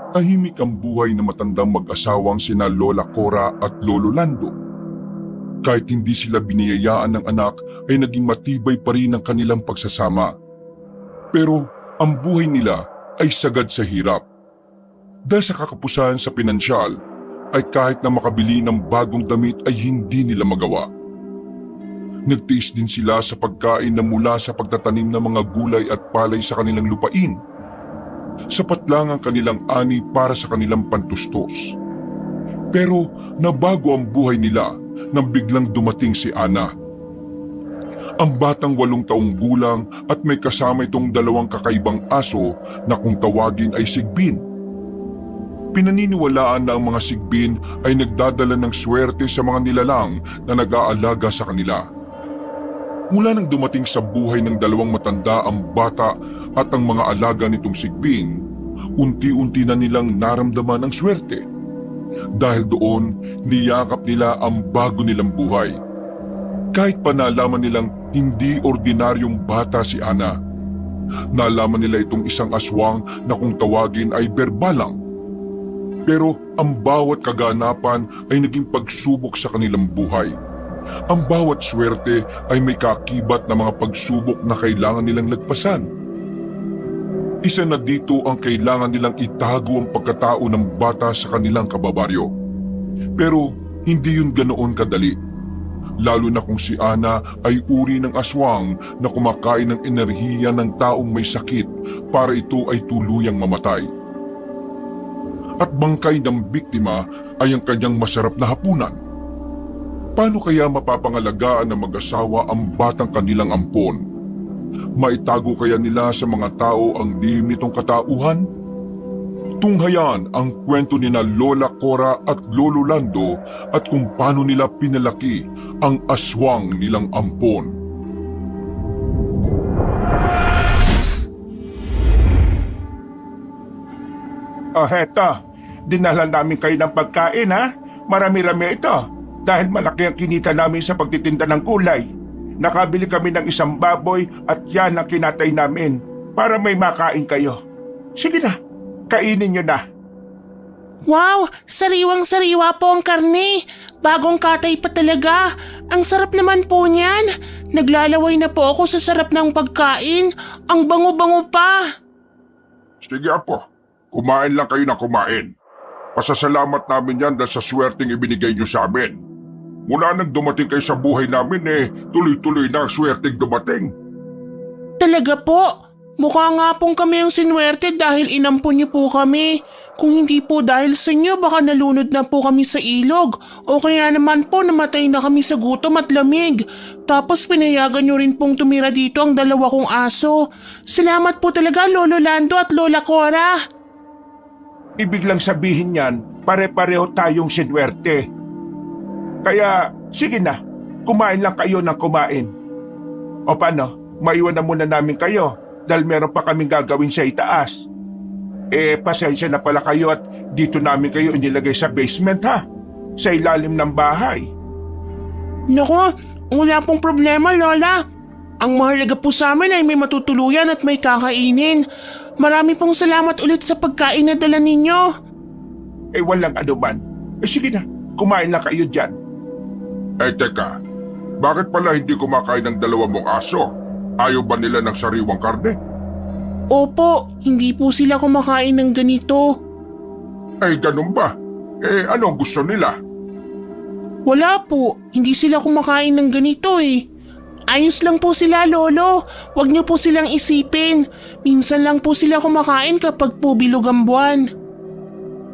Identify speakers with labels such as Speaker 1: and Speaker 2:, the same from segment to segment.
Speaker 1: Tahimik ang buhay ng matandang mag-asawang sina Lola Cora at Lolo Lando. Kahit hindi sila biniyayaan ng anak ay naging matibay pa rin ang kanilang pagsasama. Pero ang buhay nila ay sagad sa hirap. Dahil sa kakapusan sa pinansyal ay kahit na makabili ng bagong damit ay hindi nila magawa. Nagtiis din sila sa pagkain na mula sa pagtatanim ng mga gulay at palay sa kanilang lupain. Sapat lang ang kanilang ani para sa kanilang pantustos. Pero nabago ang buhay nila nang biglang dumating si Ana. Ang batang 8 taong gulang at may kasama itong 2 kakaibang aso na kung tawagin ay sigbin. Pinaniniwalaan na ang mga sigbin ay nagdadala ng swerte sa mga nilalang na nag-aalaga sa kanila. Mula nang dumating sa buhay ng 2 matanda ang bata at ang mga alaga nitong sigbin, unti-unti na nilang naramdaman ang swerte. Dahil doon, niyakap nila ang bago nilang buhay. Kahit pa nalaman nilang hindi ordinaryong bata si Ana. Nalaman nila itong isang aswang na kung tawagin ay berbalang. Pero ang bawat kaganapan ay naging pagsubok sa kanilang buhay. Ang bawat swerte ay may kakibat na mga pagsubok na kailangan nilang lagpasan. Isa na dito ang kailangan nilang itago ang pagkatao ng bata sa kanilang kababaryo. Pero hindi yun ganoon kadali. Lalo na kung si Ana ay uri ng aswang na kumakain ng enerhiya ng taong may sakit para ito ay tuluyang mamatay. At bangkay ng biktima ay ang kanyang masarap na hapunan. Paano kaya mapapangalagaan ng mag-asawa ang batang kanilang ampon? Maitago kaya nila sa mga tao ang lihim nitong katauhan? Tunghayan ang kwento ni na Lola Cora at Lolo Lando at kung paano nila pinalaki ang aswang nilang ampon.
Speaker 2: Heto, dinala namin kayo ng pagkain ha. Marami-rami ito dahil malaki ang kinita namin sa pagtitinda ng gulay. Nakabili kami ng 1 baboy at yan ang kinatay namin para may makain kayo. Sige na, kainin nyo na.
Speaker 3: Wow! Sariwang-sariwa po ang karne. Bagong katay pa talaga. Ang sarap naman po niyan. Naglalaway na po ako sa sarap ng pagkain. Ang bango-bango pa.
Speaker 1: Sige apo, kumain lang kayo na kumain. Pasasalamat namin yan dahil sa swerteng ibinigay nyo sa amin. Mula nang dumating kayo sa buhay namin tuloy-tuloy na ang swerteng dumating.
Speaker 3: Talaga po? Mukha nga pong kami ang sinwerte dahil inampon niyo po kami. Kung hindi po dahil sa inyo, baka nalunod na po kami sa ilog. O kaya naman po namatay na kami sa gutom at lamig. Tapos pinayagan niyo rin pong tumira dito ang 2 kong aso. Salamat po talaga Lolo Lando at Lola Cora.
Speaker 2: Ibig lang sabihin yan, pare-pareho tayong sinwerte. Kaya, sige na, kumain lang kayo ng kumain. O paano, maiwan na muna namin kayo dahil meron pa kaming gagawin sa itaas. Pasensya na pala kayo at dito namin kayo inilagay sa basement ha, sa ilalim ng bahay.
Speaker 3: Naku, wala pong problema Lola. Ang mahalaga po sa amin ay may matutuluyan at may kakainin. Marami pong salamat ulit sa pagkain na dala ninyo.
Speaker 2: Walang anuman. Sige na, kumain lang kayo dyan.
Speaker 1: Teka, bakit pala hindi kumakain ng 2 mong aso? Ayaw ba nila ng sariwang karne?
Speaker 3: Opo, hindi po sila kumakain ng ganito.
Speaker 1: Ganun ba? Ano ang gusto nila?
Speaker 3: Wala po, hindi sila kumakain ng ganito eh. Ayos lang po sila Lolo, huwag niyo po silang isipin. Minsan lang po sila kumakain kapag po bilog ang buwan.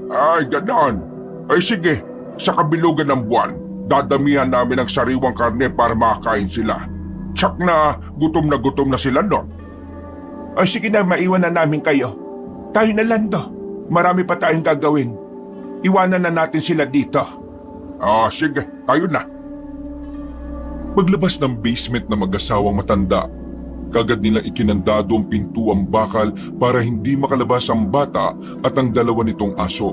Speaker 1: Ay, ganon. Sige, sa kabilugan ng buwan, dadamihan namin ang sariwang karne para makakain sila. Tsak na gutom na sila nun.
Speaker 2: Sige na, maiwan na namin kayo. Tayo na Lando, marami pa tayong gagawin. Iwanan na natin sila dito.
Speaker 1: Sige, tayo na. Paglabas ng basement na mag-asawang matanda, kagad nilang ikinandado ang pintuang bakal para hindi makalabas ang bata at ang 2 nitong aso.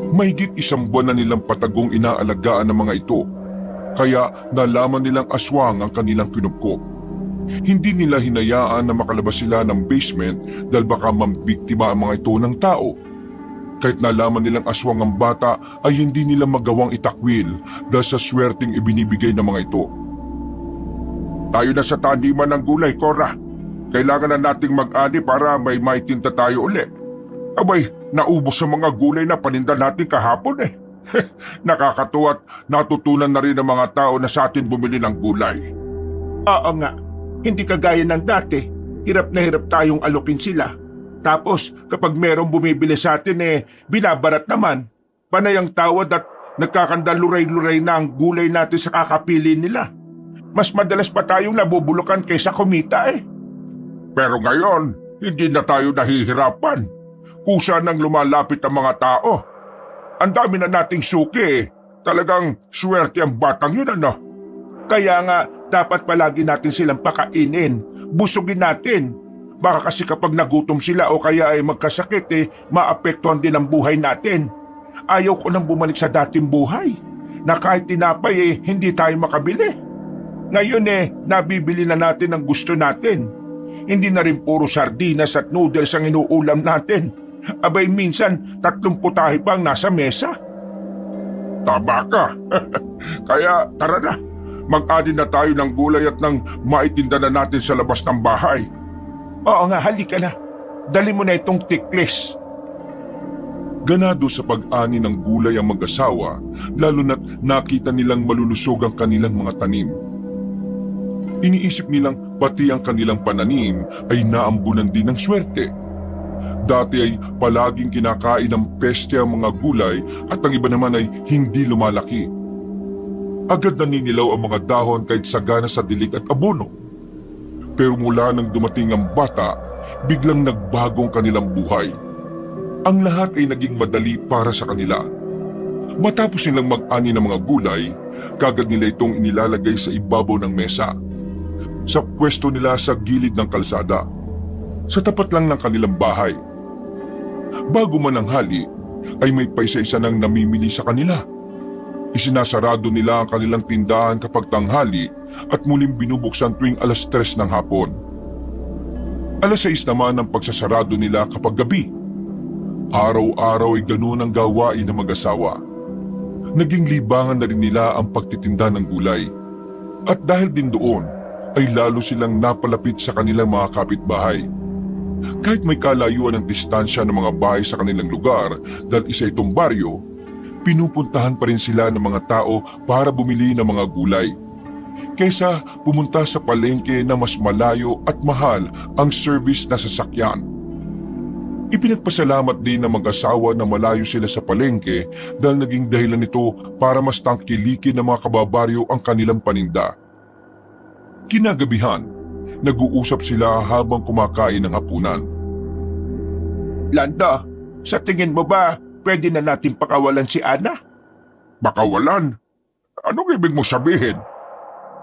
Speaker 1: Mahigit 1 buwan na nilang patagong inaalagaan ng mga ito, kaya nalaman nilang aswang ang kanilang kinupkop. Hindi nila hinayaan na makalabas sila ng basement dahil baka mambiktima ang mga ito ng tao. Kahit nalaman nilang aswang ang bata ay hindi nila magawang itakwil dahil sa swerteng ibinibigay ng mga ito.
Speaker 2: Tayo na sa taniman ng gulay, Cora. Kailangan na nating mag-ani para may maitinda tayo ulit. Abay, naubos sa mga gulay na paninda natin kahapon eh. Nakakatuwa at natutunan na rin ng mga tao na sa atin bumili ng gulay. Oo nga, hindi kagaya ng dati. Hirap na hirap tayong alukin sila. Tapos kapag merong bumibili sa atin binabarat naman. Panay ang tawad at nagkakandaluray-luray na ang gulay natin sa kakapili nila. Mas madalas pa tayong nabubulukan kaysa kumita eh. Pero ngayon, hindi na tayo nahihirapan. Kusa nang lumalapit ang mga tao. Ang dami na nating suki eh. Talagang swerte ang batang yun ano. Kaya nga, dapat palagi natin silang pakainin. Busugin natin. Baka kasi kapag nagutom sila o kaya ay magkasakit maapektuhan din ang buhay natin. Ayaw ko nang bumalik sa dating buhay. Na kahit tinapay hindi tayo makabili. Ngayon nabibili na natin ang gusto natin. Hindi na rin puro sardinas at noodles ang inuulam natin. Abay minsan 3 putahe pang nasa mesa. Tama ka. Kaya tara na. Mag-adi na tayo ng gulay at nang maitinda na natin sa labas ng bahay. Oo nga, halika na. Dali mo na itong tiklis.
Speaker 1: Ganado sa pag-ani ng gulay ang mag-asawa, lalo na't nakita nilang malulusog ang kanilang mga tanim. Iniisip nilang pati ang kanilang pananim ay naambunan din ng swerte. Dati ay palaging kinakain ng peste ang mga gulay at ang iba naman ay hindi lumalaki. Agad naninilaw ang mga dahon kahit sagana sa dilig at abono. Pero mula nang dumating ang bata, biglang nagbagong kanilang buhay. Ang lahat ay naging madali para sa kanila. Matapos nilang mag-ani ng mga gulay, kagad nila itong inilalagay sa ibabaw ng mesa. Sa pwesto nila sa gilid ng kalsada, sa tapat lang ng kanilang bahay. Bago man ang hali, ay may paisa-isa nang namimili sa kanila. Isinasarado nila ang kanilang tindahan kapag tanghali at muling binubuksan tuwing 3:00 ng hapon. 6:00 naman ang pagsasarado nila kapag gabi. Araw-araw ay ganun ang gawain ng mag-asawa. Naging libangan na rin nila ang pagtitinda ng gulay. At dahil din doon, ay lalo silang napalapit sa kanilang mga kapitbahay. Kahit may kalayuan ng distansya ng mga bahay sa kanilang lugar dahil isa itong baryo, pinupuntahan pa rin sila ng mga tao para bumili ng mga gulay. Kaysa pumunta sa palengke na mas malayo at mahal ang service na sasakyan. Ipinagpasalamat din ng mag-asawa na malayo sila sa palengke dahil naging dahilan nito para mas tangkilikin ng mga kababaryo ang kanilang paninda. Kinagabihan, nag-uusap sila habang kumakain ng hapunan.
Speaker 2: Lando, sa tingin mo ba pwede na natin pakawalan si Ana? Pakawalan? Anong ibig mo sabihin?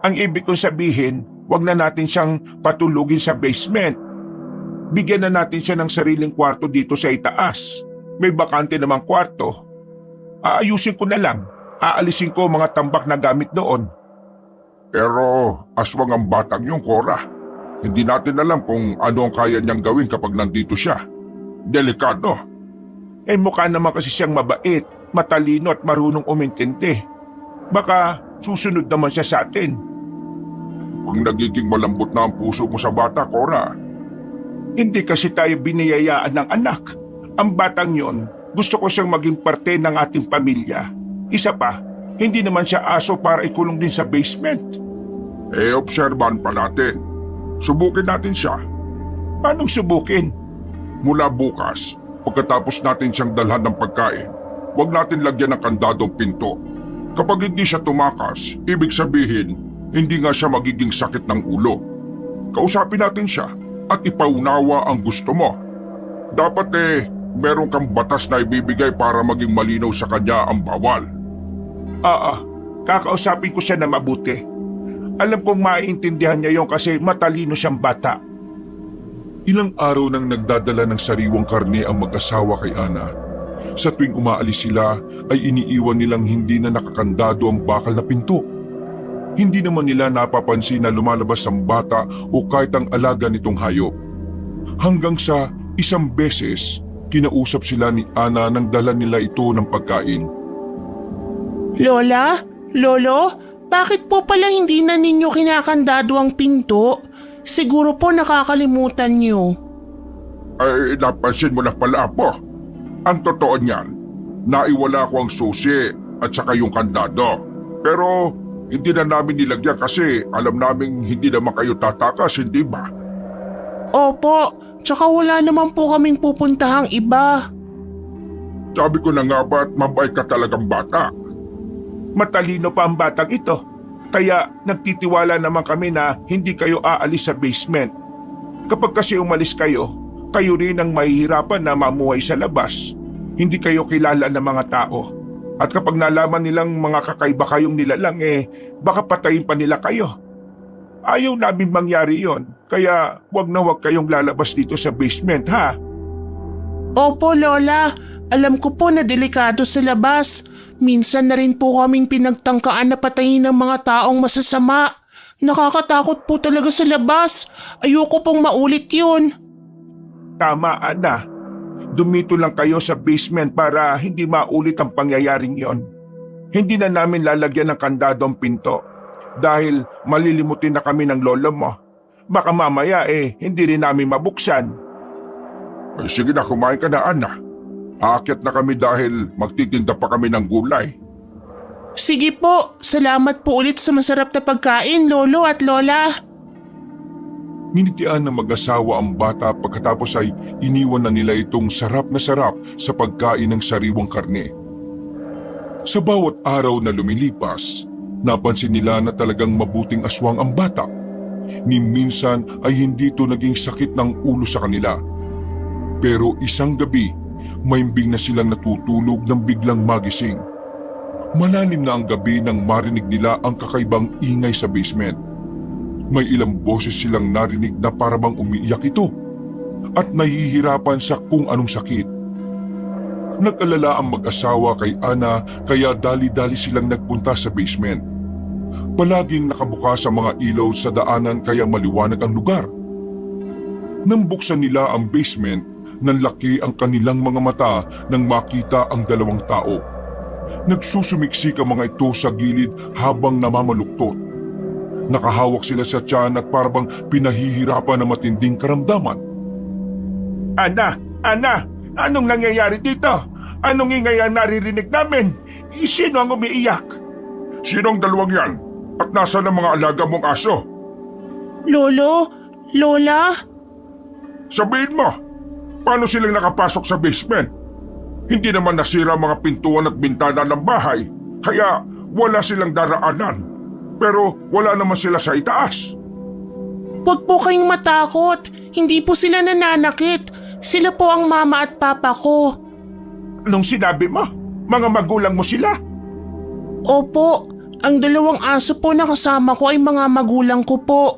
Speaker 2: Ang ibig kong sabihin, wag na natin siyang patulugin sa basement. Bigyan na natin siya ng sariling kwarto dito sa itaas. May bakante namang kwarto. Aayusin ko na lang. Aalisin ko mga tambak na gamit doon. Pero aswang ang batang yung Cora. Hindi natin alam kung ano ang kaya niyang gawin kapag nandito siya. Delikado. Mukha naman kasi siyang mabait, matalino at marunong umintindi. Baka susunod naman siya sa atin. Kung nagiging malambot na ang puso mo sa bata, Cora. Hindi kasi tayo biniyayaan ng anak. Ang batang yon, gusto ko siyang maging parte ng ating pamilya. Isa pa, hindi naman siya aso para ikulong din sa basement. Obserban pa natin. Subukin natin siya. Anong subukin? Mula bukas, pagkatapos natin siyang dalhan ng pagkain, huwag natin lagyan ng kandadong pinto. Kapag hindi siya tumakas, ibig sabihin, hindi nga siya magiging sakit ng ulo. Kausapin natin siya at ipaunawa ang gusto mo. Dapat meron kang batas na ibibigay para maging malinaw sa kanya ang bawal. Kakausapin ko siya na mabuti. Alam kong maiintindihan niya yon kasi matalino siyang bata.
Speaker 1: Ilang araw nang nagdadala ng sariwang karne ang mag-asawa kay Ana. Sa tuwing umaalis sila ay iniiwan nilang hindi na nakakandado ang bakal na pinto. Hindi naman nila napapansin na lumalabas ang bata o kahit ang alaga nitong hayop. Hanggang sa isang beses kinausap sila ni Ana nang dala nila ito ng pagkain.
Speaker 3: Lola? Lolo? Bakit po pala hindi na ninyo kinakandado ang pinto? Siguro po nakakalimutan nyo.
Speaker 2: Ay, napansin mo na pala po. Ang totoo niyan, naiwala ko ang susi at saka yung kandado. Pero hindi na namin nilagyan kasi alam naming hindi naman kayo tatakas, hindi ba?
Speaker 3: Opo, tsaka wala naman po kaming pupuntahang iba.
Speaker 2: Sabi ko na nga ba't mabait ka talagang bata? Matalino pa ang batang ito. Kaya nagtitiwala naman kami na hindi kayo aalis sa basement. Kapag kasi umalis kayo, kayo rin ang mahihirapan na mamuhay sa labas. Hindi kayo kilala ng mga tao. At kapag nalaman nilang mga kakaiba kayong nilalang baka patayin pa nila kayo. Ayaw namin mangyari yon. Kaya wag na wag kayong lalabas dito sa basement, ha?
Speaker 3: Opo, Lola. Alam ko po na delikado sa labas. Minsan na rin po kaming pinagtangkaan na patayin ng mga taong masasama. Nakakatakot po talaga sa labas. Ayoko pong maulit yun.
Speaker 2: Tama, Ana. Dumito lang kayo sa basement para hindi maulit ang pangyayaring yon. Hindi na namin lalagyan ng kandado ang pinto dahil malilimutin na kami ng lolo mo. Baka mamaya hindi rin namin mabuksan. Ay, sige na, kumain ka na, Ana. Aakyat na kami dahil magtitinda pa kami ng gulay.
Speaker 3: Sige po, salamat po ulit sa masarap na pagkain, Lolo at Lola.
Speaker 1: Ninitian ng mag-asawa ang bata pagkatapos ay iniwan na nila itong sarap na sarap sa pagkain ng sariwang karne. Sa bawat araw na lumilipas, napansin nila na talagang mabuting aswang ang bata. Ni minsan ay hindi ito naging sakit ng ulo sa kanila. Pero isang gabi, maimbing na silang natutulog nang biglang magising. Malalim na ang gabi nang marinig nila ang kakaibang ingay sa basement. May ilang boses silang narinig na parabang umiiyak ito at nahihirapan sa kung anong sakit. Nag-alala ang mag-asawa kay Ana kaya dali-dali silang nagpunta sa basement. Palaging nakabukas ang mga ilaw sa daanan kaya maliwanag ang lugar. Nang buksan nila ang basement, nanlaki ang kanilang mga mata nang makita ang dalawang tao. Nagsusumiksik ang mga ito sa gilid habang namamaluktot. Nakahawak sila sa tiyan at parang pinahihirapan ng matinding karamdaman.
Speaker 2: Ana! Ana! Anong nangyayari dito? Anong ingay ang naririnig namin? Sino ang umiiyak? Sinong dalawang yan? At nasaan ang mga alaga mong aso?
Speaker 3: Lolo? Lola?
Speaker 2: Sabihin mo! Paano silang nakapasok sa basement? Hindi naman nasira mga pintuan at bintana ng bahay, kaya wala silang daraanan. Pero wala naman sila sa itaas.
Speaker 3: Huwag po kayong matakot. Hindi po sila nananakit. Sila po ang mama at papa ko.
Speaker 2: Anong sinabi mo? Mga magulang mo sila?
Speaker 3: Opo, ang dalawang aso po na kasama ko ay mga magulang ko po.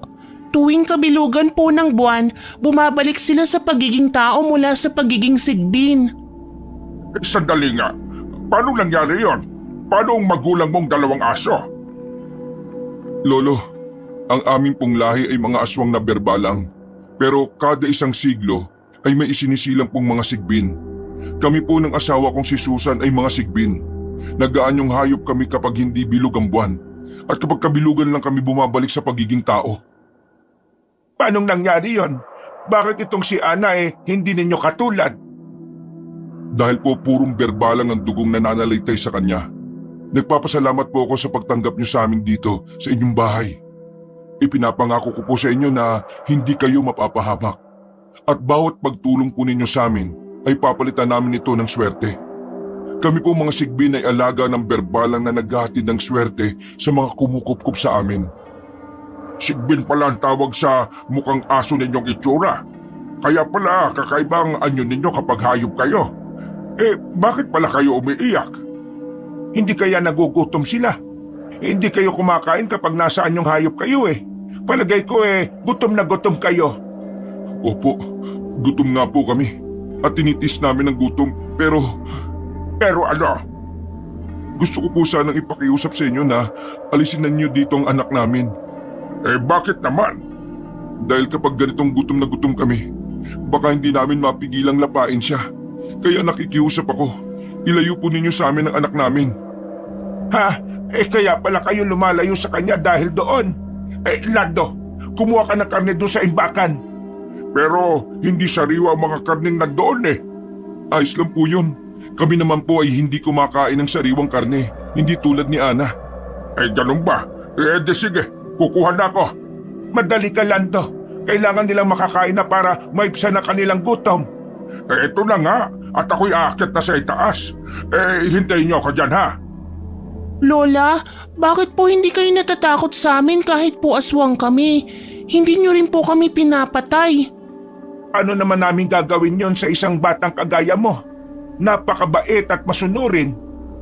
Speaker 3: Tuwing kabilugan po ng buwan, bumabalik sila sa pagiging tao mula sa pagiging sigbin.
Speaker 2: Sandali nga. Paano nangyari yon? Paano ang magulang mong dalawang aso?
Speaker 1: Lolo, ang aming pong lahi ay mga aswang na berbalang. Pero kada isang siglo ay may isinisilang pong mga sigbin. Kami po ng asawa kong si Susan ay mga sigbin. Nagaanyong hayop kami kapag hindi bilog ang buwan. At kapag kabilugan lang kami bumabalik sa pagiging tao.
Speaker 2: Paanong nangyari yon? Bakit itong si Ana hindi ninyo katulad?
Speaker 1: Dahil po purong berbalang ang dugong nananalitay sa kanya. Nagpapasalamat po ako sa pagtanggap niyo sa amin dito sa inyong bahay. Ipinapangako ko po sa inyo na hindi kayo mapapahamak. At bawat pagtulong po ninyo sa amin ay papalitan namin ito ng swerte. Kami po mga sigbin ay alaga ng berbalang na naghahatid ng swerte sa mga kumukupkup sa amin.
Speaker 2: Sigbin pala ang tawag sa mukhang aso ninyong itsura. Kaya pala kakaibang anyo ninyo kapag hayop kayo. Bakit pala kayo umiiyak? Hindi kaya nagugutom sila? Hindi kayo kumakain kapag nasaan yung hayop kayo Palagay ko gutom na gutom kayo.
Speaker 1: Opo, gutom nga po kami. At tinitis namin ang gutom pero...
Speaker 2: Pero ano?
Speaker 1: Gusto ko po sanang ipakiusap sa inyo na alisin na niyo dito ang anak namin.
Speaker 2: Bakit naman?
Speaker 1: Dahil kapag ganitong gutom na gutom kami, baka hindi namin mapigilang lapain siya. Kaya nakikiusap ako. Ilayo po ninyo sa amin ang anak namin.
Speaker 2: Ha? Kaya pala kayo lumalayo sa kanya dahil doon. Lando, kumuha ka ng karne doon sa imbakan.
Speaker 1: Pero hindi sariwa ang mga karneng nandoon eh. Ayos lang po yun. Kami naman po ay hindi kumakain ng sariwang karne. Hindi tulad ni Ana. Ganun ba? De sige, kukuha na ako.
Speaker 2: Madali ka, Lando. Kailangan nilang makakain na para maibsan na kanilang gutom.
Speaker 1: Ito na nga. At ako'y aakyat na sa itaas. Hintayin niyo ako dyan ha.
Speaker 3: Lola, bakit po hindi kayo natatakot sa amin kahit po aswang kami? Hindi niyo rin po kami pinapatay.
Speaker 2: Ano naman namin gagawin yon sa isang batang kagaya mo? Napakabait at masunurin.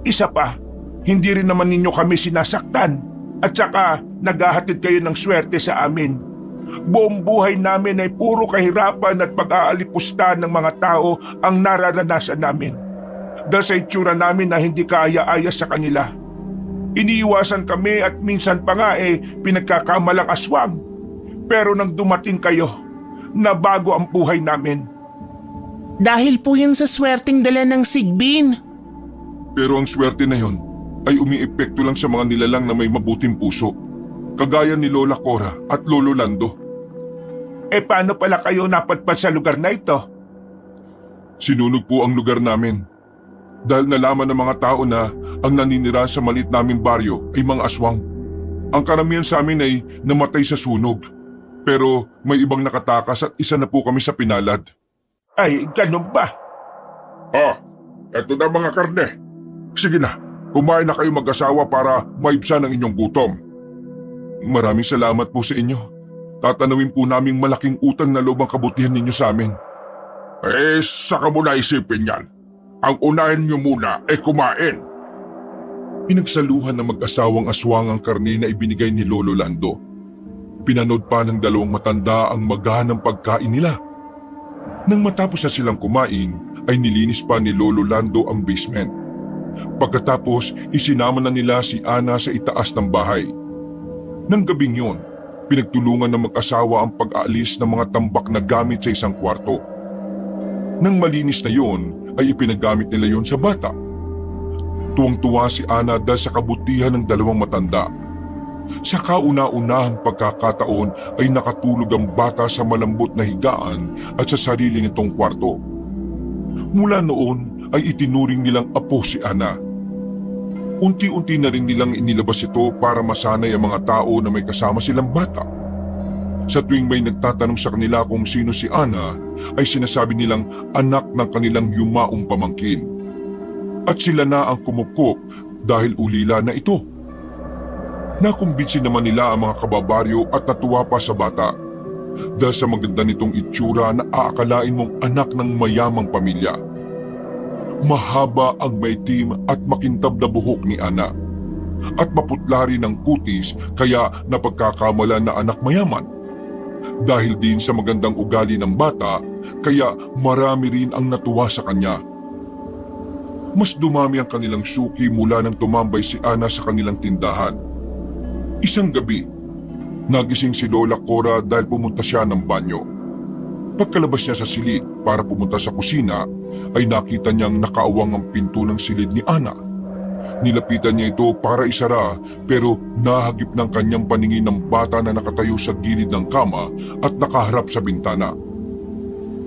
Speaker 2: Isa pa, hindi rin naman ninyo kami sinasaktan. At saka naghahatid kayo ng swerte sa amin. Buong buhay namin ay puro kahirapan at pag-aalipusta ng mga tao ang nararanasan namin. Dahil sa itsura namin na hindi kaaya-aya sa kanila. Iniiwasan kami at minsan pa nga pinagkakamalang aswang. Pero nang dumating kayo, nabago ang buhay namin.
Speaker 3: Dahil po yun sa swerteng dala ng Sigbin.
Speaker 1: Pero ang swerte na yon ay umiepekto lang sa mga nilalang na may mabuting puso. Kagaya ni Lola Cora at Lolo Lando.
Speaker 2: Paano pala kayo napadpad sa lugar na ito?
Speaker 1: Sinunog po ang lugar namin. Dahil nalaman ng mga tao na ang naninira sa maliit naming baryo ay mga aswang. Ang karamihan sa amin ay namatay sa sunog. Pero may ibang nakatakas at isa na po kami sa pinalad.
Speaker 2: Ay, ganun ba?
Speaker 1: Eto na mga karne. Sige na, kumain na kayo mag-asawa para maibsan ang inyong gutom. Maraming salamat po sa inyo. Tatanawin po naming malaking utang na loob ang kabutihan ninyo sa amin. Saka mo na isipin yan. Ang unahin niyo muna kumain. Pinagsaluhan ng mag-asawang aswang ang karne na ibinigay ni Lolo Lando. Pinanood pa ng dalawang matanda ang magahanang pagkain nila. Nang matapos na silang kumain, ay nilinis pa ni Lolo Lando ang basement. Pagkatapos, isinama na nila si Ana sa itaas ng bahay. Nang gabing yon, pinagtulungan ng mag-asawa ang pag-aalis ng mga tambak na gamit sa isang kwarto. Nang malinis na yon, ay ipinagamit nila yon sa bata. Tuwang-tuwa si Ana dahil sa kabutihan ng dalawang matanda. Sa kauna-unahang pagkakataon ay nakatulog ang bata sa malambot na higaan at sa sarili nitong kwarto. Mula noon ay itinuring nilang apo si Ana. Unti-unti na rin nilang inilabas ito para masanay ang mga tao na may kasama silang bata. Sa tuwing may nagtatanong sa kanila kung sino si Ana, ay sinasabi nilang anak ng kanilang yumaong pamangkin. At sila na ang kumupkop dahil ulila na ito. Nakumbinsi naman nila ang mga kababaryo at natuwa pa sa bata. Dahil sa maganda nitong itsura na aakalain mong anak ng mayamang pamilya. Mahaba ang maitim at makintab na buhok ni Ana. At maputla rin ang kutis kaya napagkakamala na anak mayaman. Dahil din sa magandang ugali ng bata, kaya marami rin ang natuwa sa kanya. Mas dumami ang kanilang suki mula nang tumambay si Ana sa kanilang tindahan. Isang gabi, nagising si Lola Cora dahil pumunta siya ng banyo. Pagkalabas niya sa silid para pumunta sa kusina, ay nakita niyang nakaawang ang pinto ng silid ni Ana. Nilapitan niya ito para isara pero nahagip ng kanyang paningin ng bata na nakatayo sa gilid ng kama at nakaharap sa bintana.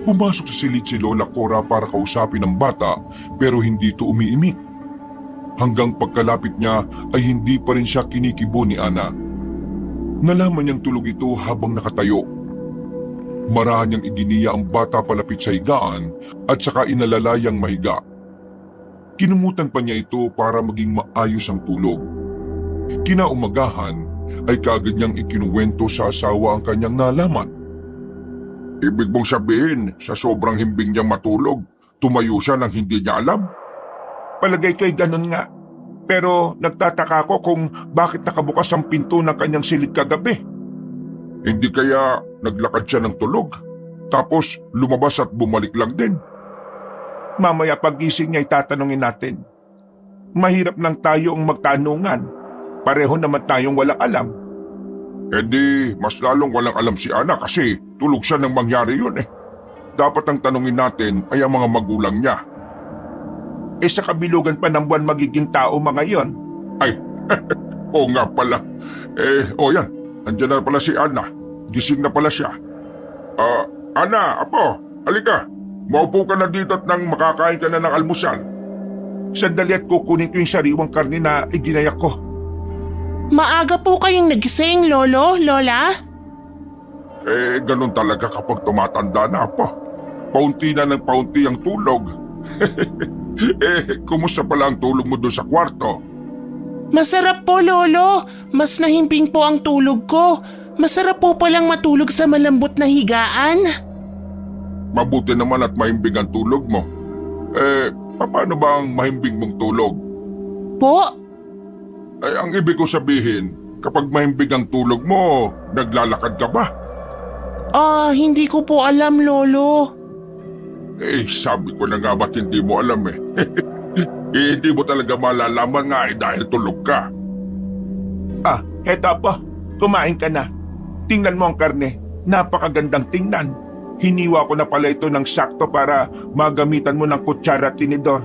Speaker 1: Pumasok sa silid si Lola Cora para kausapin ang bata pero hindi ito umiimik. Hanggang pagkalapit niya ay hindi pa rin siya kinikibo ni Ana. Nalaman niyang tulog ito habang nakatayo. Marahan niyang idiniya ang bata palapit sa higaan at saka inalalayang mahiga. Kinumutan pa niya ito para maging maayos ang tulog. Kinaumagahan ay kaagad niyang ikinuwento sa asawa ang kanyang nalaman. Ibig mong sabihin, sa sobrang himbing niyang matulog, tumayo siya nang hindi niya alam?
Speaker 2: Palagay ko'y ganun nga. Pero nagtataka ko kung bakit nakabukas ang pinto ng kanyang silid kagabi.
Speaker 1: Hindi kaya naglakad siya ng tulog, tapos lumabas at bumalik lang din?
Speaker 2: Mamaya pagising niya itatanungin natin. Mahirap lang tayong magtanungan. Pareho naman tayong walang alam.
Speaker 1: Mas lalong walang alam si Ana kasi tulog siya nang mangyari yun. Dapat ang tanungin natin ay ang mga magulang niya.
Speaker 2: sa kabilugan pa ng buwan magiging tao mga yon.
Speaker 1: Ay, oo nga pala. Yan. Andiyan na pala si Ana. Gising na pala siya. Ana, apo, halika. Maupo ka na dito at nang makakain ka na ng almusal.
Speaker 2: Sandali at kukunin ko yung sariwang karne na iginayak ko.
Speaker 3: Maaga po kayong nagising, Lolo, Lola?
Speaker 1: Ganun talaga kapag tumatanda na, apo. Paunti na ng paunti ang tulog. Kumusta pala ang tulog mo doon sa kwarto?
Speaker 3: Masarap po, Lolo. Mas nahimbing po ang tulog ko. Masarap po palang matulog sa malambot na higaan.
Speaker 1: Mabuti naman at mahimbing ang tulog mo. Paano ba ang mahimbing mong tulog?
Speaker 3: Po?
Speaker 1: Ang ibig ko sabihin, kapag mahimbing ang tulog mo, naglalakad ka ba?
Speaker 3: Hindi ko po alam, Lolo.
Speaker 1: Sabi ko na nga ba't hindi mo alam hindi mo talaga malalaman nga dahil tulog ka.
Speaker 2: Heto po, kumain ka na. Tingnan mo ang karne, napakagandang tingnan. Hiniwa ko na pala ito ng sakto para magamitan mo ng kutsara at tinidor.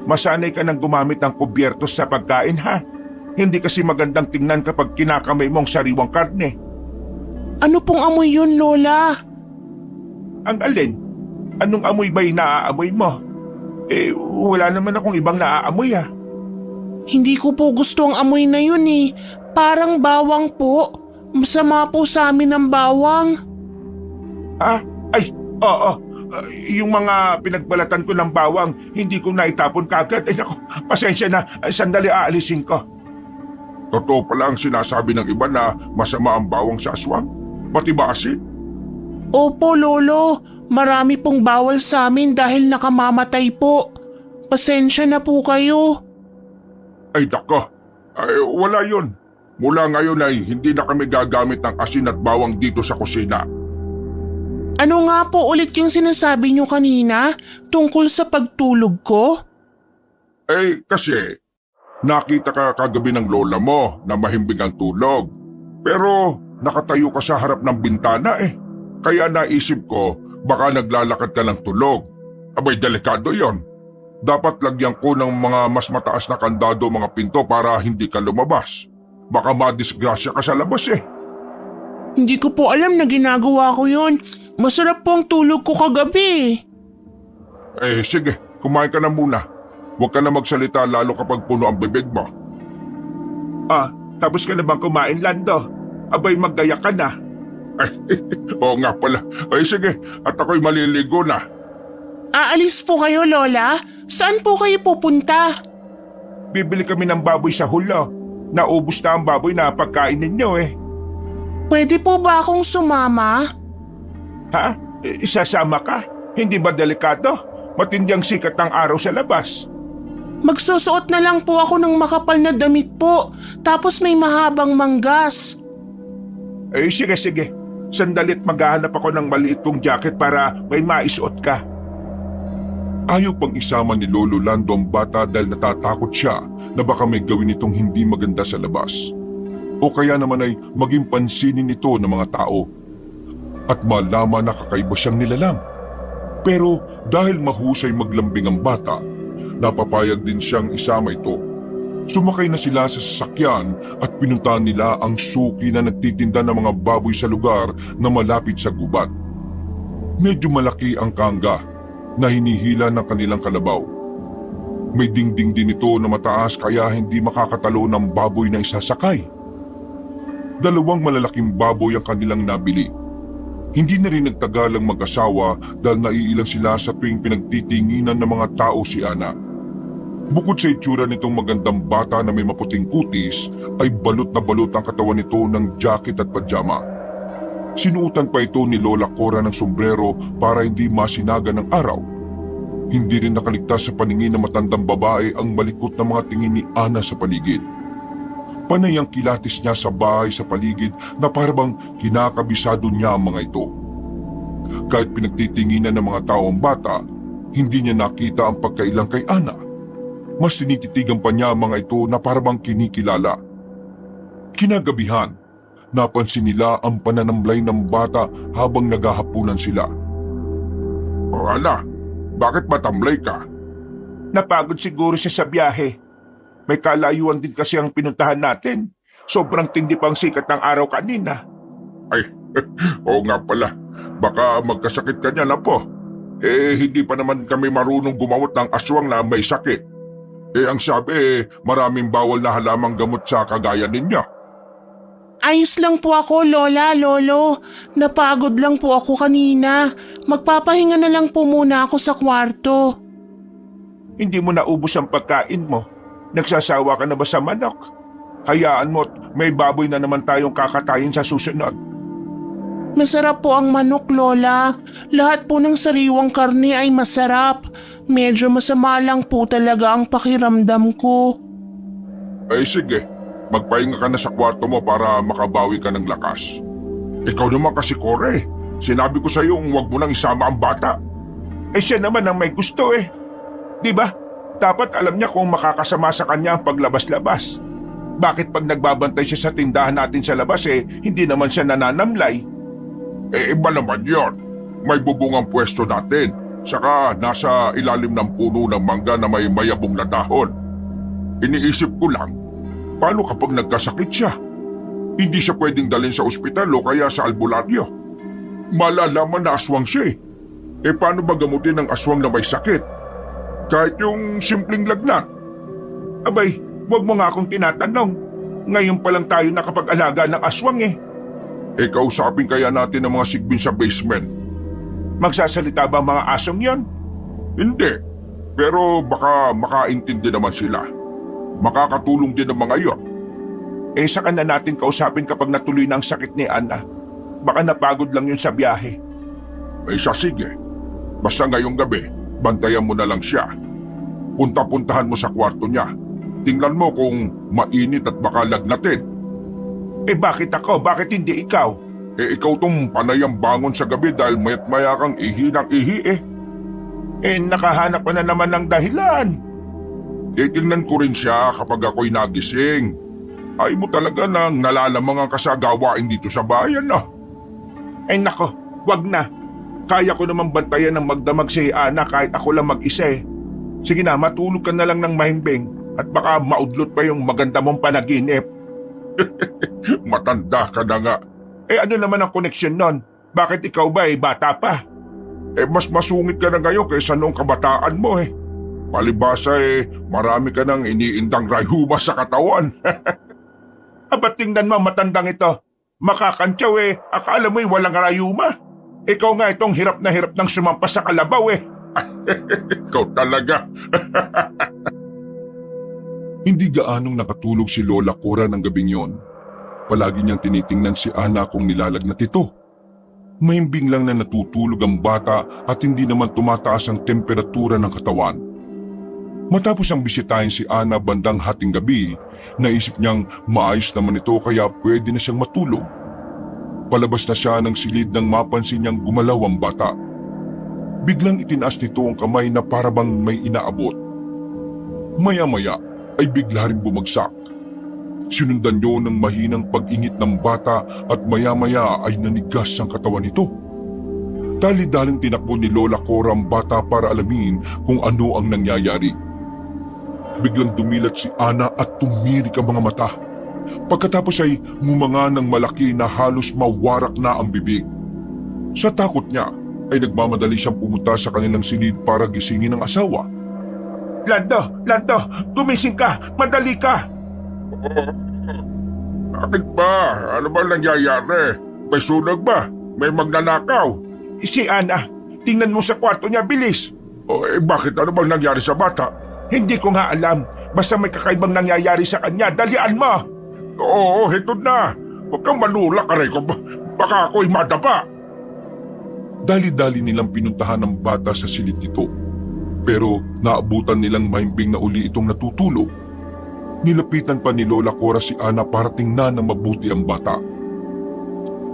Speaker 2: Masanay ka nang gumamit ng kubyertos sa pagkain ha. Hindi kasi magandang tingnan kapag kinakamay mo ang sariwang karne.
Speaker 3: Ano pong amoy yun, Lola?
Speaker 2: Ang alin? Anong amoy ba yung naaamoy mo? Wala naman akong ibang naaamoy ha.
Speaker 3: Hindi ko po gusto ang amoy na yun eh. Parang bawang po. Masama po sa amin ang bawang.
Speaker 2: Ay, oo. Yung mga pinagbalatan ko ng bawang, hindi ko naitapon kagad. Naku, pasensya na. Sandali aalisin ko.
Speaker 1: Totoo pala ang sinasabi ng iba na masama ang bawang sa aswang? Pati ba asin?
Speaker 3: Opo, Lolo. Marami pong bawal sa amin dahil nakamamatay po. Pasensya na po kayo.
Speaker 1: Ay dako, wala yun. Mula ngayon ay hindi na kami gagamit ng asin at bawang dito sa kusina.
Speaker 3: Ano nga po ulit yung sinasabi nyo kanina tungkol sa pagtulog ko?
Speaker 1: Kasi nakita ka kagabi ng lola mo na mahimbing ang tulog. Pero nakatayo ka sa harap ng bintana Kaya naisip ko baka naglalakad ka ng tulog. Abay, delikado yon. Dapat lagyan ko ng mga mas mataas na kandado mga pinto para hindi ka lumabas. Baka madisgrasya ka sa labas
Speaker 3: Hindi ko po alam na ginagawa ko yun. Masarap po ang tulog ko kagabi.
Speaker 1: Sige, kumain ka na muna. Huwag ka na magsalita lalo kapag puno ang bibig mo.
Speaker 2: Tapos ka na bang kumain, Lando? Abay, maggaya ka na.
Speaker 1: Oo nga pala. Sige, at ako'y maliligo na.
Speaker 3: Aalis po kayo, Lola? Saan po kayo pupunta?
Speaker 2: Bibili kami ng baboy sa hulo. Naubos na ang baboy na pagkain ninyo
Speaker 3: Pwede po ba akong sumama?
Speaker 2: Ha? Isasama ka? Hindi ba delikado? Matindi ang sikat ng araw sa labas.
Speaker 3: Magsusuot na lang po ako ng makapal na damit po. Tapos may mahabang manggas.
Speaker 2: Sige. Sandalit maghahanap ako ng maliit kong jacket para may maisuot ka.
Speaker 1: Ayaw pang isama ni Lolo Lando ang bata dahil natatakot siya na baka may gawin itong hindi maganda sa labas. O kaya naman ay maging pansinin ito ng mga tao. At malaman na kakaiba siyang nilalang. Pero dahil mahusay maglambing ang bata, napapayag din siyang isama ito. Sumakay na sila sa sasakyan at pinuntahan nila ang suki na nagtitinda ng mga baboy sa lugar na malapit sa gubat. Medyo malaki ang kangga na hinihila ng kanilang kalabaw. May dingding din ito na mataas kaya hindi makakatalo ng baboy na isasakay. 2 malalaking baboy ang kanilang nabili. Hindi na rin nagtagalang mag-asawa dahil naiilang sila sa tuwing pinagtitinginan ng mga tao si Ana. Bukod sa itsura nitong magandang bata na may maputing kutis, ay balot na balot ang katawan nito ng jacket at pajama. Sinuutan pa ito ni Lola Cora ng sombrero para hindi masinaga ng araw. Hindi rin nakaligtas sa paningin ng matandang babae ang malikot na mga tingin ni Ana sa paligid. Panay ang kilatis niya sa bahay sa paligid na parang kinakabisado niya ang mga ito. Kahit pinagtitinginan ng mga tao ang bata, hindi niya nakita ang pagkailang kay Ana. Mas tinititigan pa niya ang mga ito na parang kinikilala. Kinagabihan, napansin nila ang pananamlay ng bata habang naghahapunan sila. O Ana, bakit matamlay ka?
Speaker 2: Napagod siguro siya sa biyahe. May kalayuan din kasi ang pinuntahan natin. Sobrang tindi pang sikat ng araw kanina.
Speaker 1: Ay, oo nga pala. Baka magkasakit ka niya na po. Hindi pa naman kami marunong gumamot ng aswang na may sakit. Ang sabi, maraming bawal na halamang gamot sa kagaya ninyo.
Speaker 3: Ayos lang po ako, Lola, Lolo. Napagod lang po ako kanina. Magpapahinga na lang po muna ako sa kwarto.
Speaker 2: Hindi mo naubos ang pagkain mo. Nagsasawa ka na ba sa manok? Hayaan mo't may baboy na naman tayong kakatayin sa susunod.
Speaker 3: Masarap po ang manok, Lola. Lahat po ng sariwang karne ay masarap. Medyo masama lang po talaga ang pakiramdam ko.
Speaker 1: Sige, magpahinga ka na sa kwarto mo para makabawi ka ng lakas. Ikaw naman kasi, Kore. Sinabi ko sa iyo huwag mo nang isama ang bata.
Speaker 2: Siya naman ang may gusto eh. Di ba? Dapat alam niya kung makakasama sa kanya ang paglabas-labas. Bakit pag nagbabantay siya sa tindahan natin sa labas hindi naman siya nananamlay?
Speaker 1: Iba naman yon. May bubungang pwesto natin. Saka nasa ilalim ng puno ng mangga na may mayabong na dahon. Iniisip ko lang, paano kapag nagkasakit siya? Hindi siya pwedeng dalhin sa ospital o kaya sa albularyo. Malalaman na aswang siya eh. Paano ba gamutin ang aswang na may sakit? Kahit yung simpleng lagnat.
Speaker 2: Abay, wag mo nga akong tinatanong. Ngayon pa lang tayo nakapag-alaga ng aswang eh.
Speaker 1: Kausapin kaya natin ang mga sigbin sa basement.
Speaker 2: Magsasalita ba ang mga asong yon?
Speaker 1: Hindi, pero baka makaintindi naman sila. Makakatulong din ang mga yon.
Speaker 2: Saka na natin kausapin kapag natuloy na ang sakit ni Ana. Baka napagod lang yun sa biyahe.
Speaker 1: Sige. Basta ngayong gabi, bantayan mo na lang siya. Punta-puntahan mo sa kwarto niya. Tingnan mo kung mainit at baka lagnatin.
Speaker 2: Bakit ako? Bakit hindi ikaw?
Speaker 1: Ikaw tong panayang bangon sa gabi dahil mayat maya kang ihi ng ihi
Speaker 2: Nakahanap ka na naman ng dahilan.
Speaker 1: Tingnan ko rin siya kapag ako'y nagising. Ay mo talaga nang nalalamang ang kasagawain dito sa bayan
Speaker 2: Nako, wag na. Kaya ko naman bantayan ng magdamag si Ana kahit ako lang mag-isa Sige na, matulog ka na lang ng mahimbing at baka maudlot pa yung maganda mong panaginip.
Speaker 1: Matanda ka na nga.
Speaker 2: Ano naman ang koneksyon nun? Bakit ikaw ba bata pa?
Speaker 1: Mas masungit ka na ngayon kaysa noong kabataan mo Palibasa marami ka nang iniindang rayuma sa katawan.
Speaker 2: Ba't tingnan mo matandang ito? Makakantsaw akala mo'y walang rayuma. Ikaw nga itong hirap na hirap ng sumampas sa kalabaw
Speaker 1: Ikaw talaga. Hindi gaanong nakatulog si Lola Cora ng gabing yon. Palagi niyang tinitingnan si Ana kung nilalagnat ito. Mahimbing lang na natutulog ang bata at hindi naman tumataas ang temperatura ng katawan. Matapos ang bisitahin si Ana bandang hating gabi, naisip niyang maayos naman ito kaya pwede na siyang matulog. Palabas na siya ng silid nang mapansin niyang gumalaw ang bata. Biglang itinaas nito ang kamay na parabang may inaabot. Maya-maya ay bigla rin bumagsak. Sinundan niyo ng mahinang pag-ingit ng bata at maya-maya ay nanigas ang katawan nito. Dali-daling tinakbo ni Lola Cora ang bata para alamin kung ano ang nangyayari. Biglang dumilat si Ana at tumirik ang mga mata. Pagkatapos ay ngumanga ng malaki na halos mawarak na ang bibig. Sa takot niya ay nagmamadali siyang pumunta sa kanilang silid para gisingin ang asawa.
Speaker 2: Lando, gumising ka, madali ka.
Speaker 1: Bakit ba? Ano ba nangyayari? May sunog ba? May magnanakaw?
Speaker 2: Si Ana, tingnan mo sa kwarto niya, bilis.
Speaker 1: Bakit? Ano bang nangyari sa bata?
Speaker 2: Hindi ko nga alam. Basta may kakaibang nangyayari sa kanya, dalian mo.
Speaker 1: Oo, ito na. Huwag kang manulak, aray ko. Baka ako'y madapa. Dali-dali nilang pinuntahan ng bata sa silid nito. Pero naabutan nilang mahimbing na uli itong natutulog. Nilapitan pa ni Lola Cora si Ana para tingnan na mabuti ang bata.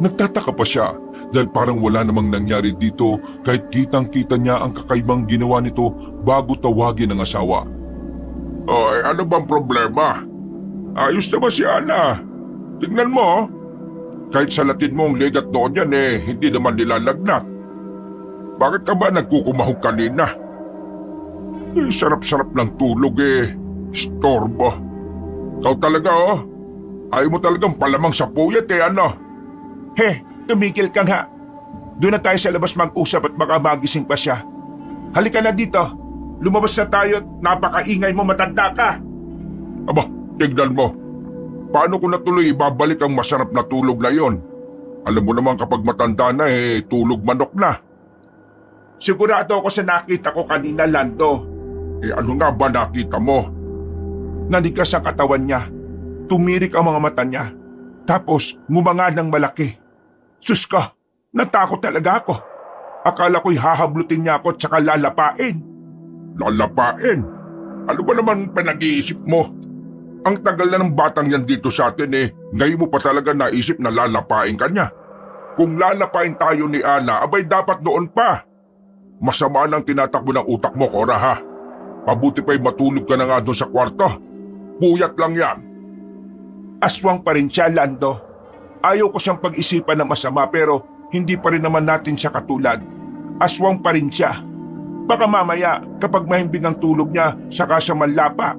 Speaker 1: Nagtataka pa siya dahil parang wala namang nangyari dito kahit kitang-kita niya ang kakaibang ginawa nito bago tawagin ang asawa. Ano bang problema? Ayos na ba si Ana? Tignan mo. Kahit salatin mo ang leg at noon yan hindi naman nilalagnat. Bakit ka ba nagkukumahog kanina? Sarap-sarap ng tulog eh. Istorbo. Ikaw talaga oh. Ayaw mo talagang palamang sa puyat eh ano?
Speaker 2: He, tumigil ka nga. Doon na tayo sa labas mag-usap at baka magising pa siya. Halika na dito. Lumabas na tayo at napakaingay mo, matanda ka.
Speaker 1: Aba, tignan mo. Paano ko natuloy ibabalik ang masarap na tulog na yon? Alam mo naman kapag matanda na eh, tulog manok na.
Speaker 2: Sigurado ako sa nakita ko kanina, Lando.
Speaker 1: Eh ano nga ba nakita mo?
Speaker 2: Nanigas ang katawan niya. Tumirik ang mga mata niya. Tapos ngumanga ng malaki. Sus ka, natakot talaga ako. Akala ko'y hahablutin niya ako at saka lalapain.
Speaker 1: Lalapain? Ano ba naman pinag-iisip mo? Ang tagal na ng batang yan dito sa atin eh, ngayon mo pa talaga naisip na lalapain ka niya. Kung lalapain tayo ni Ana, abay dapat noon pa. Masama nang tinatakbo ng utak mo, Cora ha. Pabuti pa'y matulog ka na nga doon sa kwarto. Puyat lang yan.
Speaker 2: Aswang pa rin siya, Lando. Ayaw ko siyang pag-isipan na masama pero hindi pa rin naman natin siya katulad. Aswang pa rin siya. Baka mamaya kapag mahimbing ang tulog niya, saka siya manlapa.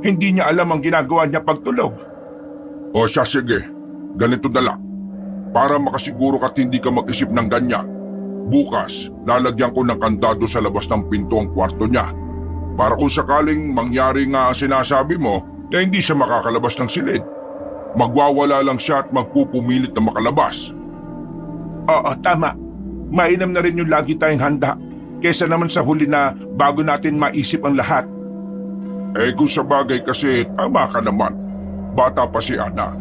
Speaker 2: Hindi niya alam ang ginagawa niya pagtulog.
Speaker 1: O siya sige, ganito na lang. Para makasiguro ka't hindi ka mag-isip ng ganyan. Bukas, lalagyan ko ng kandado sa labas ng pinto ang kwarto niya. Para kung sakaling mangyari nga ang sinasabi mo, na hindi siya makakalabas ng silid. Magwawala lang siya at magpupumilit na makalabas.
Speaker 2: Oo, tama. Mainam na rin yung lagi tayong handa. Kesa naman sa huli na bago natin maisip ang lahat.
Speaker 1: Eh kung sa bagay kasi, tama ka naman. Bata pa si Ana.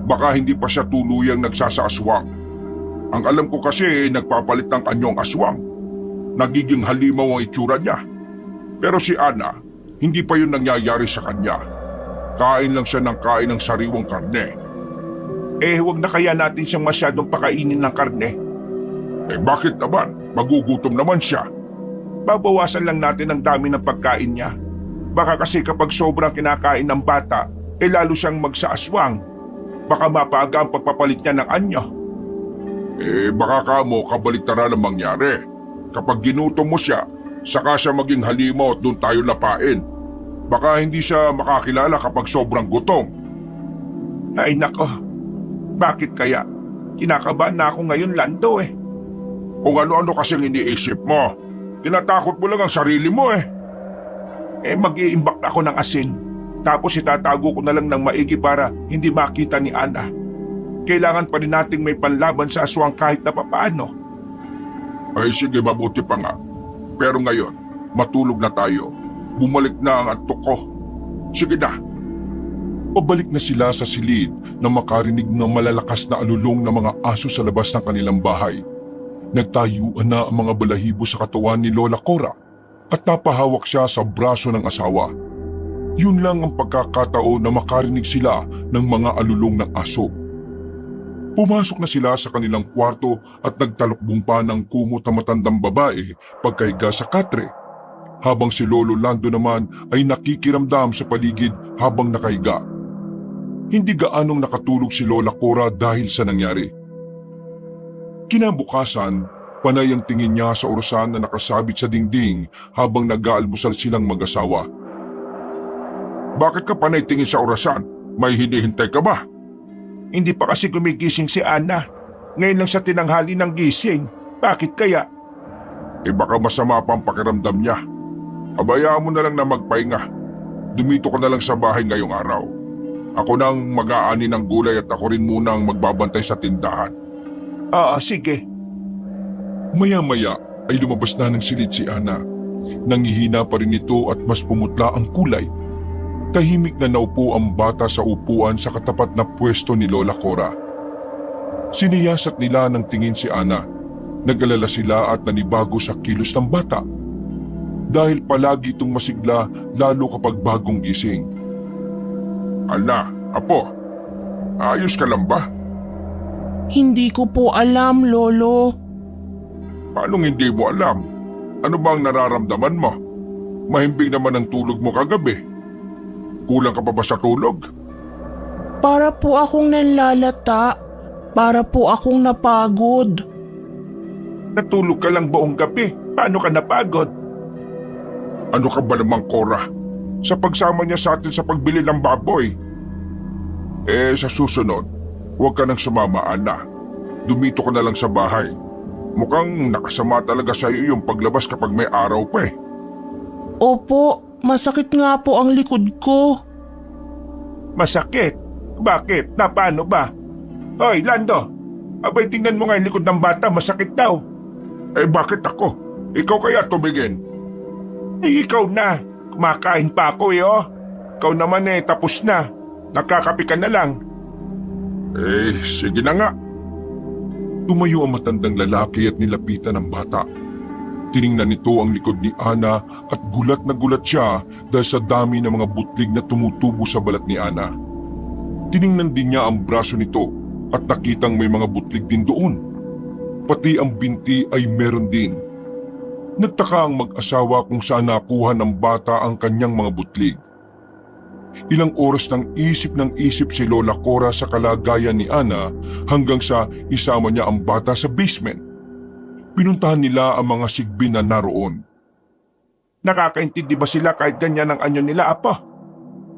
Speaker 1: Baka hindi pa siya tuluyang nagsasaaswang. Ang alam ko kasi nagpapalit ng anyong aswang. Nagiging halimaw ang itsura niya. Pero si Ana, hindi pa yun nangyayari sa kanya. Kain lang siya ng kain ng sariwang karne.
Speaker 2: Eh huwag na kaya natin siyang masyadong pakainin ng karne.
Speaker 1: Eh bakit naman? Magugutom naman siya.
Speaker 2: Babawasan lang natin ang dami ng pagkain niya. Baka kasi kapag sobrang kinakain ng bata, eh lalo siyang magsaaswang. Baka mapaga ang pagpapalit niya ng anyo.
Speaker 1: Eh baka kamo kabaliktaran ang mangyari. Kapag ginutom mo siya, saka siya maging halimaw at doon tayo lapain. Baka hindi siya makakilala kapag sobrang gutom.
Speaker 2: Ay nako, bakit kaya? Kinakabahan na ako ngayon, Lando eh.
Speaker 1: Kung ano-ano kasing iniisip mo. Tinatakot mo lang ang sarili mo eh.
Speaker 2: Eh mag-iimbak na ako ng asin. Tapos itatago ko na lang ng maigi para hindi makita ni Ana. Kailangan pa rin nating may panlaban sa aswang kahit na papaano.
Speaker 1: Ay sige, mabuti pa nga. Pero ngayon, matulog na tayo. Bumalik na ang antok ko. Sige na. Pabalik na sila sa silid na makarinig ng malalakas na alulong ng mga aso sa labas ng kanilang bahay. Nagtayuan na ang mga balahibo sa katawan ni Lola Cora at napahawak siya sa braso ng asawa. Yun lang ang pagkakataon na makarinig sila ng mga alulong ng aso. Pumasok na sila sa kanilang kwarto at nagtalukbong pa ng kumot na matandang babae pagkaiga sa katre. Habang si Lolo Lando naman ay nakikiramdam sa paligid habang nakahiga. Hindi gaanong nakatulog si Lola Cora dahil sa nangyari. Kinabukasan, panay ang tingin niya sa orasan na nakasabit sa dingding habang nag-aalmusal silang mag-asawa. Bakit ka panay tingin sa orasan? May hinihintay ka ba?
Speaker 2: Hindi pa kasi gumigising si Ana. Ngayon lang sa tinanghali ng gising. Bakit kaya?
Speaker 1: Eh baka masama pa ang pakiramdam niya. Abayaan mo na lang na magpahinga. Dumito ka na lang sa bahay ngayong araw. Ako nang mag-aani ng gulay at ako rin muna ang magbabantay sa tindahan.
Speaker 2: Oo, sige.
Speaker 1: Maya-maya ay lumabas na ng silid si Ana. Nangihina pa rin ito at mas pumutla ang kulay. Tahimik na naupo ang bata sa upuan sa katapat na pwesto ni Lola Cora. Siniyasat nila ng tingin si Ana. Nag-alala sila at nanibago sa kilos ng bata. Dahil palagi itong masigla lalo kapag bagong gising. Ana, apo, ayos ka lang ba?
Speaker 3: Hindi ko po alam, Lolo.
Speaker 1: Paano hindi mo alam? Ano ba ang nararamdaman mo? Mahimbing naman ang tulog mo kagabi. Kulang ka pa ba sa tulog?
Speaker 3: Para po akong nanlalata. Para po akong napagod.
Speaker 2: Natulog ka lang buong gabi. Paano ka napagod? Ano ka ba naman, Cora? Sa pagsama niya sa atin sa pagbili ng baboy. Sa susunod, huwag ka nang sumama, Ana. Dumito ka na lang sa bahay. Mukhang nakasama talaga sa iyo yung paglabas kapag may araw pa eh.
Speaker 3: Opo, masakit nga po ang likod ko.
Speaker 2: Masakit? Bakit? Na paano ba? Hoy, Lando! Abay, tingnan mo nga yung likod ng bata, masakit daw. Bakit ako? Ikaw kaya tumingin? Ikaw na. Kumakain pa ako oh. Ikaw naman tapos na. Nakakapi ka na lang. Sige na nga.
Speaker 1: Tumayo ang matandang lalaki at nilapitan ang bata. Tiningnan nito ang likod ni Ana at gulat na gulat siya dahil sa dami ng mga butlig na tumutubo sa balat ni Ana. Tiningnan din niya ang braso nito at nakitang may mga butlig din doon. Pati ang binti ay meron din. Nagtaka ang mag-asawa kung saan nakuha ng bata ang kanyang mga butlig. Ilang oras nang isip si Lola Cora sa kalagayan ni Ana hanggang sa isama niya ang bata sa basement. Pinuntahan nila ang mga sigbin na naroon.
Speaker 2: Nakakaintindi ba sila kahit ganyan ang anyo nila, Apo?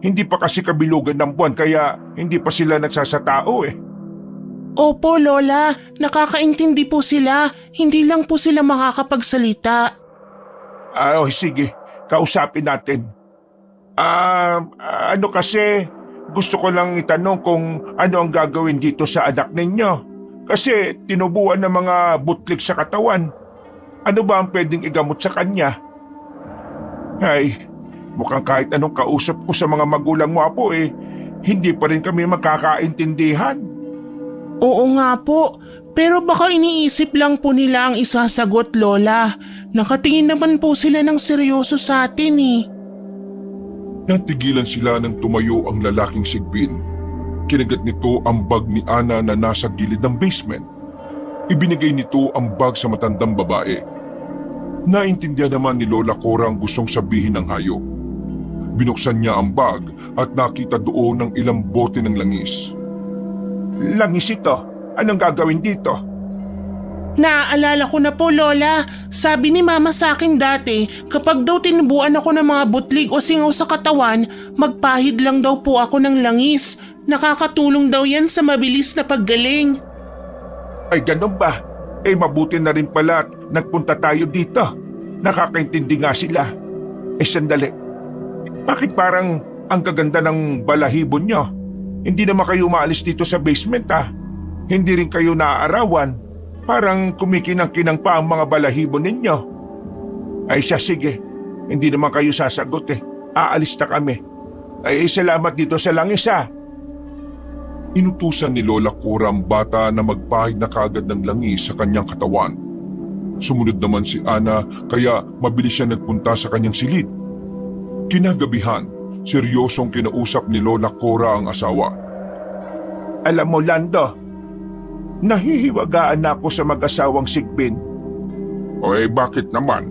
Speaker 2: Hindi pa kasi kabilugan ng buwan kaya hindi pa sila nagsasatao eh.
Speaker 3: Opo, Lola. Nakakaintindi po sila. Hindi lang po sila makakapagsalita.
Speaker 2: Sige. Kausapin natin. Ano kasi, gusto ko lang itanong kung ano ang gagawin dito sa anak ninyo. Kasi tinubuan ng mga butlig sa katawan. Ano ba ang pwedeng igamot sa kanya? Ay, mukhang kahit anong kausap ko sa mga magulang mo, Apo hindi pa rin kami magkakaintindihan.
Speaker 3: Oo nga po. Pero baka iniisip lang po nila ang isasagot, Lola. Nakatingin naman po sila ng seryoso sa atin
Speaker 1: Natigilan sila nang tumayo ang lalaking sigbin. Kinagat nito ang bag ni Ana na nasa gilid ng basement. Ibinigay nito ang bag sa matandang babae. Naintindihan naman ni Lola Cora ang gustong sabihin ng hayop. Binuksan niya ang bag at nakita doon ng ilang bote ng langis.
Speaker 2: Langis ito? Anong gagawin dito?
Speaker 3: Naaalala ko na po, Lola. Sabi ni Mama sa akin dati, kapag daw tinubuan ako ng mga butlig o singaw sa katawan, magpahid lang daw po ako ng langis. Nakakatulong daw yan sa mabilis na paggaling.
Speaker 2: Ay ganun ba? Mabuti na rin pala at nagpunta tayo dito. Nakakaintindi nga sila. Sandali. Bakit parang ang gaganda ng balahibo nyo? Hindi naman kayo maalis dito sa basement Hindi rin kayo naaarawan. Parang kumikinang-kinang pa ang mga balahibo ninyo. Ay sige. Hindi naman kayo sasagot Aalis na kami. Salamat dito sa langis
Speaker 1: Inutusan ni Lola Cora ang bata na magpahid na kagad ng langis sa kanyang katawan. Sumunod naman si Ana kaya mabilis siya nagpunta sa kanyang silid. Kinagabihan, seryosong kinausap ni Lola Cora ang asawa.
Speaker 2: Alam mo, Lando, nahihiwagaan ako sa mag-asawang sigbin. Bakit naman?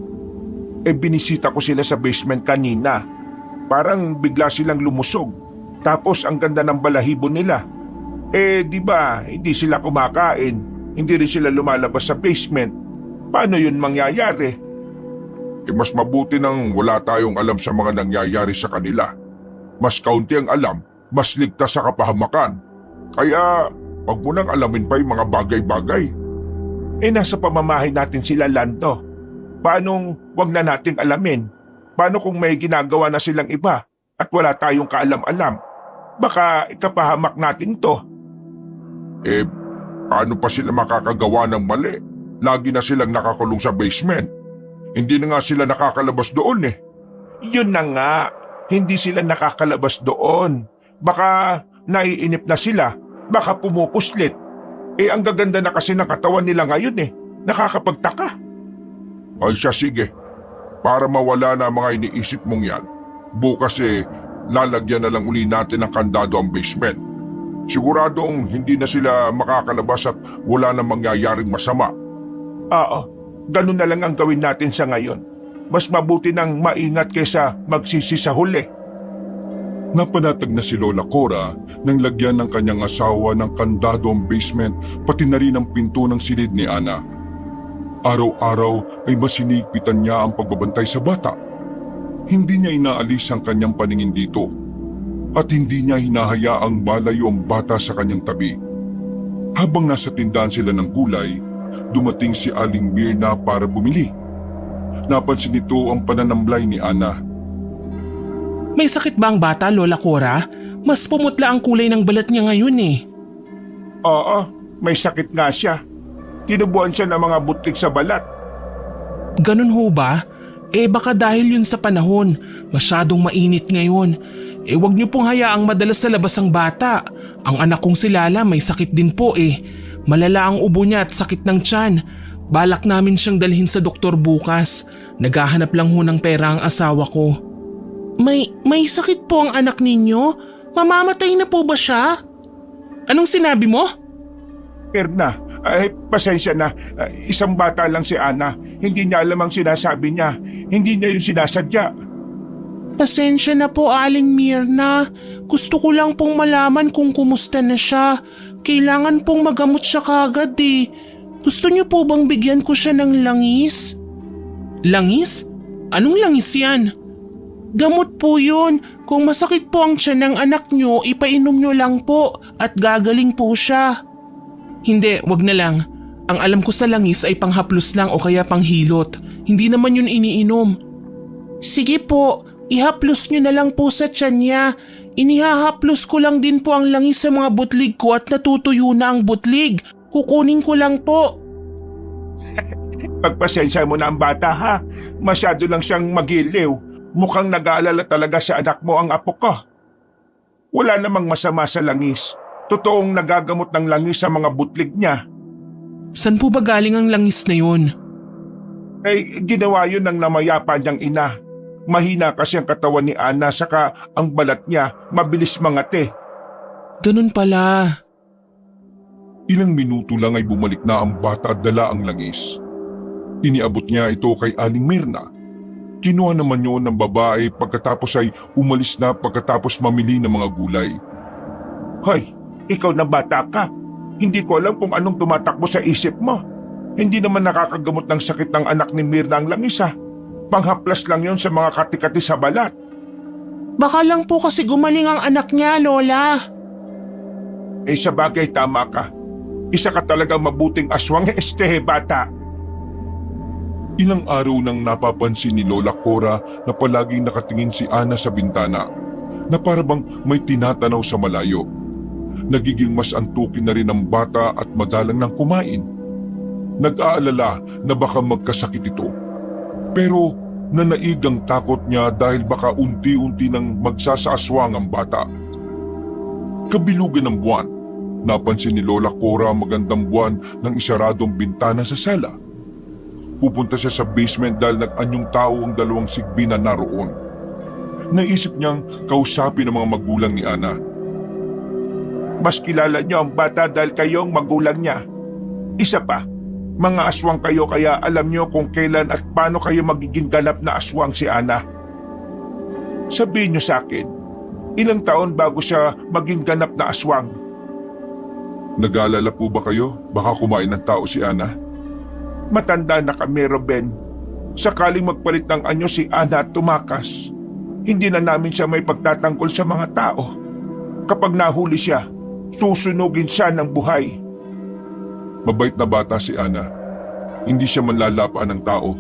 Speaker 2: Binisita ko sila sa basement kanina. Parang bigla silang lumusog. Tapos ang ganda ng balahibo nila. Di ba, hindi sila kumakain. Hindi rin sila lumalabas sa basement. Paano yun mangyayari? Mas mabuti nang wala tayong alam sa mga nangyayari sa kanila. Mas kaunti ang alam, mas ligtas sa kapahamakan. Kaya, wag mo nang alamin pa yung mga bagay-bagay. Nasa pamamahay natin sila, Lando. Paanong wag na nating alamin? Paano kung may ginagawa na silang iba at wala tayong kaalam-alam? Baka ikapahamak natin to. Paano pa sila makakagawa ng mali? Lagi na silang nakakulong sa basement. Hindi na nga sila nakakalabas doon Yun na nga, hindi sila nakakalabas doon. Baka naiinip na sila, baka pumupuslit. Ang gaganda na kasi ng katawan nila ngayon nakakapagtaka. Ay sige, para mawala na mga iniisip mong yan, bukas lalagyan na lang uli natin ng kandado ang basement. Siguradong hindi na sila makakalabas at wala na mangyayaring masama. Oo, ganun na lang ang gawin natin sa ngayon. Mas mabuti nang maingat kaysa magsisi sa huli.
Speaker 1: Napanatag na si Lola Cora nang lagyan ng kanyang asawa ng kandado ang basement pati na rin ang pinto ng silid ni Ana. Araw-araw ay masinigpitan niya ang pagbabantay sa bata. Hindi niya inaalis ang kanyang paningin dito at hindi niya hinahayaang malayo ang bata sa kanyang tabi. Habang nasa tindahan sila ng gulay, dumating si Aling Mirna para bumili. Napansin nito ang pananamlay ni Ana.
Speaker 3: May sakit ba ang bata, Lola Cora? Mas pumutla ang kulay ng balat niya ngayon eh.
Speaker 2: Oo, may sakit nga siya. Tinubuan siya ng mga butlig sa balat.
Speaker 3: Ganun ho ba? Baka dahil yun sa panahon, masyadong mainit ngayon. Wag niyo pong hayaang madalas sa labas ang bata. Ang anak kong si Lala may sakit din po eh. Malala ang ubo niya at sakit ng tiyan. Balak namin siyang dalhin sa doktor bukas. Naghahanap lang ho ng pera ang asawa ko. May sakit po ang anak ninyo? Mamamatay na po ba siya? Anong sinabi mo?
Speaker 2: Mirna, pasensya na. Isang bata lang si Ana. Hindi niya alam ang sinasabi niya. Hindi niya yung sinasadya.
Speaker 3: Pasensya na po, Aling Mirna. Gusto ko lang pong malaman kung kumusta na siya. Kailangan pong magamot siya kagad eh. Gusto niyo po bang bigyan ko siya ng langis? Langis? Anong langis yan? Gamot po yun. Kung masakit po ang tiyan ng anak niyo, ipainom niyo lang po at gagaling po siya. Hindi, wag na lang. Ang alam ko sa langis ay panghaplos lang o kaya panghilot. Hindi naman yun iniinom. Sige po, ihaplos niyo na lang po sa tiyan niya. Inihahaplos ko lang din po ang langis sa mga butlig ko at natutuyo na ang butlig. Kukunin ko lang po.
Speaker 2: Pagpasensya mo na ang bata ha. Masyado lang siyang magiliw. Mukhang nag-aalala talaga sa anak mo ang apo ko. Wala namang masama sa langis. Totoong nagagamot ng langis sa mga butlig niya.
Speaker 3: San po ba galing ang langis na yun?
Speaker 2: Ginawa yun ng namayapa niyang ina. Mahina kasi ang katawan ni Ana saka ang balat niya mabilis mangate.
Speaker 3: Ganun pala.
Speaker 1: Ilang minuto lang ay bumalik na ang bata at dala ang langis. Iniabot niya ito kay Aling Mirna. Kinuha naman yun ng babae pagkatapos ay umalis na pagkatapos mamili ng mga gulay.
Speaker 2: Hoy, ikaw na bata ka. Hindi ko alam kung anong tumatakbo sa isip mo. Hindi naman nakakagamot ng sakit ng anak ni Mirna ang langis ha. Panghaplas lang yon sa mga katikati sa balat.
Speaker 3: Baka lang po kasi gumaling ang anak niya, Lola.
Speaker 2: Sa bagay tama ka. Isa ka talagang mabuting aswang bata.
Speaker 1: Ilang araw nang napapansin ni Lola Cora na palaging nakatingin si Ana sa bintana na parabang may tinatanaw sa malayo. Nagiging mas antukin na rin ang bata at madalang nang kumain. Nag-aalala na baka magkasakit ito. Pero nanaig ang takot niya dahil baka unti-unti nang magsasaaswang ang bata. Kabilugan ng buwan, napansin ni Lola Cora ang magandang buwan ng isaradong bintana sa sala. Pupunta siya sa basement dahil nag-anyong tao ang dalawang sigbi na naroon. Naisip niyang kausapin ang mga magulang ni Ana.
Speaker 2: Mas kilala niyo ang bata dahil kayong magulang niya. Isa pa, mga aswang kayo kaya alam niyo kung kailan at paano kayo magiging ganap na aswang si Ana. Sabihin niyo sa akin, ilang taon bago siya maging ganap na aswang?
Speaker 1: Nag-aalala po ba kayo? Baka kumain ng tao si Ana?
Speaker 2: Matanda na kami, Ruben. Sakaling magpalit ng anyo si Ana at tumakas, hindi na namin siya may pagtatanggol sa mga tao. Kapag nahuli siya, susunugin siya ng buhay.
Speaker 1: Mabait na bata si Ana. Hindi siya manlalapaan ng tao.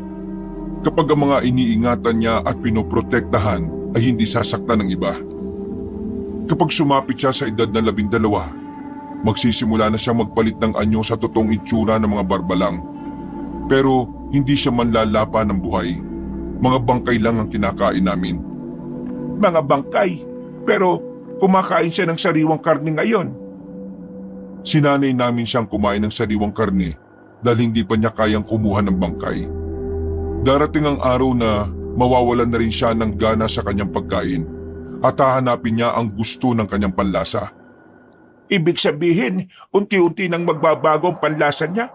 Speaker 1: Kapag ang mga iniingatan niya at pinoprotektahan ay hindi sasaktan ng iba. Kapag sumapit siya sa edad na 12, magsisimula na siyang magpalit ng anyo sa totoong itsura ng mga barbalang. Pero hindi siya manlalapa ng buhay. Mga bangkay lang ang kinakain namin.
Speaker 2: Mga bangkay? Pero kumakain siya ng sariwang karne ngayon.
Speaker 1: Sinanay namin siyang kumain ng sariwang karne dahil hindi pa niya kayang kumuha ng bangkay. Darating ang araw na mawawalan na rin siya ng gana sa kanyang pagkain at hahanapin niya ang gusto ng kanyang panlasa.
Speaker 2: Ibig sabihin, unti-unti nang magbabago ang panlasa niya.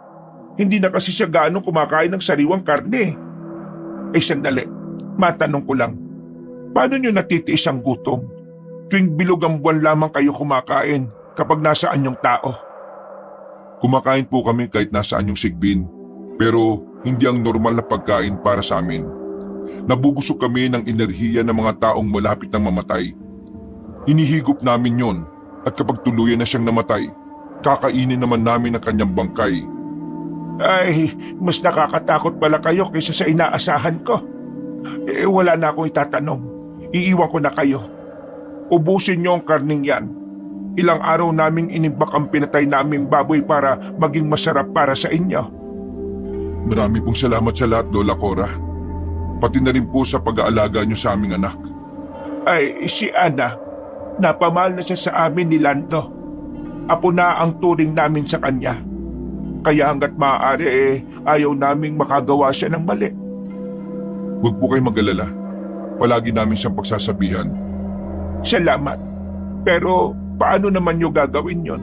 Speaker 2: Hindi na kasi siya gaano kumakain ng sariwang karne. Sandali, matanong ko lang. Paano niyo natitiis ang gutom? Tuwing bilog ang buwan lamang kayo kumakain kapag nasaan yung tao.
Speaker 1: Kumakain po kami kahit nasaan yung sigbin, pero hindi ang normal na pagkain para sa amin. Nabubusog kami ng enerhiya ng mga taong malapit ng mamatay. Inihigop namin yon at kapag tuluyan na siyang namatay, kakainin naman namin ang kanyang bangkay.
Speaker 2: Ay, mas nakakatakot pala kayo kaysa sa inaasahan ko. Wala na akong itatanong. Iiwan ko na kayo. Ubusin niyo ang karning yan. Ilang araw naming inimbak ang pinatay naming baboy para maging masarap para sa inyo.
Speaker 1: Marami pong salamat sa lahat, Lola Cora. Pati na rin po sa pag-aalaga niyo sa aming anak.
Speaker 2: Ay, si Ana, napamahal na siya sa amin ni Lando. Apo na ang turing namin sa kanya. Kaya hanggat maaari ayaw naming makagawa siya ng mali.
Speaker 1: Huwag po kayong mag-alala. Palagi namin siyang pagsasabihan.
Speaker 2: Salamat. Pero paano naman niyo gagawin yon?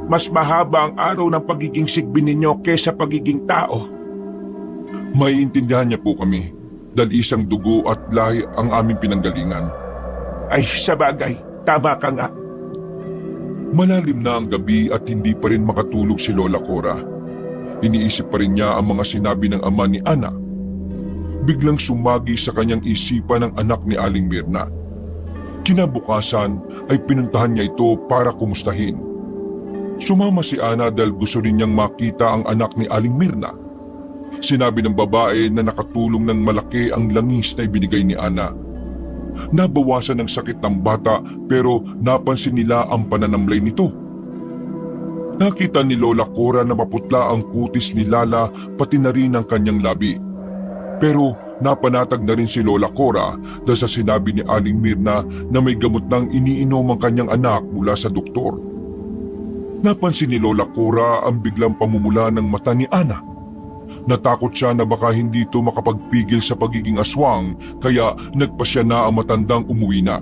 Speaker 2: Mas mahaba ang araw ng pagiging sigbin ninyo kaysa pagiging tao.
Speaker 1: Maiintindihan niya po kami dahil isang dugo at lahi ang aming pinanggalingan.
Speaker 2: Ay, sabagay, tama ka nga.
Speaker 1: Malalim na ang gabi at hindi pa rin makatulog si Lola Cora. Iniisip pa rin niya ang mga sinabi ng ama ni Ana. Biglang sumagi sa kanyang isipan ang anak ni Aling Mirna. Kinabukasan ay pinuntahan niya ito para kumustahin. Sumama si Ana dahil gusto rin niyang makita ang anak ni Aling Mirna. Sinabi ng babae na nakatulong ng malaki ang langis na ibinigay ni Ana. Nabawasan ng sakit ng bata pero napansin nila ang pananamlay nito. Nakita ni Lola Cora na maputla ang kutis ni Lala pati na rin ang kanyang labi. Pero napanatag na rin si Lola Cora dahil sa sinabi ni Aling Mirna na may gamot nang iniinom ang kanyang anak mula sa doktor. Napansin ni Lola Cora ang biglang pamumula ng mata ni Ana. Natakot siya na baka hindi ito makapagpigil sa pagiging aswang kaya nagpasya na ang matandang umuwi na.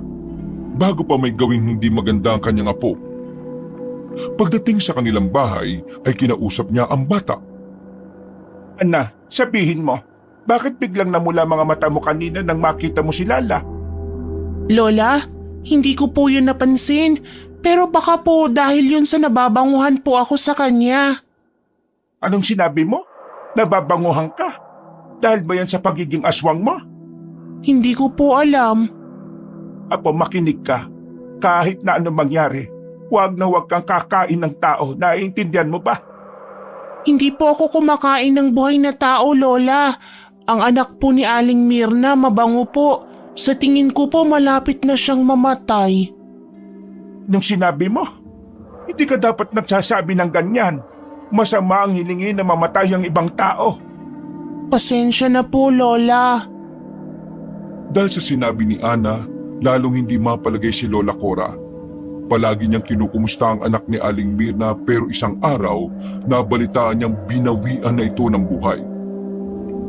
Speaker 1: Bago pa may gawing hindi maganda ang kanyang apo. Pagdating sa kanilang bahay ay kinausap niya ang bata.
Speaker 2: Ana, sabihin mo, bakit biglang namula mga mata mo kanina nang makita mo si Lala?
Speaker 3: Lola, hindi ko po yun napansin. Pero baka po dahil yun sa nababanguhan po ako sa kanya.
Speaker 2: Anong sinabi mo? Nababanguhan ka? Dahil ba yan sa pagiging aswang mo?
Speaker 3: Hindi ko po alam.
Speaker 2: Apo, makinig ka. Kahit na anong mangyari, huwag na huwag kang kakain ng tao. Naiintindihan mo ba?
Speaker 3: Hindi po ako kumakain ng buhay na tao, Lola. Ang anak po ni Aling Mirna mabango po. Sa tingin ko po malapit na siyang mamatay.
Speaker 2: Nung sinabi mo, hindi ka dapat nagsasabi ng ganyan. Masama ang hilingi na mamatay ang ibang tao.
Speaker 3: Pasensya na po, Lola.
Speaker 1: Dahil sa sinabi ni Ana, lalong hindi mapalagay si Lola Cora. Palagi niyang kinukumusta ang anak ni Aling Mirna pero isang araw, nabalitaan niyang binawian na ito ng buhay.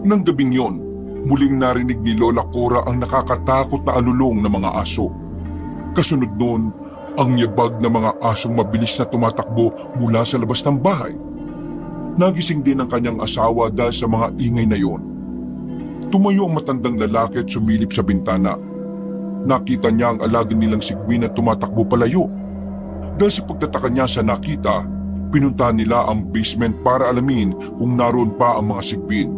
Speaker 1: Nang gabing yon, muling narinig ni Lola Cora ang nakakatakot na alulong ng mga aso. Kasunod noon, ang yabag ng mga asong mabilis na tumatakbo mula sa labas ng bahay. Nagising din ang kanyang asawa dahil sa mga ingay na yon. Tumayo ang matandang lalaki at sumilip sa bintana. Nakita niya ang alaga nilang sigwin na tumatakbo palayo. Dahil sa pagtataka niya sa nakita, pinuntahan nila ang basement para alamin kung naroon pa ang mga sigbin.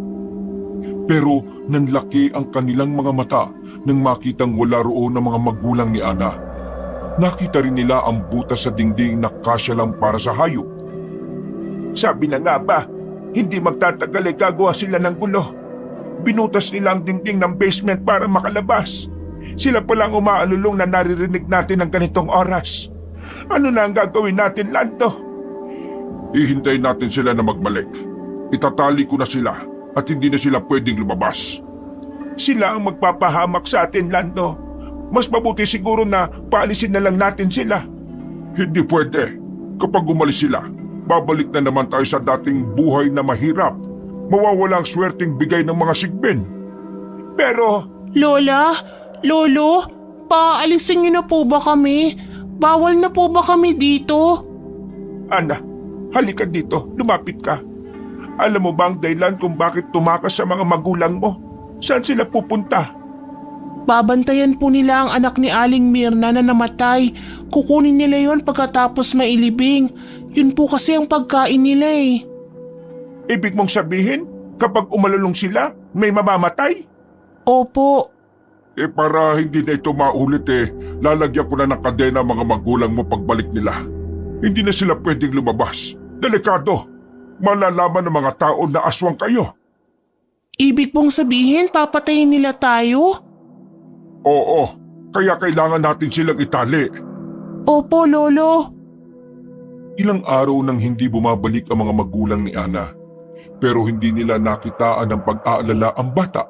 Speaker 1: Pero nanlaki ang kanilang mga mata nang makitang wala roon ang mga magulang ni Ana. Nakita rin nila ang butas sa dingding na kasya lang para sa hayop. Sabi na nga ba, hindi magtatagal ay gagawa sila ng gulo. Binutas nila ang dingding ng basement para makalabas. Sila palang umaalulong na naririnig natin ng ganitong oras. Ano na ang gagawin natin, Lando? Hihintayin natin sila na magbalik. Itatali ko na sila at hindi na sila pwedeng lumabas. Sila ang magpapahamak sa atin, Lando. Mas mabuti siguro na paalisin na lang natin sila. Hindi pwede. Kapag umalis sila, babalik na naman tayo sa dating buhay na mahirap. Mawawala ang swerteng bigay ng mga sigbin. Pero...
Speaker 3: Lola? Lolo? Paalisin niyo na po ba kami? Bawal na po ba kami dito?
Speaker 2: Ana, halika dito. Lumapit ka. Alam mo ba ang dahilan kung bakit tumakas sa mga magulang mo? Saan sila pupunta?
Speaker 3: Babantayan po nila ang anak ni Aling Mirna na namatay. Kukunin nila yon pagkatapos mailibing. Yun po kasi ang pagkain nila eh.
Speaker 2: Ibig mong sabihin, kapag umalulong sila, may mamamatay?
Speaker 3: Opo.
Speaker 2: Para hindi na ito maulit lalagyan ko na ng kadena mga magulang mo pagbalik nila. Hindi na sila pwedeng lumabas. Delikado. Malalaman ng mga tao na aswang kayo.
Speaker 3: Ibig pong sabihin papatayin nila tayo?
Speaker 2: Oo, kaya kailangan natin silang itali.
Speaker 3: Opo, Lolo.
Speaker 1: Ilang araw nang hindi bumabalik ang mga magulang ni Ana, pero hindi nila nakitaan ng pag-aalala ang bata.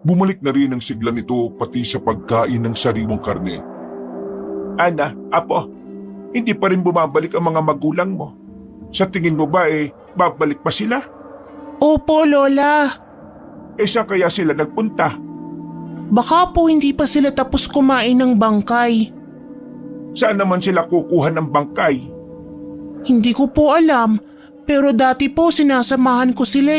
Speaker 1: Bumalik na rin ang sigla nito pati sa pagkain ng sariwang karne.
Speaker 2: Ana, Apo, hindi pa rin bumabalik ang mga magulang mo. Sa tingin mo ba babalik pa sila?
Speaker 3: Opo, Lola.
Speaker 2: Saan kaya sila nagpunta?
Speaker 3: Baka po hindi pa sila tapos kumain ng bangkay.
Speaker 2: Saan naman sila kukuha ng bangkay?
Speaker 3: Hindi ko po alam, pero dati po sinasamahan ko sila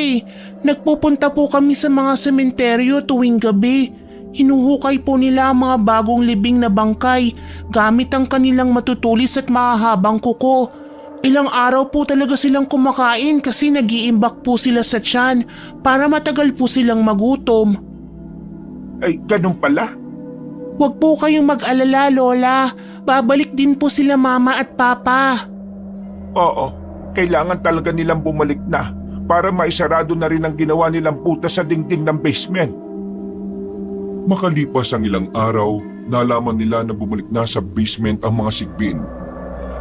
Speaker 3: Nagpupunta po kami sa mga sementeryo tuwing gabi. Hinuhukay po nila ang mga bagong libing na bangkay gamit ang kanilang matutulis at mahahabang kuko. Ilang araw po talaga silang kumakain kasi nag-iimbak po sila sa tiyan para matagal po silang magutom.
Speaker 2: Ganun pala.
Speaker 3: Huwag po kayong mag-alala, Lola. Babalik din po sila Mama at Papa.
Speaker 2: Oo, kailangan talaga nilang bumalik na para maisarado na rin ang ginawa nilang butas sa dingding ng basement.
Speaker 1: Makalipas ang ilang araw, nalaman nila na bumalik na sa basement ang mga sigbin.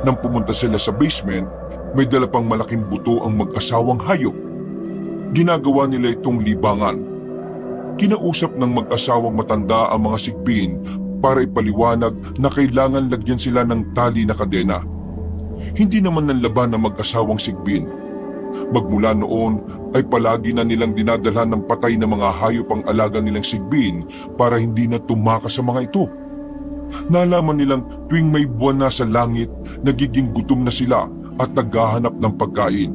Speaker 1: Nang pumunta sila sa basement, may dala pang malaking buto ang mag-asawang hayop. Ginagawa nila itong libangan. Kinausap ng mag-asawang matanda ang mga sigbin para ipaliwanag na kailangan lagyan sila ng tali na kadena. Hindi naman nanlaban ng mag-asawang sigbin. Magmula noon ay palagi na nilang dinadala ng patay na mga hayop ang alaga nilang sigbin para hindi na tumakas sa mga ito. Nalaman nilang tuwing may buwan na sa langit, nagiging gutom na sila at naghahanap ng pagkain.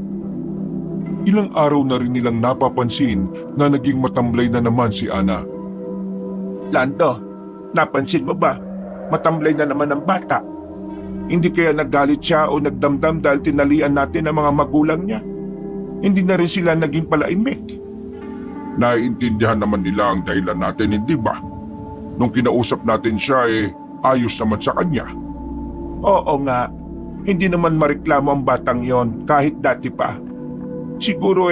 Speaker 1: Ilang araw na rin nilang napapansin na naging matamlay na naman si Ana.
Speaker 2: Lando, napansin mo ba? Matamlay na naman ang bata. Hindi kaya nagalit siya o nagdamdam dahil tinalian natin ang mga magulang niya? Hindi na rin sila naging palaimik. Naiintindihan naman nila ang dahilan natin, hindi ba? Nung kinausap natin siya ayos naman sa kanya. Oo nga, hindi naman mareklamo ang batang yon kahit dati pa. Siguro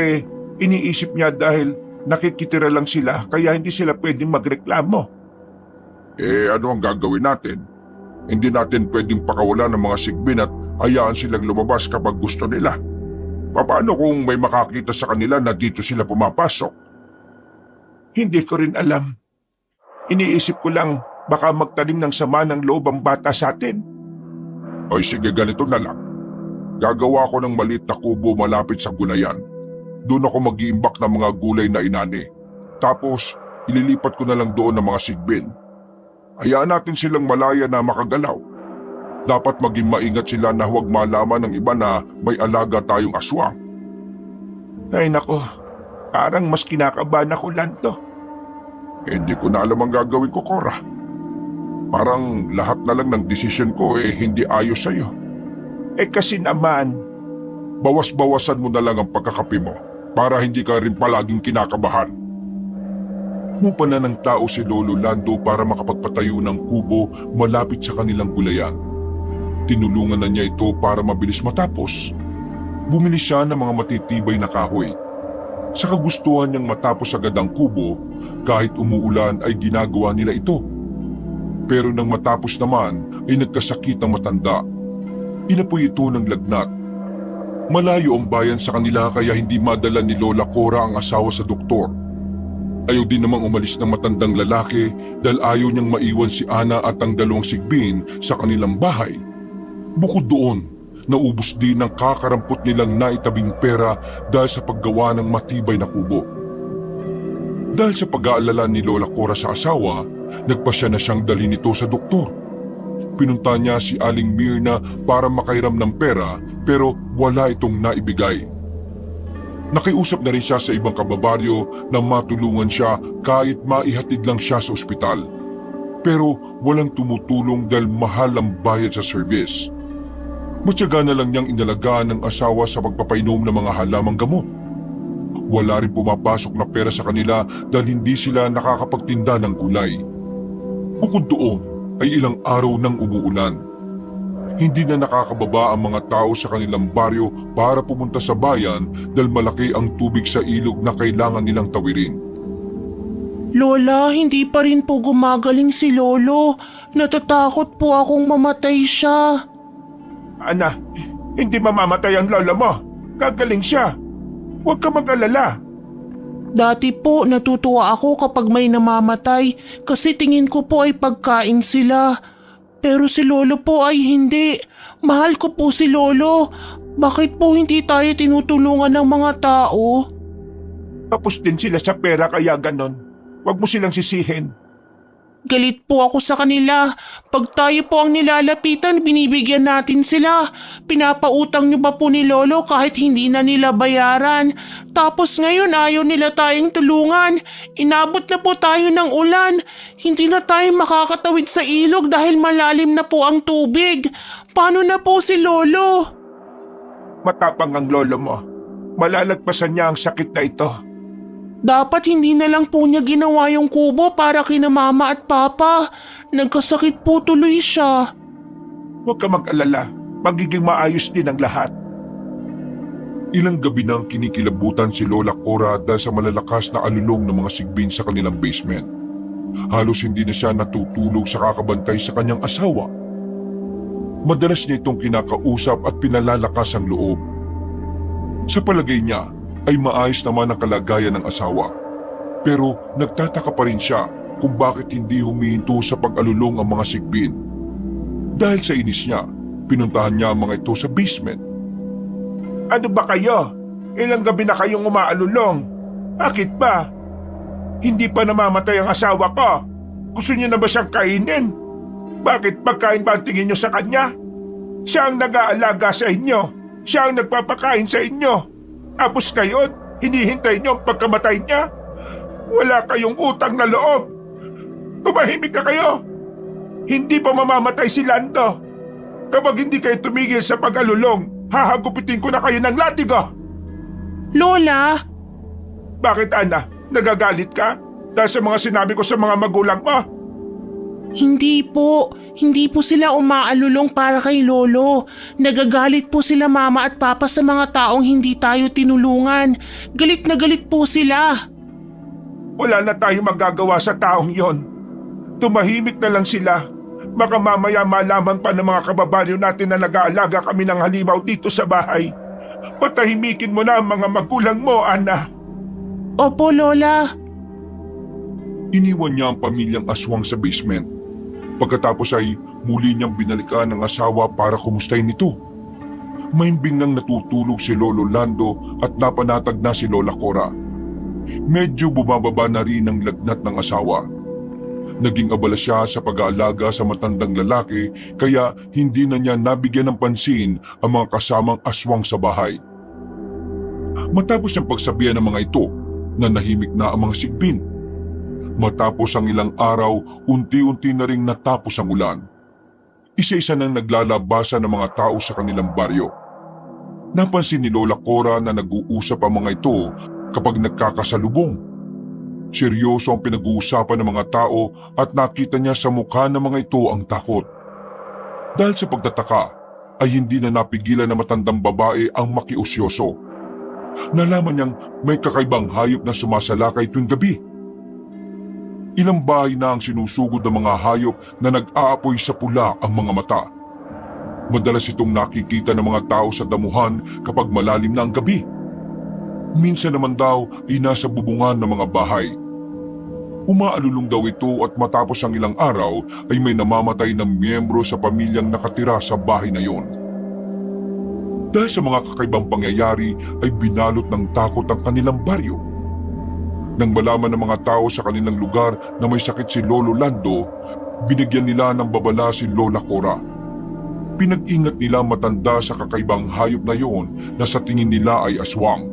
Speaker 2: iniisip niya dahil nakikitira lang sila kaya hindi sila pwedeng magreklamo. Ano ang gagawin natin? Hindi natin pwedeng pakawalan ng mga sigbin at hayaan silang lumabas kapag gusto nila. Paano kung may makakita sa kanila na dito sila pumapasok? Hindi ko rin alam. Iniisip ko lang baka magtanim ng sama ng loob ang bata sa atin. Ay sige, ganito na lang. Gagawa ko ng maliit na kubo malapit sa gulayan. Doon ako mag-iimbak ng mga gulay na inani. Tapos ililipat ko na lang doon ang mga sigbin. Hayaan natin silang malaya na makagalaw. Dapat maging maingat sila na huwag malaman ng iba na may alaga tayong aswang. Ay nako, parang mas kinakabahan ako, Lando. Hindi ko na alam ang gagawin ko, Cora. Parang lahat na lang ng desisyon ko hindi ayos sa'yo. Kasi naman, bawas-bawasan mo na lang ang pagkakape mo para hindi ka rin palaging kinakabahan. Mupa na ng tao si Lolo Lando para makapagpatayo ng kubo malapit sa kanilang gulayan. Tinulungan na niya ito para mabilis matapos. Bumili siya ng mga matitibay na kahoy. Sa kagustuhan niyang matapos agad ang kubo, kahit umuulan ay ginagawa nila ito. Pero nang matapos naman ay nagkasakit ang matanda. Inapoy ito ng lagnat. Malayo ang bayan sa kanila kaya hindi madala ni Lola Cora ang asawa sa doktor. Ayaw din namang umalis ng matandang lalaki dahil ayaw niyang maiwan si Ana at ang dalawang sigbin sa kanilang bahay. Bukod doon, naubos din ang kakarampot nilang naitabing pera dahil sa paggawa ng matibay na kubo. Dahil sa pag-aalala ni Lola Cora sa asawa, nagpasya na siyang dalhin ito sa doktor. Pinunta niya si Aling Mirna para makairam ng pera pero wala itong naibigay. Nakiusap na rin siya sa ibang kababaryo na matulungan siya kahit maihatid lang siya sa ospital. Pero walang tumutulong dahil mahal ang bayad sa service. Matyaga na lang niyang inalagaan ng asawa sa pagpapainom ng mga halamang gamot.
Speaker 1: Wala rin pumapasok na pera sa kanila dahil hindi sila nakakapagtinda ng gulay. Bukod doon ay ilang araw nang umuulan. Hindi na nakakababa ang mga tao sa kanilang baryo para pumunta sa bayan dahil malaki ang tubig sa ilog na kailangan nilang tawirin.
Speaker 3: Lola, hindi pa rin po gumagaling si Lolo. Natatakot po akong mamatay siya.
Speaker 2: Ana, hindi mamamatay ang lola mo. Gagaling siya. Huwag ka mag-alala.
Speaker 3: Dati po natutuwa ako kapag may namamatay kasi tingin ko po ay pagkain sila. Pero si Lolo po ay hindi. Mahal ko po si Lolo. Bakit po hindi tayo tinutulungan ng mga tao?
Speaker 2: Tapos din sila sa pera kaya ganon. Huwag mo silang sisihin.
Speaker 3: Galit po ako sa kanila. Pag tayo po ang nilalapitan, binibigyan natin sila. Pinapautang niyo pa po ni Lolo kahit hindi na nila bayaran. Tapos ngayon ayaw nila tayong tulungan. Inabot na po tayo ng ulan. Hindi na tayo makakatawid sa ilog dahil malalim na po ang tubig. Paano na po si Lolo?
Speaker 2: Matapang ang lolo mo. Malalagpasan niya ang sakit na ito.
Speaker 3: Dapat hindi na lang po niya ginawa yung kubo para kina mama at papa. Nagkasakit po tuloy siya.
Speaker 2: Huwag ka mag-alala. Magiging maayos din ang lahat.
Speaker 1: Ilang gabi nang kinikilabutan si Lola Cora dahil sa malalakas na alulong ng mga sigbin sa kanilang basement. Halos hindi na siya natutulog sa kakabantay sa kanyang asawa. Madalas niya itong kinakausap at pinalalakas ang loob. Sa palagay niya, ay maayos naman ang kalagayan ng asawa. Pero nagtataka pa rin siya kung bakit hindi humihinto sa pag-alulong ang mga sigbin. Dahil sa inis niya, pinuntahan niya ang mga ito sa basement.
Speaker 2: Ano ba kayo? Ilang gabi na kayong umaalulong. Bakit ba? Hindi pa namamatay ang asawa ko. Gusto niyo na ba siyang kainin? Bakit pagkain ba ang tingin niyo sa kanya? Siya ang nag-aalaga sa inyo. Siya ang nagpapakain sa inyo. Tapos kayo, hinihintay niyo ang pagkamatay niya? Wala kayong utang na loob. Tumahimik na kayo. Hindi pa mamamatay si Lando. Kapag hindi kayo tumigil sa pag-alulong, hahagupitin ko na kayo ng latigo.
Speaker 3: Lola!
Speaker 2: Bakit, Ana? Nagagalit ka? Dahil sa mga sinabi ko sa mga magulang mo?
Speaker 3: Hindi po. Hindi po sila umaalulong para kay Lolo. Nagagalit po sila mama at papa sa mga taong hindi tayo tinulungan. Galit na galit po sila.
Speaker 2: Wala na tayong magagawa sa taong yon. Tumahimik na lang sila. Baka mamaya malaman pa ng mga kababayan natin na nag-aalaga kami ng halimaw dito sa bahay. Patahimikin mo na ang mga magulang mo, Ana.
Speaker 3: Opo, Lola.
Speaker 1: Iniwan niya ang pamilyang aswang sa basement. Pagkatapos ay muli niyang binalikan ang asawa para kumustahin ito. Mahimbing nang natutulog si Lolo Lando at napanatag na si Lola Cora. Medyo bumababa na rin ang lagnat ng asawa. Naging abala siya sa pag-aalaga sa matandang lalaki kaya hindi na niya nabigyan ng pansin ang mga kasamang aswang sa bahay. Matapos ang pagsabihan ng mga ito, nanahimik na ang mga sigbin. Matapos ang ilang araw, unti-unti na ring natapos ang ulan. Isa-isa nang naglalabasan ng mga tao sa kanilang baryo. Napansin ni Lola Cora na nag-uusap ang mga ito kapag nagkakasalubong. Seryoso ang pinag-uusapan ng mga tao at nakita niya sa mukha ng mga ito ang takot. Dahil sa pagtataka, ay hindi na napigilan na matandang babae ang makiusyoso. Nalaman niyang may kakaibang hayop na sumasalakay tuwing gabi. Ilang bahay na ang sinusugod ng mga hayop na nag-aapoy sa pula ang mga mata. Madalas itong nakikita ng mga tao sa damuhan kapag malalim na ang gabi. Minsan naman daw ay nasa bubungan ng mga bahay. Umaalulong daw ito at matapos ang ilang araw ay may namamatay na miyembro sa pamilyang nakatira sa bahay na yon. Dahil sa mga kakaibang pangyayari ay binalot ng takot ang kanilang baryo. Nang malaman ng mga tao sa kanilang lugar na may sakit si Lolo Lando, binigyan nila ng babala si Lola Cora. Pinag-ingat nila matanda sa kakaibang hayop na yon na sa tingin nila ay aswang.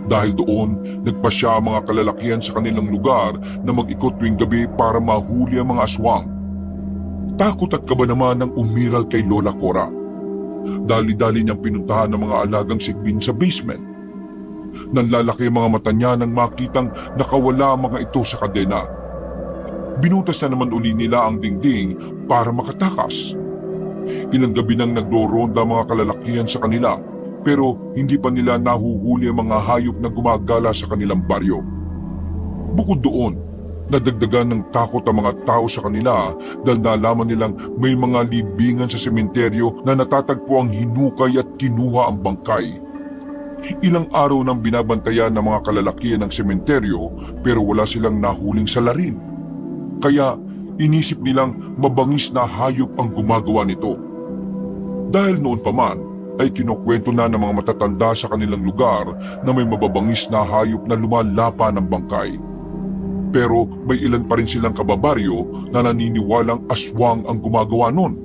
Speaker 1: Dahil doon, nagpasya ang mga kalalakihan sa kanilang lugar na mag-ikot tuwing gabi para mahuli ang mga aswang. Takot at kaba naman ang umiral kay Lola Cora. Dali-dali niyang pinuntahan ng mga alagang sigbin sa basement. Nanlalaki ang mga mata niya nang makitang nakawala ang mga ito sa kadena. Binutas na naman uli nila ang dingding para makatakas. Ilang gabi nang nagdoronda mga kalalakihan sa kanila pero hindi pa nila nahuhuli ang mga hayop na gumagala sa kanilang baryo. Bukod doon, nadagdagan ng takot ang mga tao sa kanila dahil nalaman nilang may mga libingan sa sementeryo na natatagpo ang hinukay at kinuha ang bangkay. Ilang araw nang binabantayan ng mga kalalakihan ng sementeryo pero wala silang nahuling salarin. Kaya inisip nilang mabangis na hayop ang gumagawa nito. Dahil noon pa man ay kinukwento na ng mga matatanda sa kanilang lugar na may mababangis na hayop na lumalapa ng bangkay. Pero may ilan pa rin silang kababaryo na naniniwalang aswang ang gumagawa nun.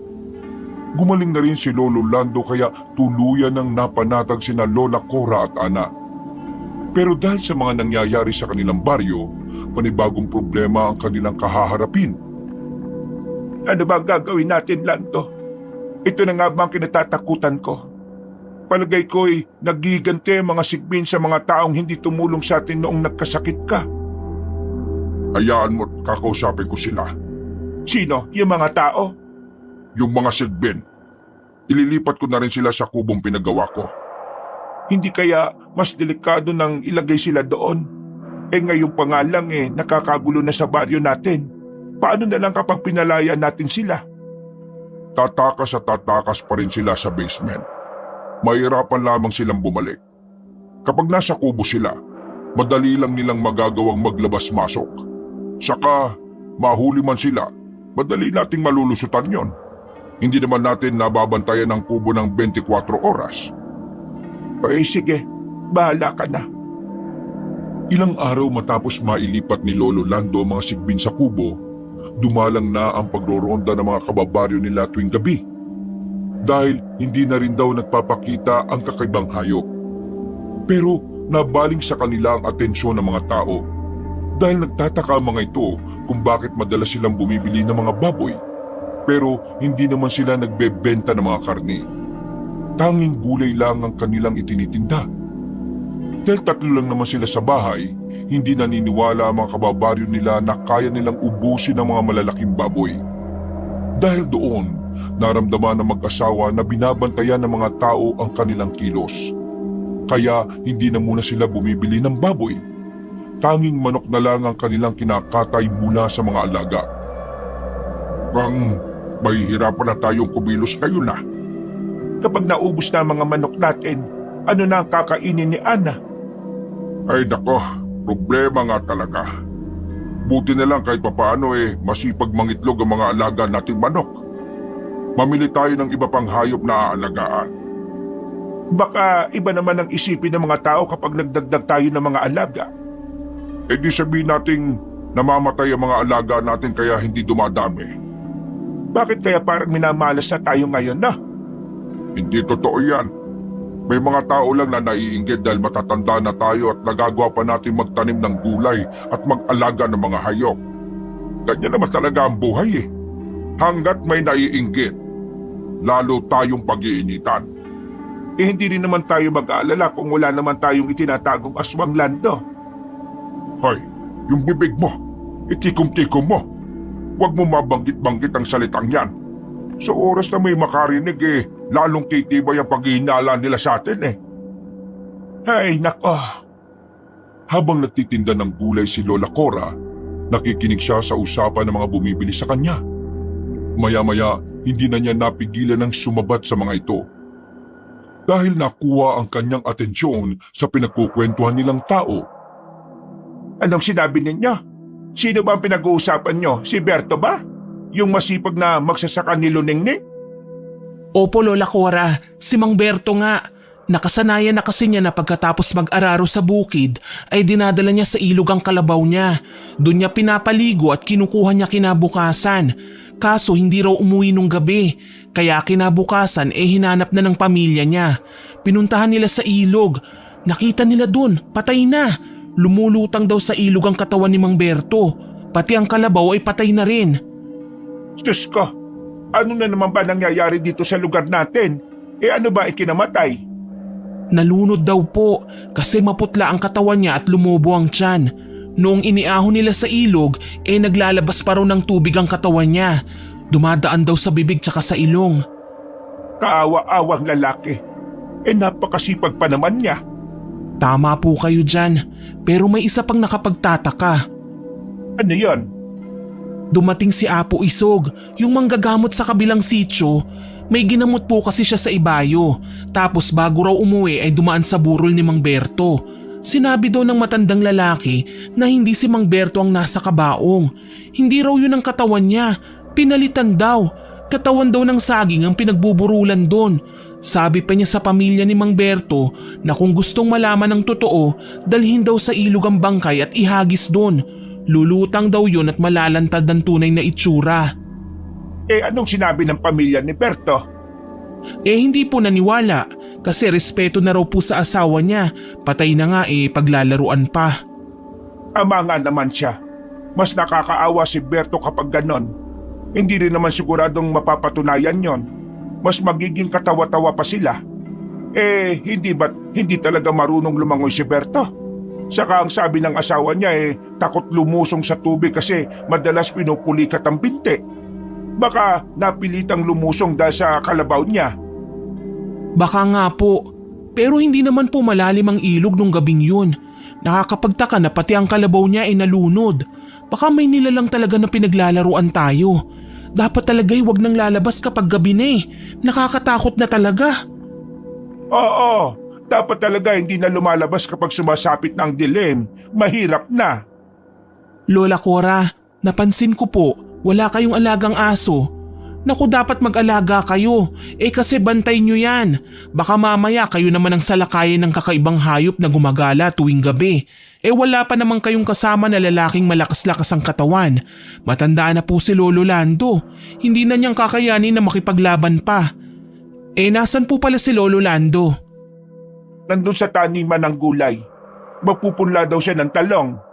Speaker 1: Gumaling na rin si Lolo Lando kaya tuluyan ng napanatag sina Lola Cora at Ana. Pero dahil sa mga nangyayari sa kanilang baryo, panibagong problema ang kanilang kahaharapin.
Speaker 2: Ano ba ang gagawin natin, Lando? Ito na nga ba ang kinatatakutan ko? Palagay ko'y nagigante ang mga sigbin sa mga taong hindi tumulong sa atin noong nagkasakit ka.
Speaker 1: Hayaan mo't kakausapin ko sila.
Speaker 2: Sino? Yung mga tao?
Speaker 1: Yung mga sigbin. Ililipat ko na rin sila sa kubong pinagawa ko.
Speaker 2: Hindi kaya mas delikado nang ilagay sila doon? Ngayong pangalang nakakagulo na sa baryo natin. Paano na lang kapag pinalaya natin sila?
Speaker 1: Tatakas at tatakas pa rin sila sa basement. Mahirapan lamang silang bumalik. Kapag nasa kubo sila, madali lang nilang magagawang maglabas-masok. Saka, mahuli man sila, madali nating malulusutan yon. Hindi naman natin nababantayan ang kubo ng 24 oras.
Speaker 2: Ay sige, bahala ka na.
Speaker 1: Ilang araw matapos mailipat ni Lolo Lando ang mga sigbin sa kubo, dumalang na ang pagroronda ng mga kababaryo nila tuwing gabi. Dahil hindi na rin daw nagpapakita ang kakaibang hayop. Pero nabaling sa kanila ang atensyon ng mga tao. Dahil nagtataka ang mga ito kung bakit madalas silang bumibili ng mga baboy. Pero hindi naman sila nagbebenta ng mga karne. Tanging gulay lang ang kanilang itinitinda. Dahil 3 lang naman sila sa bahay, hindi naniniwala ang mga kababaryo nila na kaya nilang ubusin ang mga malalaking baboy. Dahil doon, naramdaman ng mag-asawa na binabantayan ng mga tao ang kanilang kilos. Kaya hindi na muna sila bumibili ng baboy. Tanging manok na lang ang kanilang kinakatay mula sa mga alaga. Mahihirapan na tayong kumilos ngayon na.
Speaker 2: Kapag naubos na ang mga manok natin, ano na ang kakainin ni Ana?
Speaker 1: Ay nako, problema nga talaga. Buti na lang kahit papaano masipag mangitlog ang mga alaga nating manok. Mamili tayo ng iba pang hayop na aalagaan.
Speaker 2: Baka iba naman ang isipin ng mga tao kapag nagdagdag tayo ng mga alaga.
Speaker 1: Di sabihin nating namamatay ang mga alaga natin kaya hindi dumadami.
Speaker 2: Bakit kaya parang minamalas na tayo ngayon na?
Speaker 1: Hindi totoo yan. May mga tao lang na naiinggit dahil matatanda na tayo at nagagawa pa natin magtanim ng gulay at mag-alaga ng mga hayop. Ganyan naman talaga ang buhay Hanggat may naiinggit, lalo tayong pag-iinitan.
Speaker 2: Hindi rin naman tayo mag-aalala kung wala naman tayong itinatagong aswang, Lando.
Speaker 1: Hoy, yung bibig mo, itikom-tikom mo. Huwag mo mabanggit-banggit ang salitang yan. Sa oras na may makarinig lalong titibay ang paghihinala nila sa atin
Speaker 2: Ay, nako.
Speaker 1: Habang nagtitinda ng gulay si Lola Cora, nakikinig siya sa usapan ng mga bumibili sa kanya. Maya-maya, hindi na niya napigilan ng sumabat sa mga ito. Dahil nakuha ang kanyang atensyon sa pinagkukwentuhan nilang tao.
Speaker 2: Anong sinabi ninyo? Sino ba ang pinag-uusapan nyo? Si Berto ba? Yung masipag na magsasaka ni Luningning?
Speaker 3: Opo, Lola Cora. Si Mang Berto nga. Nakasanayan na kasi niya na pagkatapos mag-araro sa bukid ay dinadala niya sa ilog ang kalabaw niya. Doon niya pinapaligo at kinukuha niya kinabukasan. Kaso hindi raw umuwi nung gabi. Kaya kinabukasan hinanap na ng pamilya niya. Pinuntahan nila sa ilog. Nakita nila doon, patay na. Lumulutang daw sa ilog ang katawan ni Mang Berto. Pati ang kalabaw ay patay na rin.
Speaker 2: Diyos ko, ano na naman ba nangyayari dito sa lugar natin? Ano ba ikinamatay?
Speaker 3: Nalunod daw po kasi maputla ang katawan niya at lumobo ang tiyan. Noong iniahon nila sa ilog, naglalabas pa raw ng tubig ang katawan niya. Dumadaan daw sa bibig tsaka sa ilong.
Speaker 2: Kaawa-awang lalaki. Napakasipag pa naman niya.
Speaker 3: Tama po kayo dyan, pero may isa pang nakapagtataka.
Speaker 2: Ano yon?
Speaker 3: Dumating si Apo Isog, yung manggagamot sa kabilang sityo. May ginamot po kasi siya sa ibayo. Tapos bago raw umuwi ay dumaan sa burol ni Mang Berto. Sinabi daw ng matandang lalaki na hindi si Mang Berto ang nasa kabaong. Hindi raw yun ang katawan niya. Pinalitan daw. Katawan daw ng saging ang pinagbuburulan doon. Sabi pa niya sa pamilya ni Mang Berto na kung gustong malaman ng totoo, dalhin daw sa ilog ang bangkay at ihagis doon. Lulutang daw yun at malalantad ng tunay na itsura.
Speaker 2: Anong sinabi ng pamilya ni Berto?
Speaker 3: Hindi po naniwala kasi respeto na raw po sa asawa niya. Patay na nga paglalaruan pa.
Speaker 2: Ama nga naman siya. Mas nakakaawa si Berto kapag ganon. Hindi rin naman siguradong mapapatunayan yon. Mas magiging katawa-tawa pa sila. Hindi talaga marunong lumangoy si Berto. Saka ang sabi ng asawa niya takot lumusong sa tubig kasi madalas pinupulikat ang binti. Baka napilitang lumusong dahil sa kalabaw niya.
Speaker 3: Baka nga po, pero hindi naman po malalim ang ilog nung gabing yun. Nakakapagtaka na pati ang kalabaw niya ay nalunod. Baka may nilalang talaga na pinaglalaruan tayo. Dapat talaga'y wag nang lalabas kapag gabi na Nakakatakot na talaga.
Speaker 2: Oo, dapat talaga hindi na lumalabas kapag sumasapit na ang dilim. Mahirap na.
Speaker 3: Lola Cora, napansin ko po, wala kayong alagang aso. Naku, dapat mag-alaga kayo. Kasi bantay nyo yan. Baka mamaya kayo naman ang salakayin ng kakaibang hayop na gumagala tuwing gabi. Wala pa naman kayong kasama na lalaking malakas-lakas ang katawan. Matanda na po si Lolo Lando. Hindi na niyang kakayanin na makipaglaban pa. Nasan po pala si Lolo Lando?
Speaker 2: Nandun sa taniman ng gulay. Mapupunla daw siya ng talong.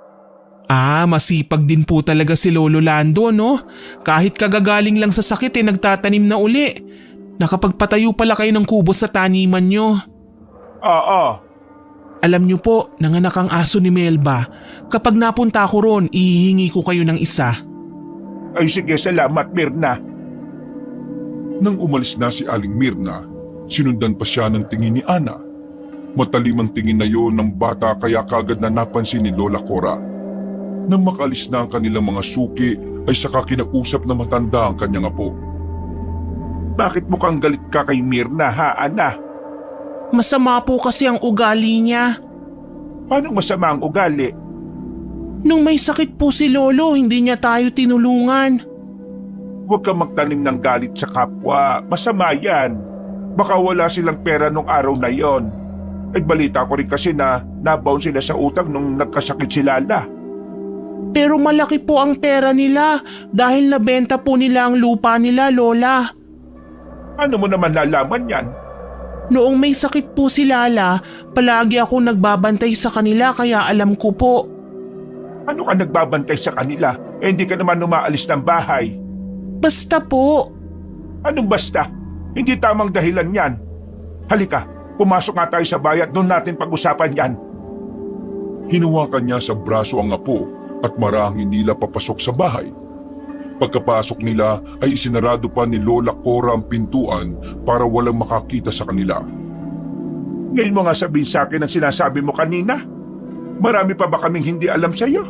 Speaker 3: Masipag din po talaga si Lolo Lando, no? Kahit kagagaling lang sa sakit nagtatanim na uli. Nakapagpatayo pala kayo ng kubo sa taniman nyo.
Speaker 2: Oo.
Speaker 3: Alam nyo po, nanganak ang aso ni Melba. Kapag napunta ko ron, ihihingi ko kayo ng isa.
Speaker 2: Ay sige, salamat Mirna.
Speaker 1: Nang umalis na si Aling Mirna, sinundan pa siya ng tingin ni Ana. Matalim ang tingin na yon ng bata kaya kagad na napansin ni Lola Cora. Nang makalis na ang kanilang mga suki ay saka kinausap na matanda ang kanyang apo.
Speaker 2: Bakit mukhang galit ka kay Mirna ha, Ana?
Speaker 3: Masama po kasi ang ugali niya.
Speaker 2: Paano masama ang ugali?
Speaker 3: Nung may sakit po si Lolo, hindi niya tayo tinulungan.
Speaker 2: Huwag kang magtanim ng galit sa kapwa. Masama yan. Baka wala silang pera nung araw na yon. Balita ko rin kasi na nabaon sila sa utang nung nagkasakit si Lala.
Speaker 3: Pero malaki po ang pera nila dahil nabenta po nila ang lupa nila, Lola.
Speaker 2: Ano mo naman nalaman yan?
Speaker 3: Noong may sakit po si Lala, palagi ako nagbabantay sa kanila kaya alam ko po.
Speaker 2: Ano ka nagbabantay sa kanila? Hindi ka naman umaalis ng bahay.
Speaker 3: Basta po.
Speaker 2: Anong basta? Hindi tamang dahilan yan. Halika, pumasok nga tayo sa bayan, doon natin pag-usapan yan.
Speaker 1: Hinawakan niya sa braso ang apo at marahang nila papasok sa bahay. Pagkapasok nila ay isinarado pa ni Lola Cora ang pintuan para walang makakita sa kanila.
Speaker 2: Ngayon mo nga sabihin sa akin ang sinasabi mo kanina. Marami pa ba kaming hindi alam sa iyo?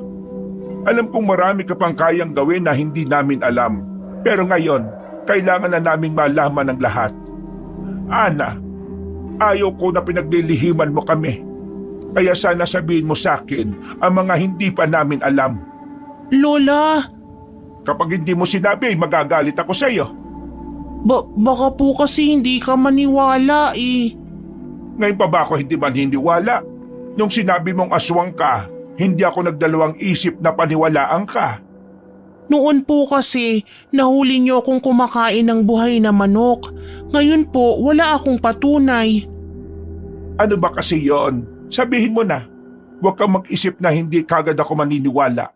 Speaker 2: Alam kong marami ka pang kayang gawin na hindi namin alam. Pero ngayon, kailangan na naming malaman ang lahat. Ana, ayaw ko na pinaglilihiman mo kami. Kaya sana sabihin mo sa akin ang mga hindi pa namin alam.
Speaker 3: Lola!
Speaker 2: Kapag hindi mo sinabi, magagalit ako sa iyo.
Speaker 3: Baka po kasi hindi ka maniwala
Speaker 2: Ngayon pa ba ako hindi maniniwala? Nung sinabi mong aswang ka, hindi ako nagdalawang isip na paniwalaan ka.
Speaker 3: Noon po kasi, nahuli niyo akong kumakain ng buhay na manok. Ngayon po, wala akong patunay.
Speaker 2: Ano ba kasi yon? Sabihin mo na. Huwag kang mag-isip na hindi kagad ako maniniwala.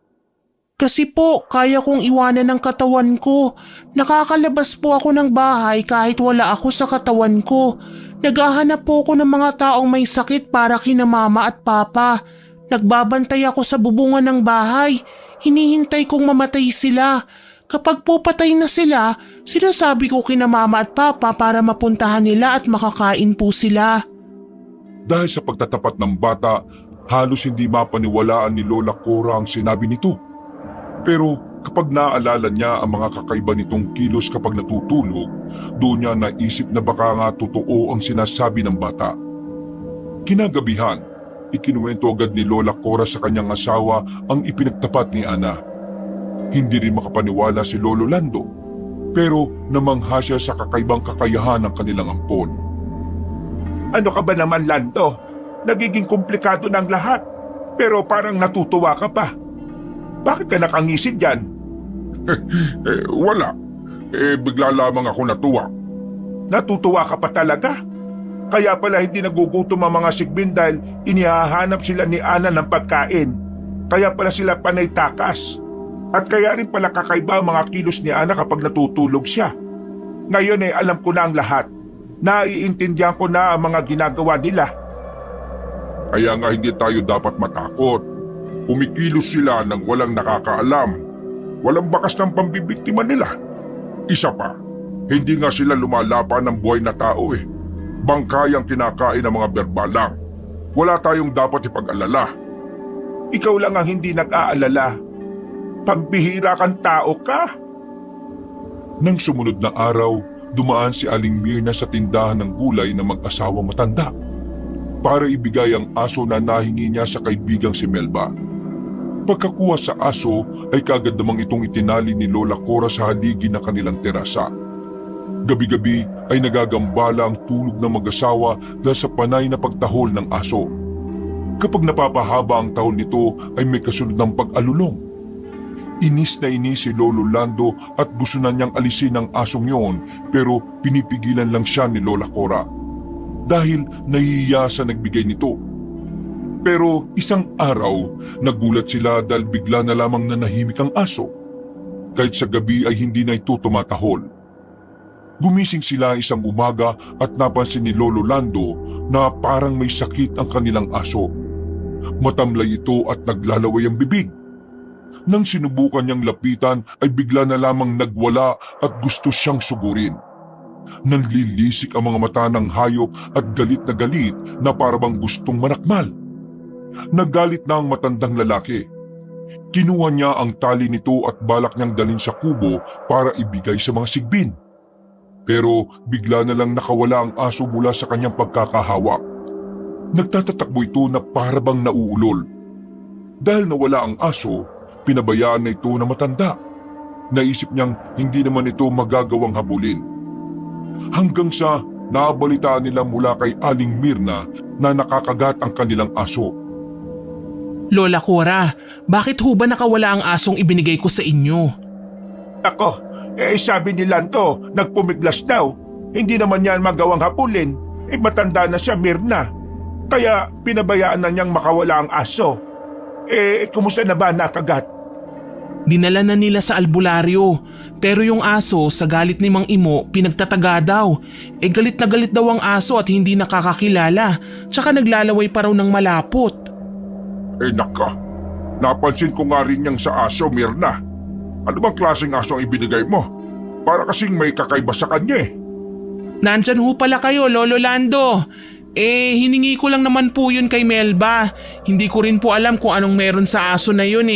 Speaker 3: Kasi po, kaya kong iwanan ng katawan ko. Nakakalabas po ako ng bahay kahit wala ako sa katawan ko. Naghahanap po ako ng mga taong may sakit para kina mama at papa. Nagbabantay ako sa bubungan ng bahay. Hinihintay kong mamatay sila. Kapag po patay na sila, sinasabi ko kina mama at papa para mapuntahan nila at makakain po sila.
Speaker 1: Dahil sa pagtatapat ng bata, halos hindi mapaniwalaan ni Lola Cora ang sinabi nito. Pero kapag naaalala niya ang mga kakaiba nitong kilos kapag natutulog, doon niya naisip na baka nga totoo ang sinasabi ng bata. Kinagabihan, ikinuwento agad ni Lola Cora sa kanyang asawa ang ipinagtapat ni Ana. Hindi rin makapaniwala si Lolo Lando, pero namangha siya sa kakaibang kakayahan ng kanilang ampon.
Speaker 2: Ano ka ba naman, Lando? Nagiging komplikado ng lahat, pero parang natutuwa ka pa. Bakit ka nakangisid dyan?
Speaker 1: Wala. Bigla lamang ako natuwa.
Speaker 2: Natutuwa ka pa talaga? Kaya pala hindi nagugutom ang mga sigbin dahil inihahanap sila ni Ana ng pagkain. Kaya pala sila panay takas. At kaya rin pala kakaiba ang mga kilos ni Ana kapag natutulog siya. Ngayon alam ko na ang lahat. Naiintindihan ko na ang mga ginagawa nila.
Speaker 1: Kaya nga hindi tayo dapat matakot. Kumikilos sila nang walang nakakaalam. Walang bakas ng pambibiktima nila. Isa pa, hindi nga sila lumalaban ng buhay na tao Bangkay ang kinakain ng mga berbalang. Wala tayong dapat ipag-alala.
Speaker 2: Ikaw lang ang hindi nag-aalala. Pambihira kang tao ka.
Speaker 1: Nang sumunod na araw, dumaan si Aling Mirna sa tindahan ng gulay ng mag-asawang matanda para ibigay ang aso na nahingi niya sa kaibigang si Melba. Pagkakuha sa aso ay kagad namang itong itinali ni Lola Cora sa haligi ng kanilang terasa. Gabi-gabi ay nagagambala ang tulog ng mag-asawa dahil sa panay na pagtahol ng aso. Kapag napapahaba ang tahol nito ay may kasunod ng pag-alulong. Inis na inis si Lolo Lando at gusto na niyang alisin ang asong yon, pero pinipigilan lang siya ni Lola Cora dahil nahihiya sa nagbigay nito. Pero isang araw, nagulat sila dahil bigla na lamang nanahimik ang aso. Kahit sa gabi ay hindi na ito tumatahol. Gumising sila isang umaga at napansin ni Lolo Lando na parang may sakit ang kanilang aso. Matamlay ito at naglalaway ang bibig. Nang sinubukan niyang lapitan ay bigla na lamang nagwala at gusto siyang sugurin. Nanlilisik ang mga mata ng hayop at galit na parabang gustong manakmal. Nagalit na ang matandang lalaki. Kinuha niya ang tali nito at balak niyang dalhin sa kubo para ibigay sa mga sigbin. Pero bigla na lang nakawala ang aso mula sa kanyang pagkakahawak. Nagtatatakbo ito na parabang nauulol. Dahil nawala ang aso, pinabayaan na ito na matanda. Naisip niyang hindi naman ito magagawang habulin. Hanggang sa nabalitaan nila mula kay Aling Mirna na nakakagat ang kanilang aso.
Speaker 3: Lola Cora, bakit ho ba nakawala ang asong ibinigay ko sa inyo?
Speaker 2: Ako, sabi ni Lando, nagpumiglas daw. Hindi naman yan magawang hapulin. Matanda na siya, Mirna. Kaya pinabayaan na niyang makawala ang aso. Kumusta na ba nakagat?
Speaker 3: Dinala na nila sa albularyo. Pero yung aso, sa galit ni Mang Imo, pinagtataga daw. Galit na galit daw ang aso at hindi nakakakilala. Tsaka naglalaway pa raw ng malapot.
Speaker 1: Naka, napansin ko nga rin niyang sa aso, Mirna. Ano bang klaseng aso ang ibinigay mo? Para kasing may kakaiba sa kanya
Speaker 3: Nandyan ho pala kayo, Lolo Lando. Hiningi ko lang naman po yun kay Melba. Hindi ko rin po alam kung anong meron sa aso na yun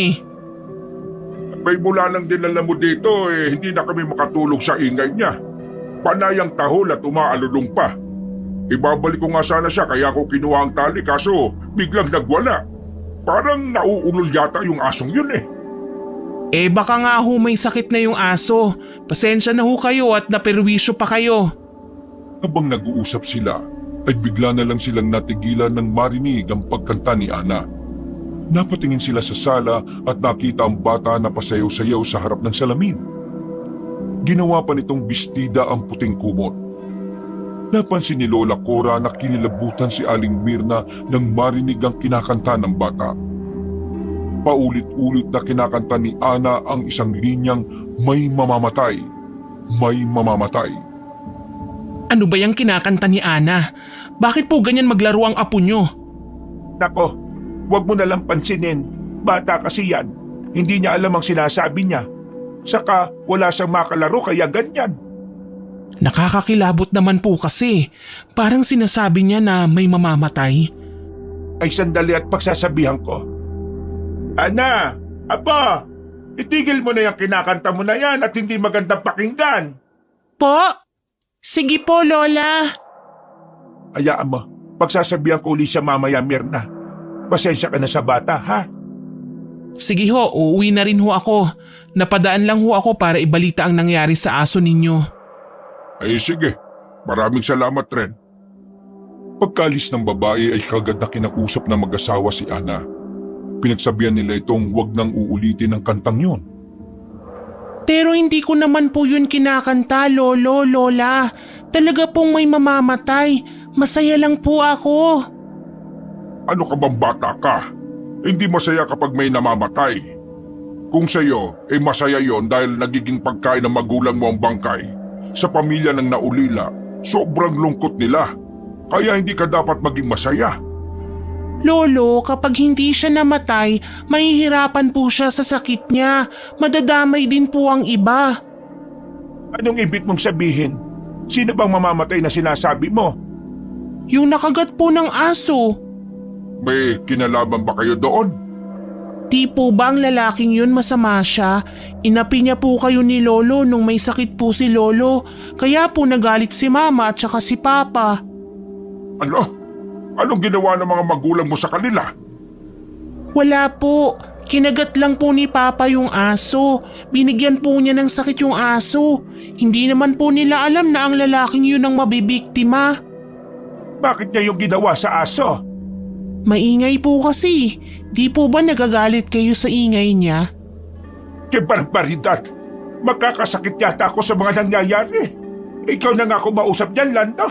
Speaker 1: May mula lang dinala mo dito hindi na kami makatulog sa ingay niya. Panayang tahol at umaalulong pa. Ibabalik ko nga sana siya kaya ako kinuha ang tali kaso biglang nagwala. Parang nauulol yata yung asong yun
Speaker 3: Baka nga ho may sakit na yung aso. Pasensya na ho kayo at naperwisyo pa kayo.
Speaker 1: Habang nag-uusap sila, ay bigla na lang silang natigilan nang marinig ang pagkanta ni Ana. Napatingin sila sa sala at nakita ang bata na pasayaw-sayaw sa harap ng salamin. Ginawa pa nitong bestida ang puting kumot. Napansin ni Lola Cora na kinilabutan si Aling Mirna nang marinig ang kinakanta ng bata. Paulit-ulit na kinakanta ni Ana ang isang linyang may mamamatay, may mamamatay.
Speaker 3: Ano ba yung kinakanta ni Ana? Bakit po ganyan maglaro ang apo nyo?
Speaker 2: Nako, wag mo nalang pansinin. Bata kasi yan. Hindi niya alam ang sinasabi niya. Saka wala siyang makalaro kaya ganyan.
Speaker 3: Nakakakilabot naman po kasi. Parang sinasabi niya na may mamamatay.
Speaker 2: Ay sandali at pagsasabihan ko. Ana, Apa, itigil mo na yung kinakanta mo na yan at hindi magandang pakinggan.
Speaker 3: Po? Sige po, Lola.
Speaker 2: Hayaan mo, pagsasabihan ko uli siya mamaya, Mirna. Pasensya ka na sa bata, ha?
Speaker 3: Sige ho, uuwi na rin ho ako. Napadaan lang ho ako para ibalita ang nangyari sa aso ninyo.
Speaker 1: Ay sige, maraming salamat rin. Pagkalis ng babae ay kagad na kinausap ng mag-asawa si Ana. Pinagsabihan nila itong huwag nang uulitin ang kantang yun.
Speaker 3: Pero hindi ko naman po yun kinakanta, Lolo, Lola. Talaga pong may mamamatay. Masaya lang po ako.
Speaker 1: Ano ka bang bata ka? Hindi masaya kapag may namamatay. Kung sa'yo, masaya yon dahil nagiging pagkain ng magulang mo ang bangkay. Sa pamilya ng naulila, sobrang lungkot nila. Kaya hindi ka dapat maging masaya.
Speaker 3: Lolo, kapag hindi siya namatay, mahihirapan po siya sa sakit niya. Madadamay din po ang iba.
Speaker 2: Anong ibig mong sabihin? Sino bang mamamatay na sinasabi mo?
Speaker 3: Yung nakagat po ng aso.
Speaker 1: May kinalaman ba kayo doon?
Speaker 3: Di po ba ang lalaking yun masama siya? Inapi niya po kayo ni Lolo nung may sakit po si Lolo. Kaya po nagalit si Mama at saka si Papa.
Speaker 1: Ano? Anong ginawa ng mga magulang mo sa kanila?
Speaker 3: Wala po. Kinagat lang po ni Papa yung aso. Binigyan po niya ng sakit yung aso. Hindi naman po nila alam na ang lalaking yun ang mabibiktima.
Speaker 2: Bakit niya yung ginawa sa aso?
Speaker 3: Maingay po kasi. Di po ba nagagalit kayo sa ingay niya?
Speaker 2: Ke barbaridad! Magkakasakit yata ako sa mga nangyayari. Ikaw na nga ako mausap niyan, Lando.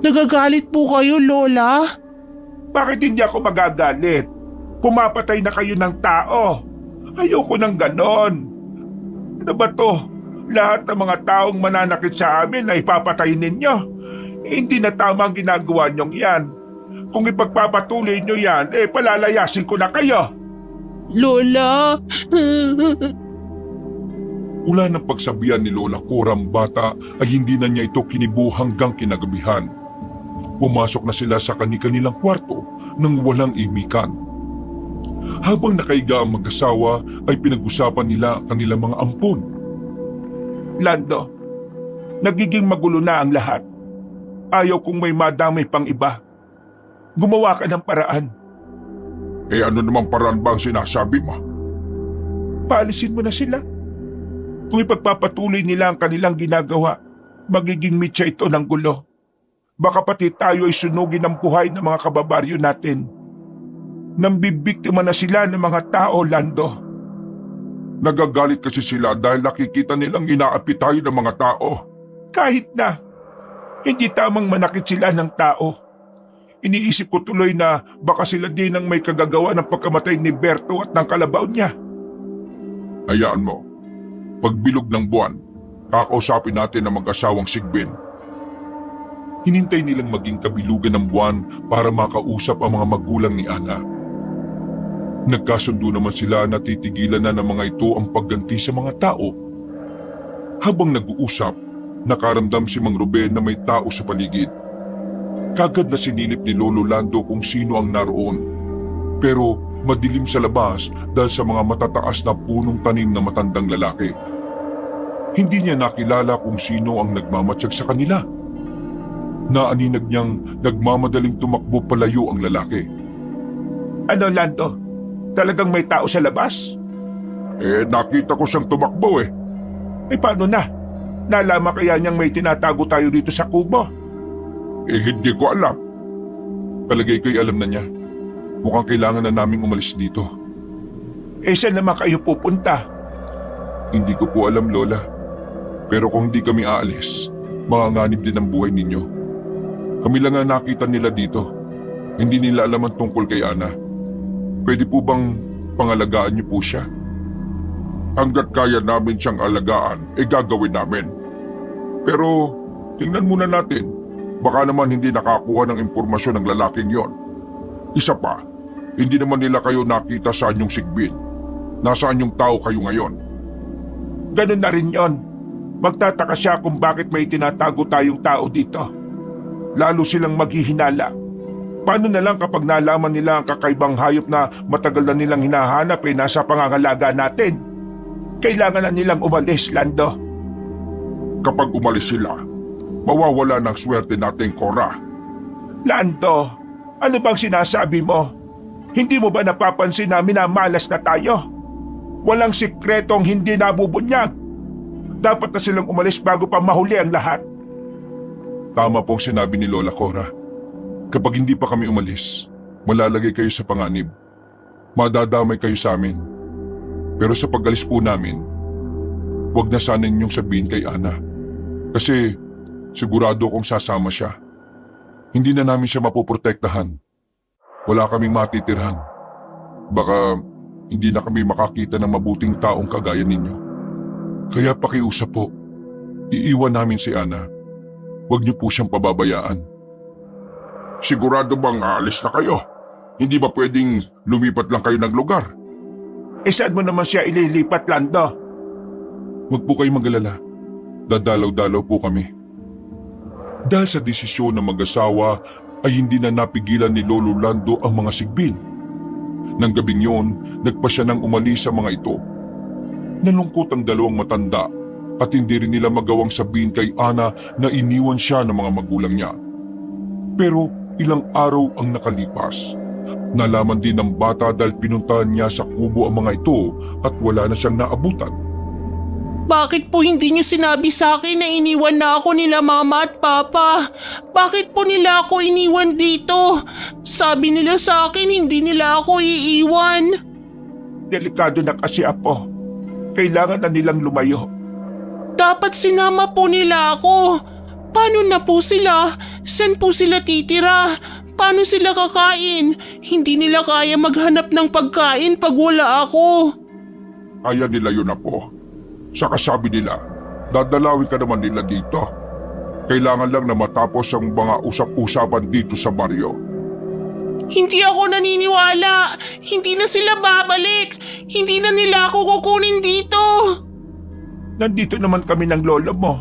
Speaker 3: Nagagalit po kayo, Lola?
Speaker 2: Bakit hindi ako magagalit? Pumapatay na kayo ng tao. Ayoko ng ganon. Ano ba to? Lahat ng mga taong mananakit sa amin ay papatayin ninyo. Hindi na tama ang ginagawa niyong yan. Kung ipagpapatuloy niyo yan, palalayasin ko na kayo.
Speaker 3: Lola!
Speaker 1: Mula ng pagsabihan ni Lola Cora ang bata ay hindi na niya ito kinibo hanggang kinagabihan. Pumasok na sila sa kani-kanilang kwarto nang walang imikan. Habang nakaiga ang mag-asawa ay pinag-usapan nila ang kanilang mga ampon.
Speaker 2: Lando, nagiging magulo na ang lahat. Ayaw kong may madamay pang iba. Gumawa ka ng paraan.
Speaker 1: Ano namang paraan ba ang sinasabi mo?
Speaker 2: Paalisin mo na sila. Kung ipagpapatuloy nila ang kanilang ginagawa, magiging mitya ito ng gulo. Baka pati tayo ay sunugin ang buhay ng mga kababaryo natin. Nambibiktima na sila ng mga tao, Lando.
Speaker 1: Nagagalit kasi sila dahil nakikita nilang inaapi tayo ng mga tao.
Speaker 2: Kahit na, hindi tamang manakit sila ng tao. Iniisip ko tuloy na baka sila din ang may kagagawa ng pagkamatay ni Berto at ng kalabaw niya.
Speaker 1: Hayaan mo. Pagbilog ng buwan, kakausapin natin ang mag-asawang Sigbin. Hinintay nilang maging kabilugan ng buwan para makausap ang mga magulang ni Ana. Nagkasundo naman sila na titigilan na ng mga ito ang pagganti sa mga tao. Habang nag-uusap, nakaramdam si Mang Ruben na may tao sa paligid. Kagad na sinilip ni Lolo Lando kung sino ang naroon. Pero madilim sa labas dahil sa mga matataas na punong tanim na matandang lalaki. Hindi niya nakilala kung sino ang nagmamatsyag sa kanila. Naaninag niyang nagmamadaling tumakbo palayo ang lalaki.
Speaker 2: Ano, Lando? Talagang may tao sa labas?
Speaker 1: Nakita ko siyang tumakbo
Speaker 2: Paano na? Nalaman kaya niyang may tinatago tayo dito sa kubo?
Speaker 1: Hindi ko alam. Palagay ko'y alam na niya. Mukhang kailangan na naming umalis dito.
Speaker 2: Saan naman kayo pupunta?
Speaker 1: Hindi ko po alam, Lola. Pero kung hindi kami aalis, manganganib din ang buhay ninyo. Kami lang ang nakita nila dito. Hindi nila alam ang tungkol kay Ana. Pwede po bang pangalagaan niyo po siya? Hanggat kaya namin siyang alagaan, gagawin namin. Pero tingnan muna natin. Baka naman hindi nakakuha ng impormasyon ng lalaking yon. Isa pa, hindi naman nila kayo nakita sa inyong sigbin. Nasaan yung tao kayo ngayon?
Speaker 2: Ganun na rin yon. Magtataka siya kung bakit may tinatago tayong tao dito. Lalo silang maghihinala. Paano na lang kapag nalaman nila ang kakaibang hayop na matagal na nilang hinahanap nasa pangangalaga natin? Kailangan na nilang umalis, Lando.
Speaker 1: Kapag umalis sila, mawawala ng swerte natin, Cora.
Speaker 2: Lando, ano bang sinasabi mo? Hindi mo ba napapansin na minamalas na tayo? Walang sikretong hindi nabubunyag. Dapat na silang umalis bago pa mahuli ang lahat.
Speaker 1: Tama pong sinabi ni Lola Cora. Kapag hindi pa kami umalis, malalagay kayo sa panganib. Madadamay kayo sa amin. Pero sa pag-alis po namin, huwag na sana ninyong sabihin kay Ana. Kasi sigurado kong sasama siya. Hindi na namin siya mapoprotektahan. Wala kaming matitirhan. Baka hindi na kami makakita ng mabuting taong kagaya ninyo. Kaya pakiusap po, iiwan namin si Ana. Huwag niyo po siyang pababayaan. Sigurado bang aalis na kayo? Hindi ba pwedeng lumipat lang kayo ng lugar?
Speaker 2: Saan mo naman siya ililipat, Lando?
Speaker 1: Huwag po kayong mag-alala. Dadalaw-dalaw po kami. Dahil sa desisyon ng mag-asawa ay hindi na napigilan ni Lolo Lando ang mga sigbin. Nang gabing yon, nagpa siya nang umalis sa mga ito. Nalungkot ang dalawang matanda at hindi rin nila magawang sabihin kay Ana na iniwan siya ng mga magulang niya. Pero ilang araw ang nakalipas. Nalaman din ng bata dahil pinuntahan niya sa kubo ang mga ito at wala na siyang naabutan.
Speaker 3: Bakit po hindi niyo sinabi sa akin na iniwan na ako nila mama at papa? Bakit po nila ako iniwan dito? Sabi nila sa akin hindi nila ako iiwan.
Speaker 2: Delikado na kasi, Apo. Kailangan na nilang lumayo.
Speaker 3: Dapat sinama po nila ako. Paano na po sila? Saan po sila titira? Paano sila kakain? Hindi nila kaya maghanap ng pagkain pag wala ako.
Speaker 1: Kaya nila yun na po. Saka sabi nila, dadalawin ka naman nila dito. Kailangan lang na matapos ang mga usap-usapan dito sa baryo.
Speaker 3: Hindi ako naniniwala. Hindi na sila babalik. Hindi na nila ako kukunin dito.
Speaker 2: Nandito naman kami ng lolo mo.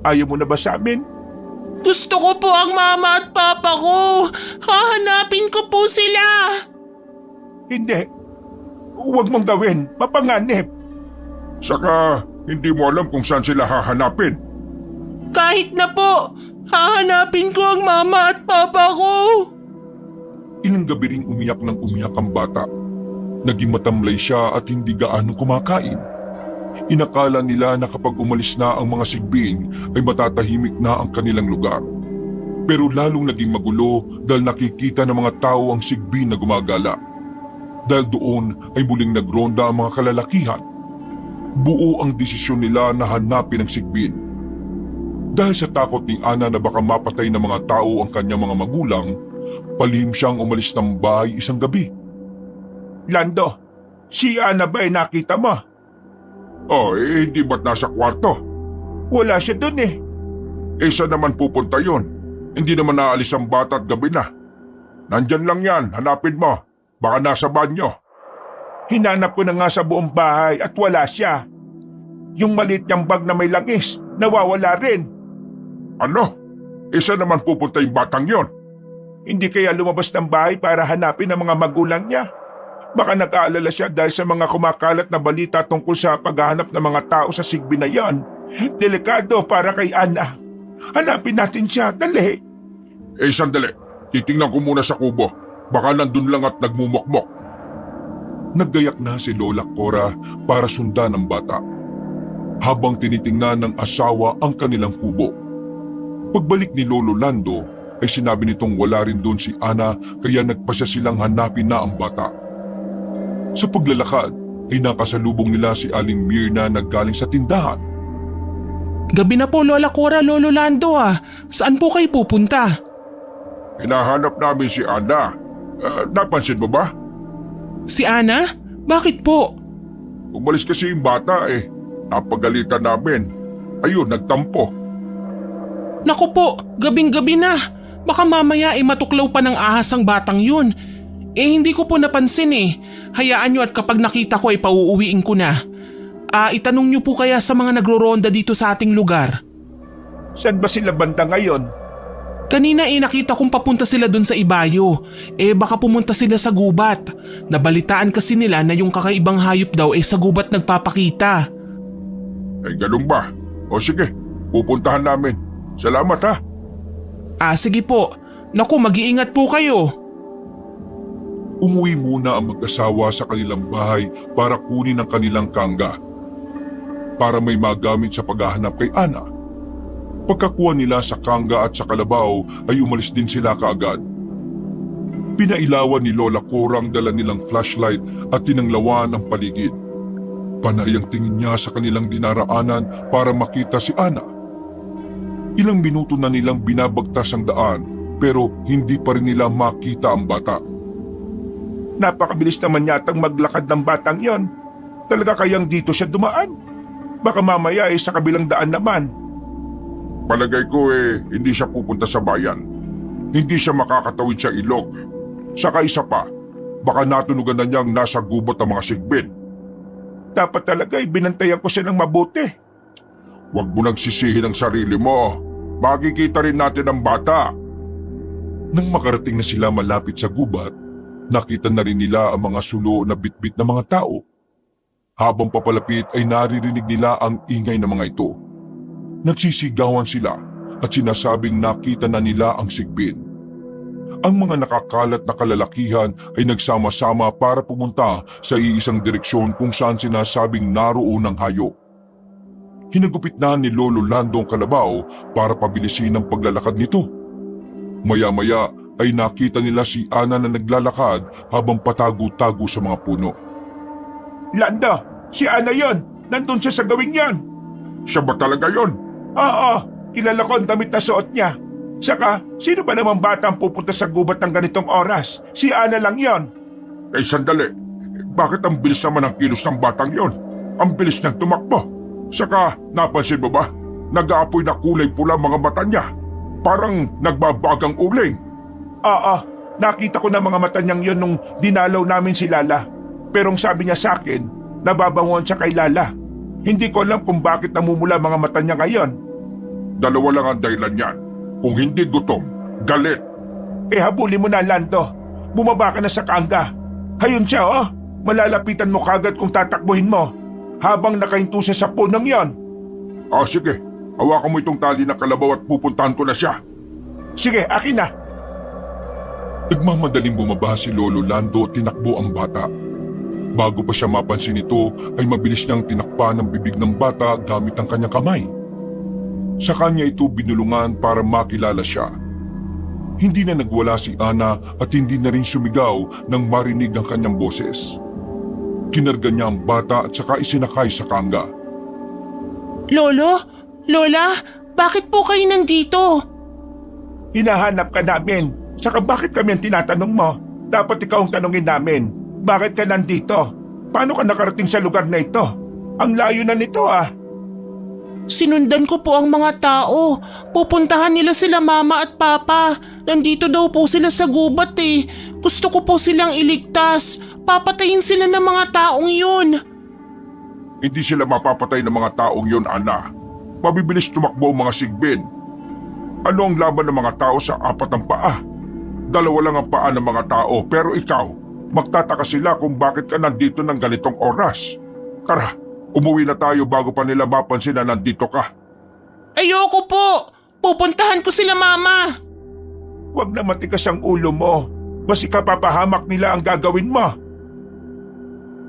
Speaker 2: Ayaw mo na ba sa amin?
Speaker 3: Gusto ko po ang mama at papa ko. Hahanapin ko po sila.
Speaker 2: Hindi. Huwag mong gawin. Mapanganib.
Speaker 1: Saka hindi mo alam kung saan sila hahanapin.
Speaker 3: Kahit na po, hahanapin ko ang mama at papa ko.
Speaker 1: Ilang gabi ring umiyak ng umiyak ang bata. Naging matamlay siya at hindi gaano kumakain. Inakala nila na kapag umalis na ang mga sigbin ay matatahimik na ang kanilang lugar. Pero lalong naging magulo dahil nakikita ng mga tao ang sigbin na gumagala. Dahil doon ay muling nagronda ang mga kalalakihan. Buo ang desisyon nila na hanapin ang sigbin. Dahil sa takot ni Ana na baka mapatay ng mga tao ang kanyang mga magulang, palihim siyang umalis ng bahay isang gabi.
Speaker 2: Lando, si Ana ba ay nakita mo?
Speaker 1: Hindi ba't nasa kwarto?
Speaker 2: Wala siya dun eh.
Speaker 1: Saan naman pupunta yon? Hindi naman naalis ang bata at gabi na. Nandyan lang yan, hanapin mo. Baka nasa banyo.
Speaker 2: Hinanap ko na nga sa buong bahay at wala siya. Yung maliit niyang bag na may langis, nawawala rin.
Speaker 1: Ano? Saan naman pupunta yung batang yon?
Speaker 2: Hindi kaya lumabas ng bahay para hanapin ang mga magulang niya? Baka nag-aalala siya dahil sa mga kumakalat na balita tungkol sa paghahanap ng mga tao sa sigbin na yan. Delikado para kay Ana. Hanapin natin siya, dali.
Speaker 1: Sandali. Titingnan ko muna sa kubo. Baka nandun lang at nagmumokmok. Naggayak na si Lola Cora para sundan ang bata. Habang tinitingnan ng asawa ang kanilang kubo. Pagbalik ni Lolo Lando ay sinabi nitong wala rin doon si Ana kaya nagpasya silang hanapin na ang bata. Sa paglalakad ay nakasalubong nila si Aling Mirna na galing sa tindahan.
Speaker 3: Gabi na po Lola Cora, Lolo Lando Saan po kayo pupunta?
Speaker 1: Hinahanap namin si Ana. Napansin mo ba?
Speaker 3: Si Ana? Bakit po?
Speaker 1: Umalis kasi yung bata Napagalitan namin. Ayun, nagtampo.
Speaker 3: Naku po, gabing-gabi na. Baka mamaya ay matuklaw pa ng ahas ang batang yun. Hindi ko po napansin eh. Hayaan nyo at kapag nakita ko ay pauuwiin ko na. Itanong nyo po kaya sa mga nagro-ronda dito sa ating lugar.
Speaker 2: Saan ba sila banda ngayon?
Speaker 3: Kanina nakita kong papunta sila dun sa Ibayo. Baka pumunta sila sa gubat. Nabalitaan kasi nila na yung kakaibang hayop daw sa gubat nagpapakita.
Speaker 1: Ay ganun ba? O sige, pupuntahan namin. Salamat ha.
Speaker 3: Sige po. Naku, mag-iingat po kayo.
Speaker 1: Umuwi muna ang mag-asawa sa kanilang bahay para kunin ang kanilang kangga. Para may magamit sa paghahanap kay Ana. Pagkakuha nila sa kangga at sa kalabaw ay umalis din sila kaagad. Pinailawan ni Lola Cora ang dala nilang flashlight at tinanglawan ang paligid. Panay ang tingin niya sa kanilang dinaraanan para makita si Ana. Ilang minuto na nilang binabagtas ang daan pero hindi pa rin nila makita ang bata.
Speaker 2: Napakabilis naman yatang maglakad ng batang yon. Talaga kayang dito siya dumaan? Baka mamaya sa kabilang daan naman.
Speaker 1: Palagay ko hindi siya pupunta sa bayan. Hindi siya makakatawid sa ilog. Saka isa pa, baka natunugan na niyang nasa gubot ang mga sigbin.
Speaker 2: Dapat talaga binantayan ko siya ng mabuti.
Speaker 1: Huwag mo nang sisihin ang sarili mo. Makikita rin natin ang bata. Nang makarating na sila malapit sa gubat, nakita na rin nila ang mga sulo na bitbit na mga tao. Habang papalapit ay naririnig nila ang ingay ng mga ito. Nagsisigawan sila at sinasabing nakita na nila ang sigbin. Ang mga nakakalat na kalalakihan ay nagsama-sama para pumunta sa iisang direksyon kung saan sinasabing naroon ang hayop. Hinagupit na ni Lolo Lando ang kalabaw para pabilisin ang paglalakad nito. Maya-maya ay nakita nila si Ana na naglalakad habang patago-tago sa mga puno.
Speaker 2: Lando, si Ana yon. Nandun siya sa gawing yon.
Speaker 1: Siya ba talaga yon?
Speaker 2: Oo, kilala ko ang damit na suot niya. Saka, sino ba namang bata ang pupunta sa gubat ng ganitong oras? Si Ana lang yon.
Speaker 1: Sandali. Bakit ang bilis naman ang kilos ng batang yon? Ang bilis niyang tumakbo. Saka, napansin mo ba? Nag-aapoy na kulay pula mga mata niya. Parang nagbabagang uling.
Speaker 2: Oo, nakita ko na mga mata niyang yon nung dinalaw namin si Lala. Pero ang sabi niya sa akin, nababangon siya kay Lala. Hindi ko alam kung bakit namumula mga mata niya ngayon.
Speaker 1: Dalawa lang ang dahilan niyan. Kung hindi gutom, galit.
Speaker 2: Habulin mo na, Lando. Bumaba ka na sa kangga. Hayun siya, oh. Malalapitan mo kagad kung tatakbuhin mo. Habang nakahinto siya sa punong yon.
Speaker 1: Sige. Hawakan mo itong tali na kalabaw at pupuntahan ko na siya.
Speaker 2: Sige, akin na.
Speaker 1: Nagmamadaling bumaba si Lolo Lando at tinakbo ang bata. Bago pa siya mapansin ito ay mabilis niyang tinakpan ang bibig ng bata gamit ang kanyang kamay. Sa kanya ito binulungan para makilala siya. Hindi na nagwala si Ana at hindi na rin sumigaw nang marinig ang kanyang boses. Kinarga niya ang bata at saka isinakay sa kangga.
Speaker 3: Lolo? Lola? Bakit po kayo nandito?
Speaker 2: Hinahanap ka namin. Saka bakit kami ang tinatanong mo? Dapat ikaw ang tanongin namin. Bakit ka nandito? Paano ka nakarating sa lugar na ito? Ang layo na nito
Speaker 3: Sinundan ko po ang mga tao. Pupuntahan nila sila mama at papa. Nandito daw po sila sa gubat Gusto ko po silang iligtas. Papatayin sila ng mga taong yun.
Speaker 1: Hindi sila mapapatay ng mga taong yon, Ana. Mabibilis tumakbo ang mga sigbin. Ano ang laban ng mga tao sa apat ang paa? Dalawa lang ang paa ng mga tao pero ikaw, magtataka sila kung bakit ka nandito ng ganitong oras. Tara, umuwi na tayo bago pa nila mapansin na nandito ka.
Speaker 3: Ayoko po! Pupuntahan ko sila mama!
Speaker 2: Huwag na matigas ang ulo mo. Mas ikapapahamak nila ang gagawin mo.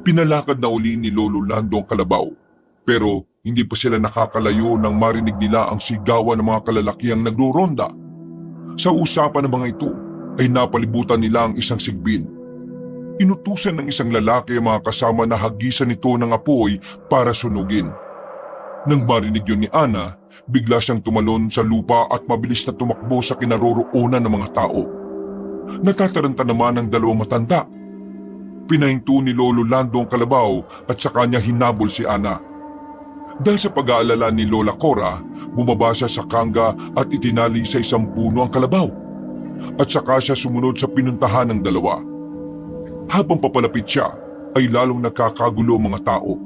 Speaker 1: Pinalakad na uli ni Lolo Lando ang kalabaw. Pero hindi pa sila nakakalayo nang marinig nila ang sigawan ng mga kalalakihang nagruronda. Sa usapan ng mga ito ay napalibutan nila ang isang sigbin. Inutusan ng isang lalaki ang mga kasama na hagisan nito ng apoy para sunugin. Nang marinig yun ni Ana, bigla siyang tumalon sa lupa at mabilis na tumakbo sa kinaroroonan ng mga tao. Natataranta naman ang dalawang matanda. Pinahinto ni Lolo Lando ang kalabaw at sa kanya hinabol si Ana. Dahil sa pag-aalala ni Lola Cora, bumaba siya sa kangga at itinali sa isang puno ang kalabaw. At saka siya sumunod sa pinuntahan ng dalawa. Habang papalapit siya, ay lalong nakakagulo ang mga tao.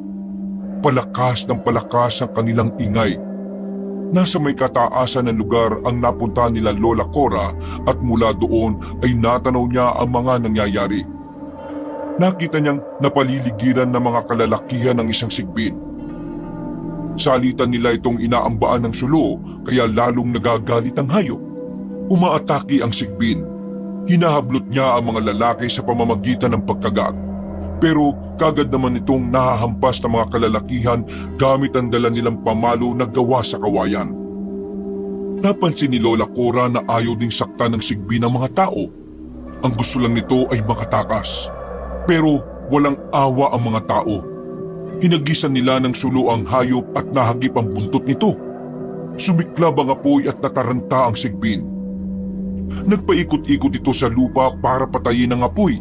Speaker 1: Palakas ng palakas ang kanilang ingay. Nasa may kataasan ng lugar ang napunta nila Lola Cora at mula doon ay natanaw niya ang mga nangyayari. Nakita niyang napaliligiran ng mga kalalakihan ng isang sigbin. Salitan nila itong inaambaan ng sulo kaya lalong nagagalit ang hayop. Umaatake ang sigbin. Hinahablot niya ang mga lalaki sa pamamagitan ng pagkagat. Pero kagad naman itong nahahampas ng mga kalalakihan gamit ang dala nilang pamalo na gawa sa kawayan. Napansin ni Lola Cora na ayaw ding saktan ng sigbin ang mga tao. Ang gusto lang nito ay makatakas. Pero walang awa ang mga tao. Hinagisan nila ng sulo ang hayop at nahagip ang buntot nito. Sumiklab ang apoy at nataranta ang sigbin. Nagpaikot-ikot ito sa lupa para patayin ang apoy.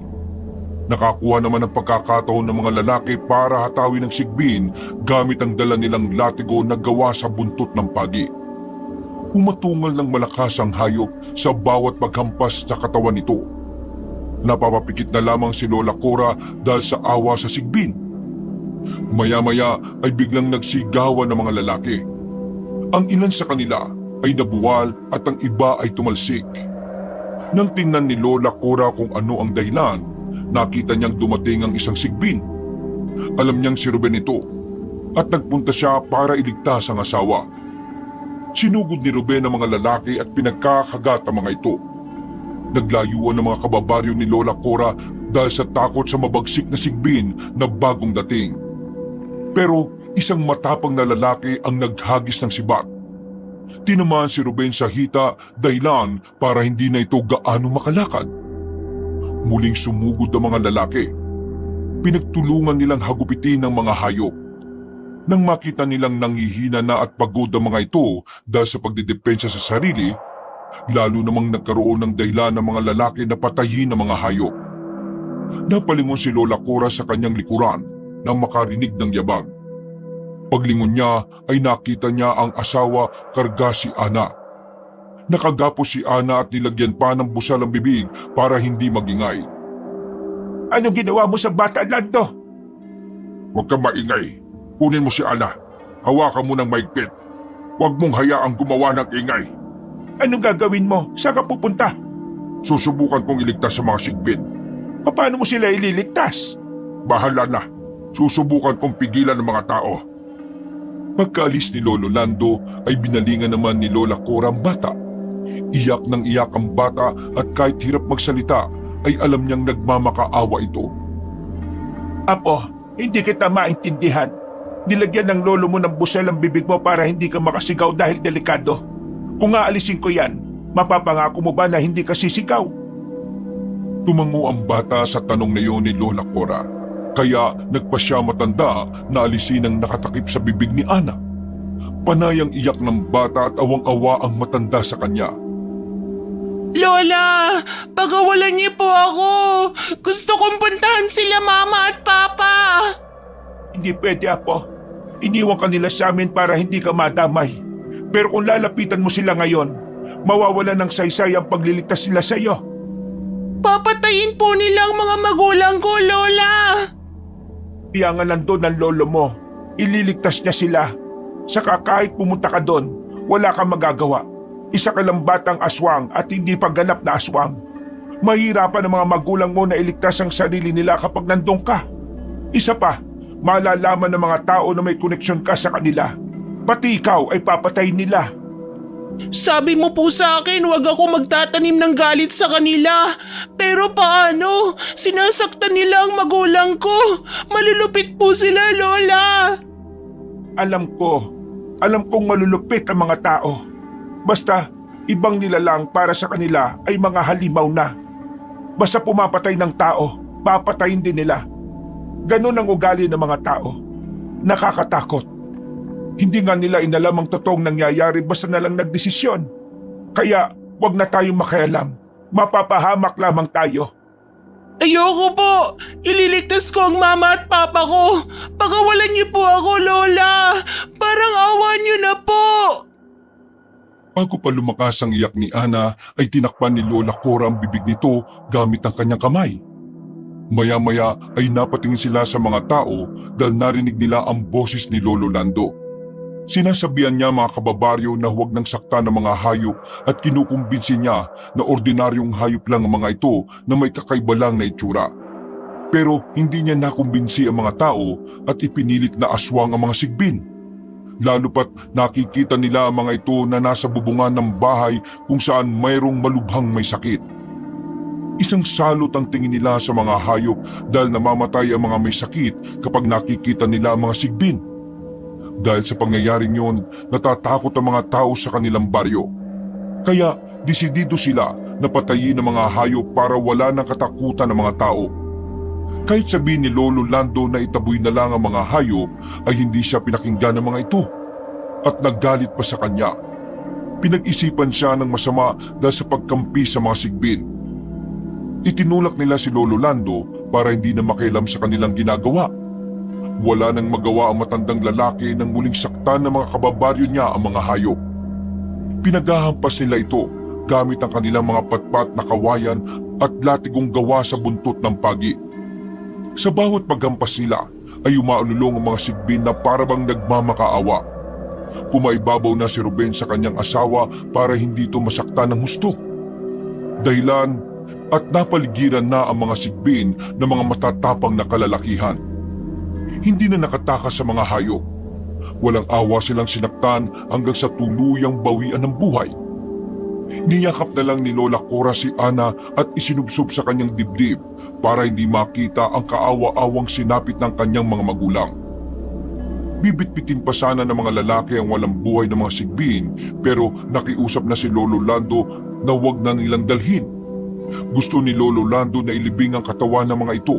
Speaker 1: Nakakuha naman ng pagkakataon ng mga lalaki para hatawin ang sigbin gamit ang dala nilang latigo na gawa sa buntot ng pagi. Umatungal ng malakas ang hayop sa bawat paghampas sa katawan nito. Napapapikit na lamang si Lola Cora dahil sa awa sa sigbin. Maya-maya ay biglang nagsigawan ng mga lalaki. Ang ilan sa kanila ay nabuwal at ang iba ay tumalsik. Nang tingnan ni Lola Cora kung ano ang dahilan, nakita niyang dumating ang isang sigbin. Alam niyang si Ruben ito at nagpunta siya para iligtas ang asawa. Sinugod ni Ruben ang mga lalaki at pinagkakagat ang mga ito. Naglayuan ng mga kababaryo ni Lola Cora dahil sa takot sa mabagsik na sigbin na bagong dating. Pero isang matapang na lalaki ang naghagis ng sibat. Tinamaan si Ruben sa hita dahilan para hindi na ito gaano makalakad. Muling sumugod ang mga lalaki. Pinagtulungan nilang hagupitin ng mga hayop. Nang makita nilang nanghihina na at pagod ang mga ito dahil sa pagdidepensa sa sarili, lalo namang nagkaroon ng dahilan ng mga lalaki na patayin ang mga hayop. Napalingon si Lola Cora sa kanyang likuran nang makarinig ng yabag. Paglingon niya ay nakita niya ang asawa karga si Ana. Nakagapos si Ana at nilagyan pa ng busal ang bibig para hindi magingay.
Speaker 2: Anong ginawa mo sa bata, Lando?
Speaker 1: Huwag kang maingay. Kunin mo si Ana. Hawakan mo ng maigpit. Huwag mong hayaang gumawa ng ingay.
Speaker 2: Anong gagawin mo? Saan ka pupunta?
Speaker 1: Susubukan kong iligtas sa mga sigbin.
Speaker 2: Paano mo sila ililigtas?
Speaker 1: Bahala na. Susubukan kong pigilan ng mga tao. Pagkaalis ni Lolo Lando ay binalingan naman ni Lola Cora ang bata. Iyak ng iyak ang bata at kahit hirap magsalita ay alam niyang nagmamakaawa ito.
Speaker 2: Apo, hindi kita maintindihan. Nilagyan ng lolo mo ng busel ang bibig mo para hindi ka makasigaw dahil delikado. Kung aalisin ko yan, mapapangako mo ba na hindi ka sisigaw?
Speaker 1: Tumango ang bata sa tanong na iyon ni Lola Cora. Kaya nagpa siya matanda na alisin ang nakatakip sa bibig ni Ana. Panayang iyak ng bata at awang-awa ang matanda sa kanya.
Speaker 3: Lola, pagawalan niyo po ako. Gusto kong puntahan sila mama at papa.
Speaker 2: Hindi pwede, Apo. Iniwan ka nila sa amin para hindi ka madamay. Pero kung lalapitan mo sila ngayon, mawawala ng saysay ang pagliligtas nila sa iyo.
Speaker 3: Papatayin po nila ang mga magulang ko, Lola.
Speaker 2: Kaya nga nandun ang lolo mo. Ililigtas niya sila. Saka kahit pumunta ka doon, wala kang magagawa. Isa ka lang batang aswang at hindi pa ganap na aswang. Mahirapan ang mga magulang mo na iligtas ang sarili nila kapag nandun ka. Isa pa, malalaman ng mga tao na may koneksyon ka sa kanila. Pati ikaw ay papatayin nila.
Speaker 3: Sabi mo po sa akin huwag ako magtatanim ng galit sa kanila. Pero paano? Sinasaktan nila ang magulang ko. Malulupit po sila, Lola.
Speaker 2: Alam kong malulupit ang mga tao. Basta, ibang nilalang para sa kanila ay mga halimaw na. Basta pumapatay ng tao, papatayin din nila. Ganun ang ugali ng mga tao. Nakakatakot. Hindi nga nila inalam ang totoong nangyayari basta na lang nagdesisyon. Kaya, wag na tayong makialam. Mapapahamak lamang tayo.
Speaker 3: Ayoko po! Ililigtas ko ang mama at papa ko! Pakawalan niyo po ako, Lola! Parang awa niyo na po!
Speaker 1: Bago pa lumakas ang iyak ni Ana ay tinakpan ni Lola Cora ang bibig nito gamit ang kanyang kamay. Maya-maya ay napatingin sila sa mga tao dahil narinig nila ang boses ni Lolo Lando. Sinasabihan niya mga kababaryo na huwag nang saktan ng mga hayop at kinukumbinsi niya na ordinaryong hayop lang ang mga ito na may kakaiba lang na itsura. Pero hindi niya nakumbinsi ang mga tao at ipinilit na aswang ang mga sigbin. Lalo pat nakikita nila ang mga ito na nasa bubungan ng bahay kung saan mayroong malubhang may sakit. Isang salot ang tingin nila sa mga hayop dahil namamatay ang mga may sakit kapag nakikita nila ang mga sigbin. Dahil sa pangyayaring yun, natatakot ang mga tao sa kanilang baryo. Kaya desidido sila na patayin ang mga hayop para wala ng katakutan ng mga tao. Kahit sabihin ni Lolo Lando na itaboy na lang ang mga hayop ay hindi siya pinakinggan ng mga ito at naggalit pa sa kanya. Pinag-isipan siya ng masama dahil sa pagkampi sa mga sigbin. Itinulak nila si Lolo Lando para hindi na makialam sa kanilang ginagawa. Wala nang magawa ang matandang lalaki nang muling saktan ng mga kababaryo niya ang mga hayop. Pinaghahampas nila ito gamit ang kanilang mga patpat na kawayan at latigong gawa sa buntot ng pagi. Sa bawat paghampas nila ay umaululong ang mga sigbin na parabang nagmamakaawa. Pumaibabaw na si Ruben sa kanyang asawa para hindi ito masaktan ng husto. Dahilan at napaligiran na ang mga sigbin ng mga matatapang na kalalakihan. Hindi na nakatakas sa mga hayop. Walang awa silang sinaktan hanggang sa tuluyang bawian ng buhay. Niyakap na lang ni Lola Cora si Ana at isinubsob sa kanyang dibdib para hindi makita ang kaawa-awang sinapit ng kanyang mga magulang. Bibitbitin pa sana ng mga lalaki ang walang buhay ng mga sigbin pero nakiusap na si Lolo Lando na huwag na nilang dalhin. Gusto ni Lolo Lando na ilibing ang katawan ng mga ito.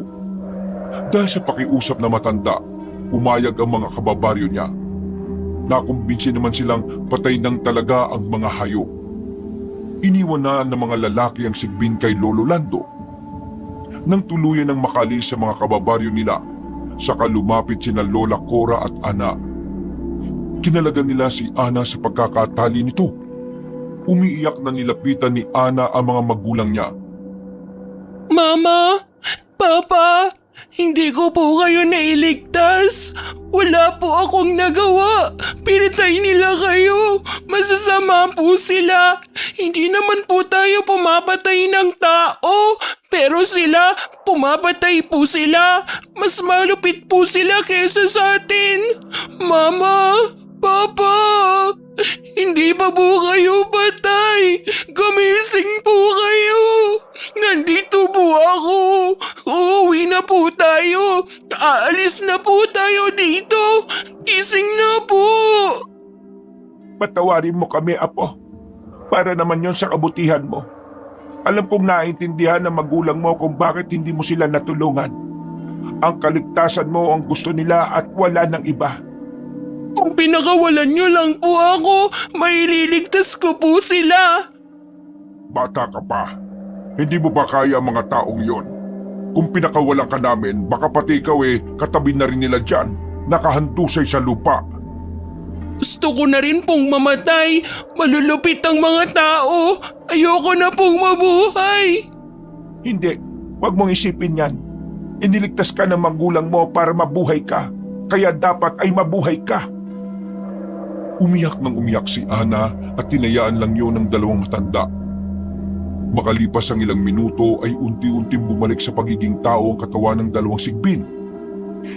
Speaker 1: Dahil sa pakiusap na matanda, umayag ang mga kababaryo niya. Nakumbinsi naman silang patay nang talaga ang mga hayop. Iniwan na ng mga lalaki ang sigbin kay Lolo Lando. Nang tuluyan ng makalis sa mga kababaryo nila, saka lumapit sina Lola Cora at Ana. Kinalagan nila si Ana sa pagkakatali nito. Umiiyak na nilapitan ni Ana ang mga magulang niya.
Speaker 3: Mama! Papa! Hindi ko po kayo nailigtas. Wala po akong nagawa. Pinatay nila kayo. Masasama po sila. Hindi naman po tayo pumapatay ng tao. Pero sila, pumapatay po sila. Mas malupit po sila kesa sa atin. Mama! Papa! Hindi pa po kayo patay! Gumising po kayo! Nandito po ako! Uuwi na po tayo! Aalis na po tayo dito! Gising na po!
Speaker 2: Patawarin mo kami, Apo. Para naman yon sa kabutihan mo. Alam kong naiintindihan ng magulang mo kung bakit hindi mo sila natulungan. Ang kaligtasan mo ang gusto nila at wala ng iba.
Speaker 3: Kung pinakawalan niyo lang po ako, maililigtas ko po sila.
Speaker 2: Bata ka pa. Hindi mo ba kaya ang mga taong yon? Kung pinakawalan ka namin, baka pati ikaw katabi na rin nila dyan, nakahandusay sa lupa.
Speaker 3: Gusto ko na rin pong mamatay. Malulupit ang mga tao. Ayoko na pong mabuhay.
Speaker 2: Hindi, wag mong isipin yan. Iniligtas ka ng magulang mo para mabuhay ka. Kaya dapat ay mabuhay ka.
Speaker 1: Umiyak nang umiyak si Ana at tinayaan lang yun ng dalawang matanda. Makalipas ang ilang minuto ay unti-unting bumalik sa pagiging tao ang katawan ng dalawang sigbin.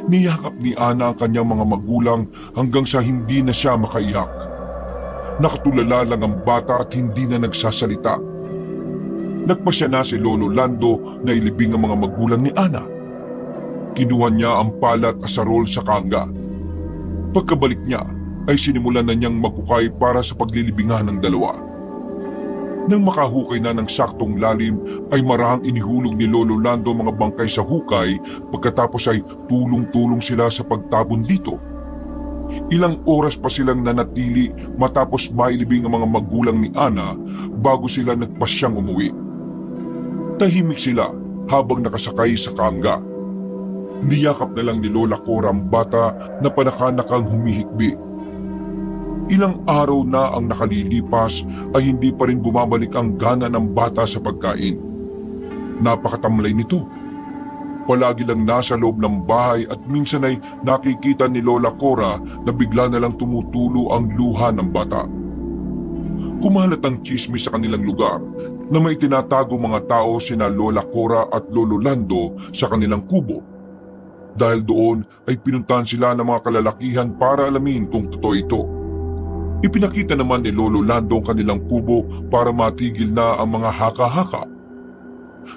Speaker 1: Niyakap ni Ana ang kanyang mga magulang hanggang sa hindi na siya makaiyak. Nakatulala lang ang bata at hindi na nagsasalita. Nagpasya na si Lolo Lando na ilibing ang mga magulang ni Ana. Kinuha niya ang pala at asarol sa kanga. Pagkabalik niya ay sinimulan na niyang magkukay para sa paglilibingan ng dalawa. Nang makahukay na ng saktong lalim ay marahang inihulog ni Lolo Lando mga bangkay sa hukay pagkatapos ay tulong-tulong sila sa pagtabon dito. Ilang oras pa silang nanatili matapos mailibing ang mga magulang ni Ana bago sila nagpasyang umuwi. Tahimik sila habang nakasakay sa kangga. Niyakap na lang ni Lola Cora ang bata na panakanakang humihikbi. Ilang araw na ang nakalilipas ay hindi pa rin bumabalik ang gana ng bata sa pagkain. Napakatamlay nito. Palagi lang nasa loob ng bahay at minsan ay nakikita ni Lola Cora na bigla na lang tumutulo ang luha ng bata. Kumalat ang chismis sa kanilang lugar na may tinatago mga tao sina Lola Cora at Lolo Lando sa kanilang kubo. Dahil doon ay pinuntahan sila ng mga kalalakihan para alamin kung totoo ito. Ipinakita naman ni Lolo Lando ang kanilang kubo para matigil na ang mga haka-haka.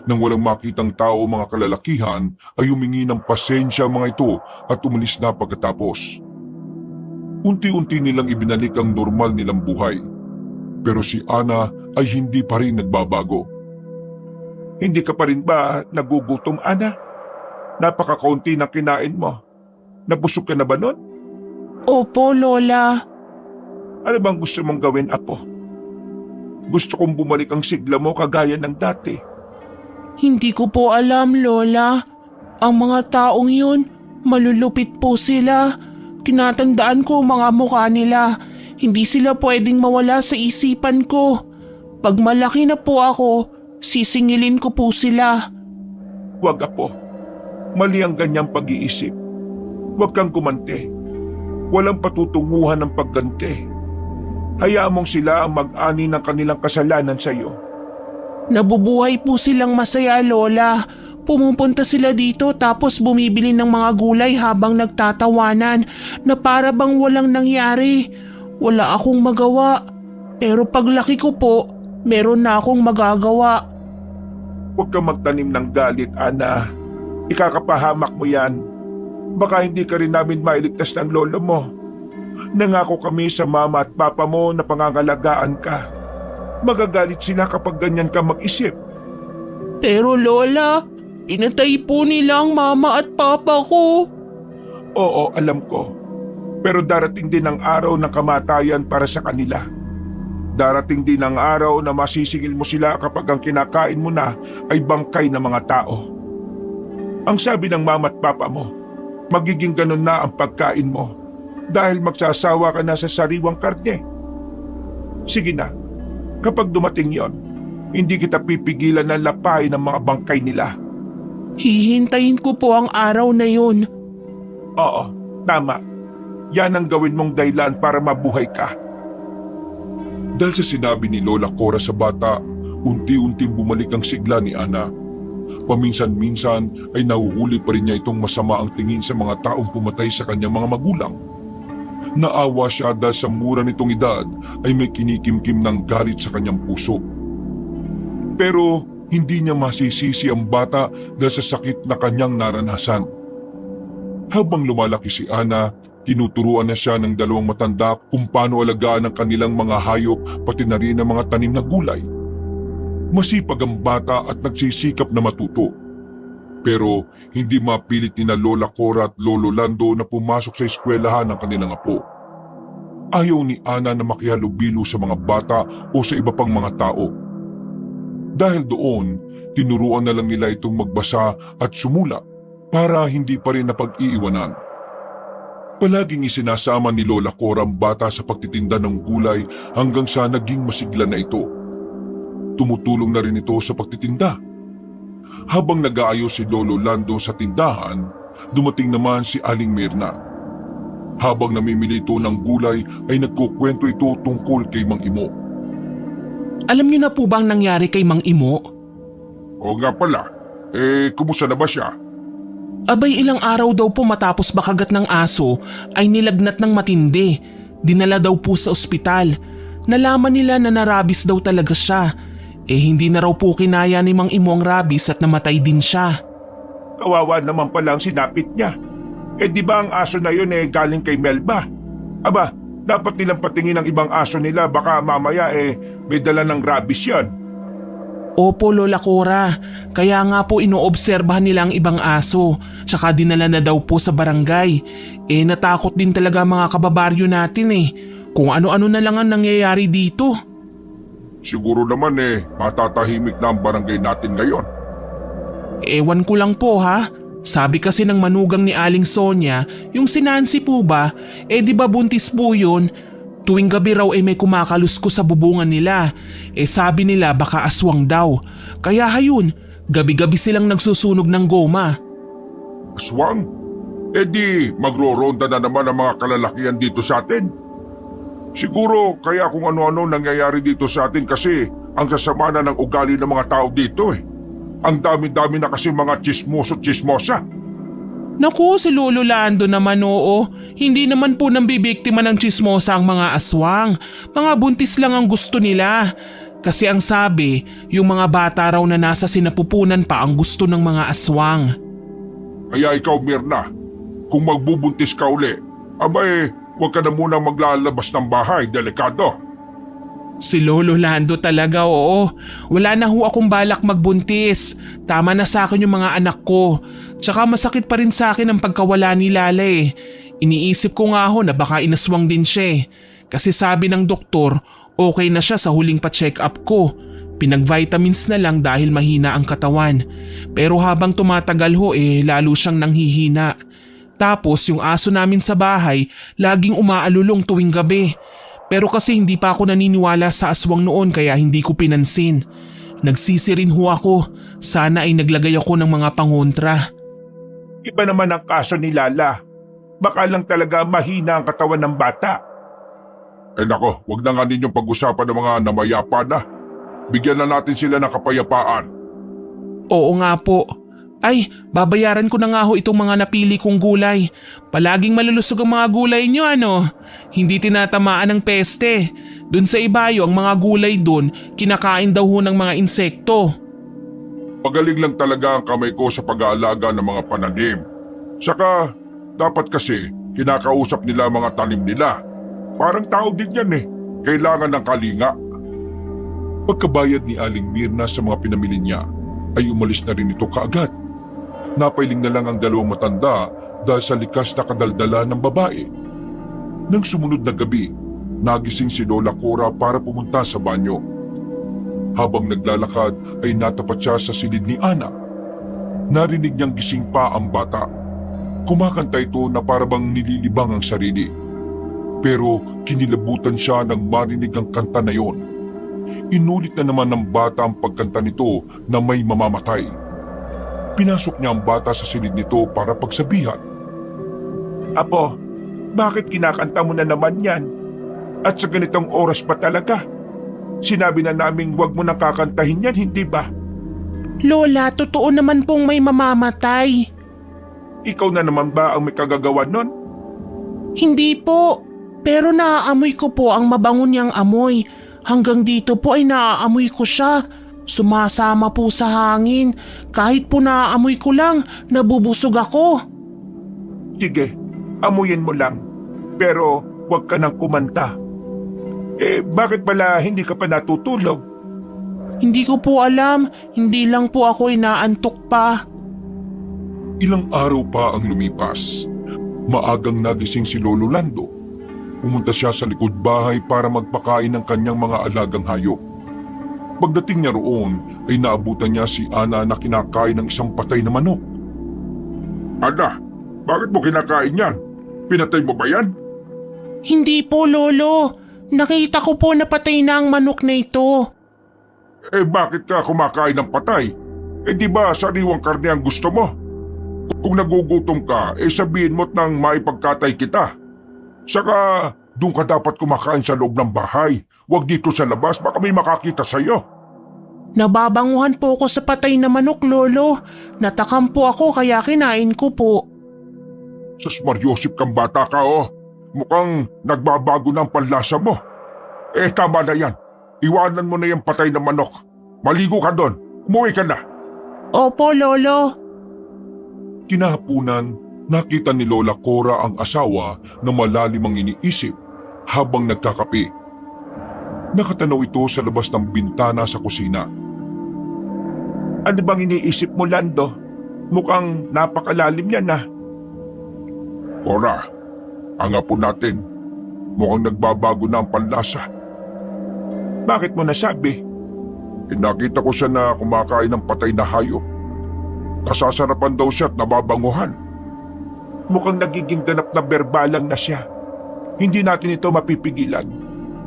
Speaker 1: Nang walang makitang tao o mga kalalakihan ay humingi ng pasensya mga ito at umalis na pagkatapos. Unti-unti nilang ibinalik ang normal nilang buhay. Pero si Ana ay hindi pa rin nagbabago.
Speaker 2: Hindi ka pa rin ba nagugutom, Ana? Napakakaunti ng kinain mo. Nabusog ka na ba nun?
Speaker 3: Opo, Lola.
Speaker 2: Ano bang gusto mong gawin, Apo? Gusto kong bumalik ang sigla mo kagaya ng dati.
Speaker 3: Hindi ko po alam, Lola. Ang mga taong yun, malulupit po sila. Tinatandaan ko ang mga mukha nila. Hindi sila pwedeng mawala sa isipan ko. Pag malaki na po ako, sisingilin ko po sila.
Speaker 2: Huwag, Apo. Mali ang ganyang pag-iisip. Huwag kang gumante. Walang patutunguhan ng pagganti. Hayaan mong sila ang mag-ani ng kanilang kasalanan sa iyo.
Speaker 3: Nabubuhay po silang masaya, Lola. Pumupunta sila dito tapos bumibili ng mga gulay habang nagtatawanan na para bang walang nangyari. Wala akong magawa. Pero paglaki ko po, meron na akong magagawa.
Speaker 2: Huwag kang magtanim ng galit, Ana. Ikakapahamak mo yan. Baka hindi ka rin namin mailigtas ng lolo mo. Nangako kami sa mama at papa mo na pangangalagaan ka. Magagalit sila kapag ganyan ka mag-isip.
Speaker 3: Pero Lola, pinatay po nila ang mama at papa ko.
Speaker 2: Oo, alam ko. Pero darating din ang araw ng kamatayan para sa kanila. Darating din ang araw na masisingil mo sila kapag ang kinakain mo na ay bangkay ng mga tao. Ang sabi ng mama at papa mo, magiging ganun na ang pagkain mo dahil magsasawa ka na sa sariwang karne. Sige na, kapag dumating yon, hindi kita pipigilan na lapain ng mga bangkay nila.
Speaker 3: Hihintayin ko po ang araw na yun.
Speaker 2: Oo, tama. Yan ang gawin mong dahilan para mabuhay ka.
Speaker 1: Dahil sa sinabi ni Lola Cora sa bata, unti-unting bumalik ang sigla ni Ana. Paminsan-minsan ay nahuhuli pa rin niya itong masama ang tingin sa mga taong pumatay sa kanyang mga magulang. Naawa siya dahil sa mura nitong edad ay may kinikimkim ng galit sa kanyang puso. Pero hindi niya masisisi ang bata dahil sa sakit na kanyang naranasan. Habang lumalaki si Ana, tinuturuan na siya ng dalawang matanda kung paano alagaan ang kanilang mga hayop pati na rin ang mga tanim na gulay. Masipag ang bata at nagsisikap na matuto. Pero hindi mapilit ni na Lola Cora at Lolo Lando na pumasok sa eskwelahan ng kanilang apo. Ayaw ni Ana na makihalubilo sa mga bata o sa iba pang mga tao. Dahil doon, tinuruan na lang nila itong magbasa at sumula para hindi pa rin napag-iiwanan. Palaging isinasama ni Lola Cora ang bata sa pagtitinda ng gulay hanggang sa naging masigla na ito. Tumutulong na rin ito sa pagtitinda. Habang nag-aayos si Lolo Lando sa tindahan, dumating naman si Aling Mirna. Habang namimili ito ng gulay ay nagkukwento ito tungkol kay Mang Imo.
Speaker 3: Alam niyo na po bang nangyari kay Mang Imo?
Speaker 1: O nga pala, kumusta na ba siya?
Speaker 3: Abay, ilang araw daw po matapos makagat ng aso ay nilagnat ng matindi. Dinala daw po sa ospital. Nalaman nila na narabis daw talaga siya. Hindi na raw po kinaya ni Mang Imo ang rabis at namatay din siya.
Speaker 2: Kawawa naman pala ang sinapit niya. Di ba ang aso na yun galing kay Melba? Aba, dapat nilang patingin ang ibang aso nila, baka mamaya may dala ng rabies yan.
Speaker 3: Opo, Lola Cora. Kaya nga po inoobserbahan nila ang ibang aso. Tsaka dinala na daw po sa barangay. Natakot din talaga mga kababaryo natin Kung ano-ano na lang ang nangyayari dito.
Speaker 1: Siguro naman matatahimik na ang barangay natin ngayon.
Speaker 3: Ewan ko lang po ha. Sabi kasi ng manugang ni Aling Sonia, yung si Nancy po ba, di ba buntis po yun? Tuwing gabi raw may kumakalusko sa bubungan nila. Sabi nila baka aswang daw. Kaya hayun, gabi-gabi silang nagsusunog ng goma.
Speaker 1: Aswang? Di magro-ronda na naman ang mga kalalakihan dito sa atin. Siguro kaya kung ano-ano nangyayari dito sa atin kasi ang sasama na ng ugali ng mga tao dito Ang dami-dami na kasi mga chismoso-chismosa.
Speaker 3: Naku, si Lolo Lando naman oo. Hindi naman po nambibiktima ng chismosa ang mga aswang. Mga buntis lang ang gusto nila. Kasi ang sabi, yung mga bata raw na nasa sinapupunan pa ang gusto ng mga aswang.
Speaker 1: Kaya ikaw, Mirna, kung magbubuntis ka uli, huwag ka na munang maglalabas ng bahay, delikado.
Speaker 3: Si Lolo Lando talaga oo. Wala na ho akong balak magbuntis. Tama na sa akin yung mga anak ko. Tsaka masakit pa rin sa akin ang pagkawala ni Lala Iniisip ko nga ho na baka inaswang din siya Kasi sabi ng doktor, okay na siya sa huling pa-check up ko. Pinag-vitamins na lang dahil mahina ang katawan. Pero habang tumatagal ho lalo siyang nanghihina. Tapos yung aso namin sa bahay, laging umaalulong tuwing gabi. Pero kasi hindi pa ako naniniwala sa aswang noon kaya hindi ko pinansin. Nagsisi rin ho ako. Sana ay naglagay ako ng mga pangontra.
Speaker 2: Iba naman ang kaso ni Lala. Baka lang talaga mahina ang katawan ng bata.
Speaker 1: Nako, wag na nga ninyong pag-usapan ng mga namayapa na. Bigyan na natin sila ng kapayapaan.
Speaker 3: Oo nga po. Ay, babayaran ko na nga ho itong mga napili kong gulay. Palaging malulusog ang mga gulay nyo Hindi tinatamaan ng peste. Doon sa ibayo ang mga gulay doon, kinakain daw ho ng mga insekto.
Speaker 1: Magaling lang talaga ang kamay ko sa pag-aalaga ng mga pananim. Saka, dapat kasi kinakausap nila ang mga tanim nila. Parang tao din yan Kailangan ng kalinga. Pagkabayad ni Aling Mirna sa mga pinamili niya, ay umalis na rin ito kaagad. Napailing na lang ang dalawang matanda dahil sa likas na kadaldala ng babae. Nang sumunod na gabi, nagising si Lola Cora para pumunta sa banyo. Habang naglalakad ay natapat siya sa silid ni Ana. Narinig niyang gising pa ang bata. Kumakanta ito na parabang nililibang ang sarili. Pero kinilabutan siya nang marinig ang kanta na yon. Inulit na naman ng bata ang pagkanta nito na may mamamatay. Pinasok niya ang bata sa silid nito para pagsabihan.
Speaker 2: Apo, bakit kinakanta mo na naman yan? At sa ganitong oras pa talaga? Sinabi na naming wag mo nang kakantahin yan, hindi ba?
Speaker 3: Lola, totoo naman pong may mamamatay.
Speaker 2: Ikaw na naman ba ang may kagagawa nun?
Speaker 3: Hindi po, pero naaamoy ko po ang mabango niyang amoy. Hanggang dito po ay naaamoy ko siya. Sumasama po sa hangin. Kahit po naaamoy ko lang, nabubusog ako.
Speaker 2: Sige, amuyin mo lang. Pero huwag ka nang kumanta. Bakit pala hindi ka pa natutulog?
Speaker 3: Hindi ko po alam. Hindi lang po ako inaantok pa.
Speaker 1: Ilang araw pa ang lumipas. Maagang nagising si Lolo Lando. Pumunta siya sa likod bahay para magpakain ng kanyang mga alagang hayop. Pagdating niya roon ay naabutan niya si Ana na kinakain ng isang patay na manok. Ana, bakit mo kinakain yan? Pinatay mo ba yan?
Speaker 3: Hindi po, Lolo. Nakita ko po na patay na ang manok na ito.
Speaker 1: Bakit ka kumakain ng patay? Di ba sariwang karne ang gusto mo? Kung nagugutom ka, sabihin mo't nang maipagkatay kita. Saka, doon ka dapat kumakain sa loob ng bahay. Huwag dito sa labas, baka may makakita sa'yo.
Speaker 3: Nababanguhan po ako sa patay na manok, Lolo. Natakam po ako kaya kinain ko po.
Speaker 1: Sus Mariosip kang bata ka Mukhang nagbabago na ang panlasa mo. Tama na yan. Iwanan mo na yung patay na manok. Maligo ka doon. Umuwi ka na.
Speaker 3: Opo, Lolo.
Speaker 1: Kinahapunan, nakita ni Lola Cora ang asawa na malalim ang iniisip habang nagkakape. Nakatanaw ito sa labas ng bintana sa kusina.
Speaker 2: Ano bang iniisip mo, Lando? Mukhang napakalalim yan
Speaker 1: Cora, ang apo natin, mukhang nagbabago na ang panlasa.
Speaker 2: Bakit mo nasabi?
Speaker 1: Nakita ko siya na kumakain ng patay na hayop. Nasasarapan daw siya at nababanguhan.
Speaker 2: Mukhang nagiging ganap na berbalang na siya. Hindi natin ito mapipigilan.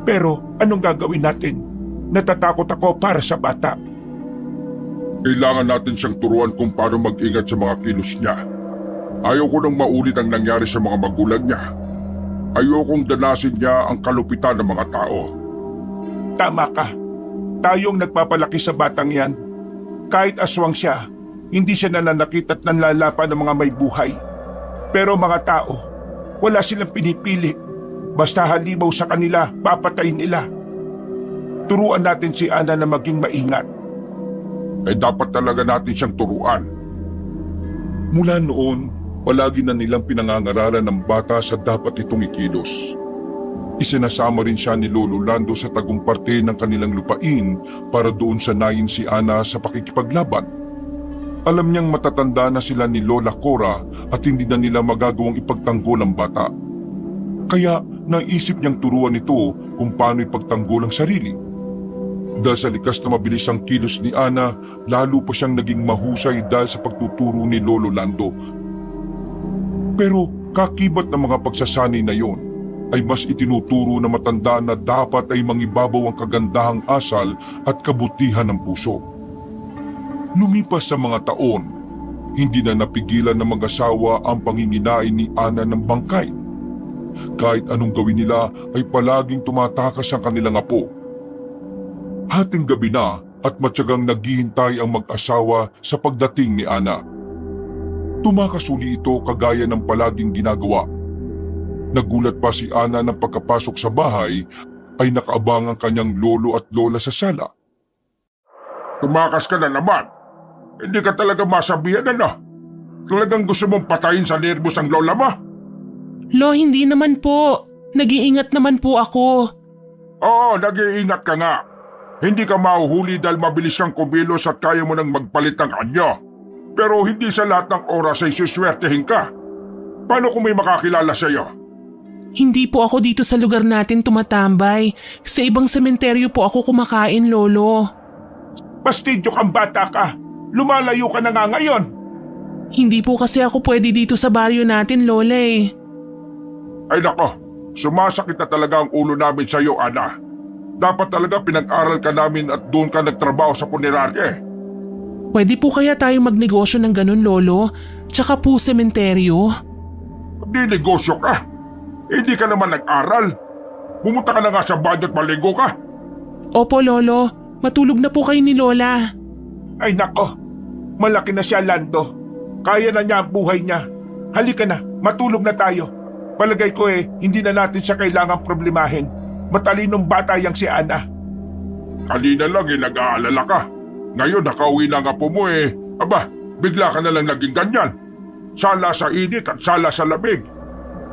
Speaker 2: Pero anong gagawin natin? Natatakot ako para sa bata.
Speaker 1: Kailangan natin siyang turuan kung paano mag-ingat sa mga kilos niya. Ayaw ko nang maulit ang nangyari sa mga magulang niya. Ayokong danasin niya ang kalupitan ng mga tao.
Speaker 2: Tama ka. Tayong nagpapalaki sa batang yan. Kahit aswang siya, hindi siya nananakit at nanlalapan ng mga may buhay. Pero mga tao, wala silang pinipili. Basta halimaw sa kanila, papatayin nila. Turuan natin si Ana na maging maingat.
Speaker 1: Dapat talaga natin siyang turuan. Mula noon, palagi na nilang pinangangaralan ng bata sa dapat itong ikilos. Isinasama rin siya ni Lolo Lando sa tagong parte ng kanilang lupain para doon sanayin si Ana sa pakikipaglaban. Alam niyang matatanda na sila ni Lola Cora at hindi na nila magagawang ipagtanggol ang bata. Kaya naisip niyang turuan ito kung paano ipagtanggol ang sarili. Dahil sa likas na mabilis ang kilos ni Ana, lalo pa siyang naging mahusay dahil sa pagtuturo ni Lolo Lando. Pero kakibat ng mga pagsasanay na yon, ay mas itinuturo na matanda na dapat ay mangibabaw ang kagandahang asal at kabutihan ng puso. Lumipas sa mga taon, hindi na napigilan ng mag-asawa ang panginginain ni Ana ng bangkay. Kahit anong gawin nila ay palaging tumatakas ang kanilang apo. Hating gabi na at matyagang naghihintay ang mag-asawa sa pagdating ni Ana. Tumakasuli ito kagaya ng palaging ginagawa. Nagulat pa si Ana ng pagkapasok sa bahay ay nakaabang ang kanyang lolo at lola sa sala. Tumakas ka na naman. Hindi ka talaga masabihan ano? Talagang gusto mong patayin sa nervos ang lola mo?
Speaker 3: Lo, hindi naman po. Nag-iingat naman po ako.
Speaker 1: Oo, nag-iingat ka nga. Hindi ka mahuhuli dahil mabilis kang kumilos at kaya mo nang magpalit ng anyo. Pero hindi sa lahat ng oras ay suswertehin ka. Paano kung may makakilala sa iyo?
Speaker 3: Hindi po ako dito sa lugar natin tumatambay. Sa ibang sementeryo po ako kumakain, Lolo.
Speaker 2: Bastidyo kang bata ka. Lumalayo ka na nga ngayon.
Speaker 3: Hindi po kasi ako pwede dito sa baryo natin, Lola eh.
Speaker 1: Ay nako, sumasakit na talaga ang ulo namin sa iyo, Ana. Dapat talaga pinag-aral ka namin at doon ka nagtrabaho sa punerarya.
Speaker 3: Pwede po kaya tayo magnegosyo ng ganun, Lolo? Tsaka po sementeryo?
Speaker 1: Di negosyo ka. Hindi ka naman nag-aral. Pumunta ka na nga sa banyo at maligo ka.
Speaker 3: Opo, Lolo. Matulog na po kayo ni Lola.
Speaker 2: Ay nako, malaki na siya, Lando. Kaya na niya ang buhay niya. Halika na, matulog na tayo. Palagay ko hindi na natin siya kailangang problemahin. Matalinong bata yang si Ana. Kanina lang nag-aalala ka. Ngayon nakauwi na nga po mo Aba, bigla ka na lang naging ganyan. Sala sa init at sala sa lamig.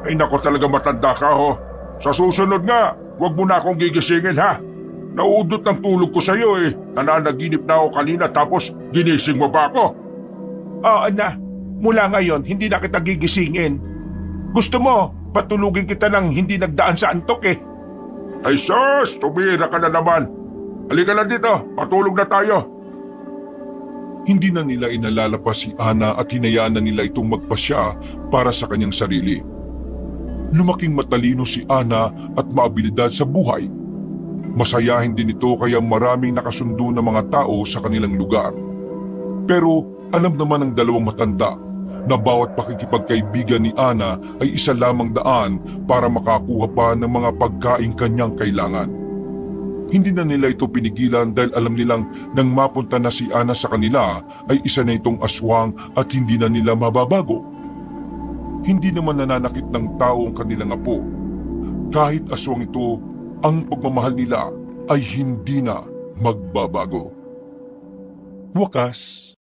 Speaker 2: Ay nako, talaga matanda ka ho. Sa susunod nga, huwag mo na akong gigisingin ha. Nauudot ng tulog ko sa iyo Nananaginip na ako kanina tapos ginising mo ba ako? Oo na, mula ngayon hindi na kita gigisingin. Gusto mo, patulugin kita ng hindi nagdaan sa antok Ay sus, tumira ka na naman. Halika na dito, patulog na tayo. Hindi na nila inalala pa si Ana at hinayaan na nila itong magpasya para sa kanyang sarili. Lumaking matalino si Ana at maabilidad sa buhay. Masayahin din ito kaya maraming nakasundo na mga tao sa kanilang lugar. Pero alam naman ng dalawang matanda na bawat pakikipagkaibigan ni Ana ay isa lamang daan para makakuha pa ng mga pagkain kanyang kailangan. Hindi na nila ito pinigilan dahil alam nilang nang mapunta na si Ana sa kanila ay isa na itong aswang at hindi na nila mababago. Hindi naman nananakit ng tao ang kanilang apo. Kahit aswang ito, ang pagmamahal nila ay hindi na magbabago. Wakas.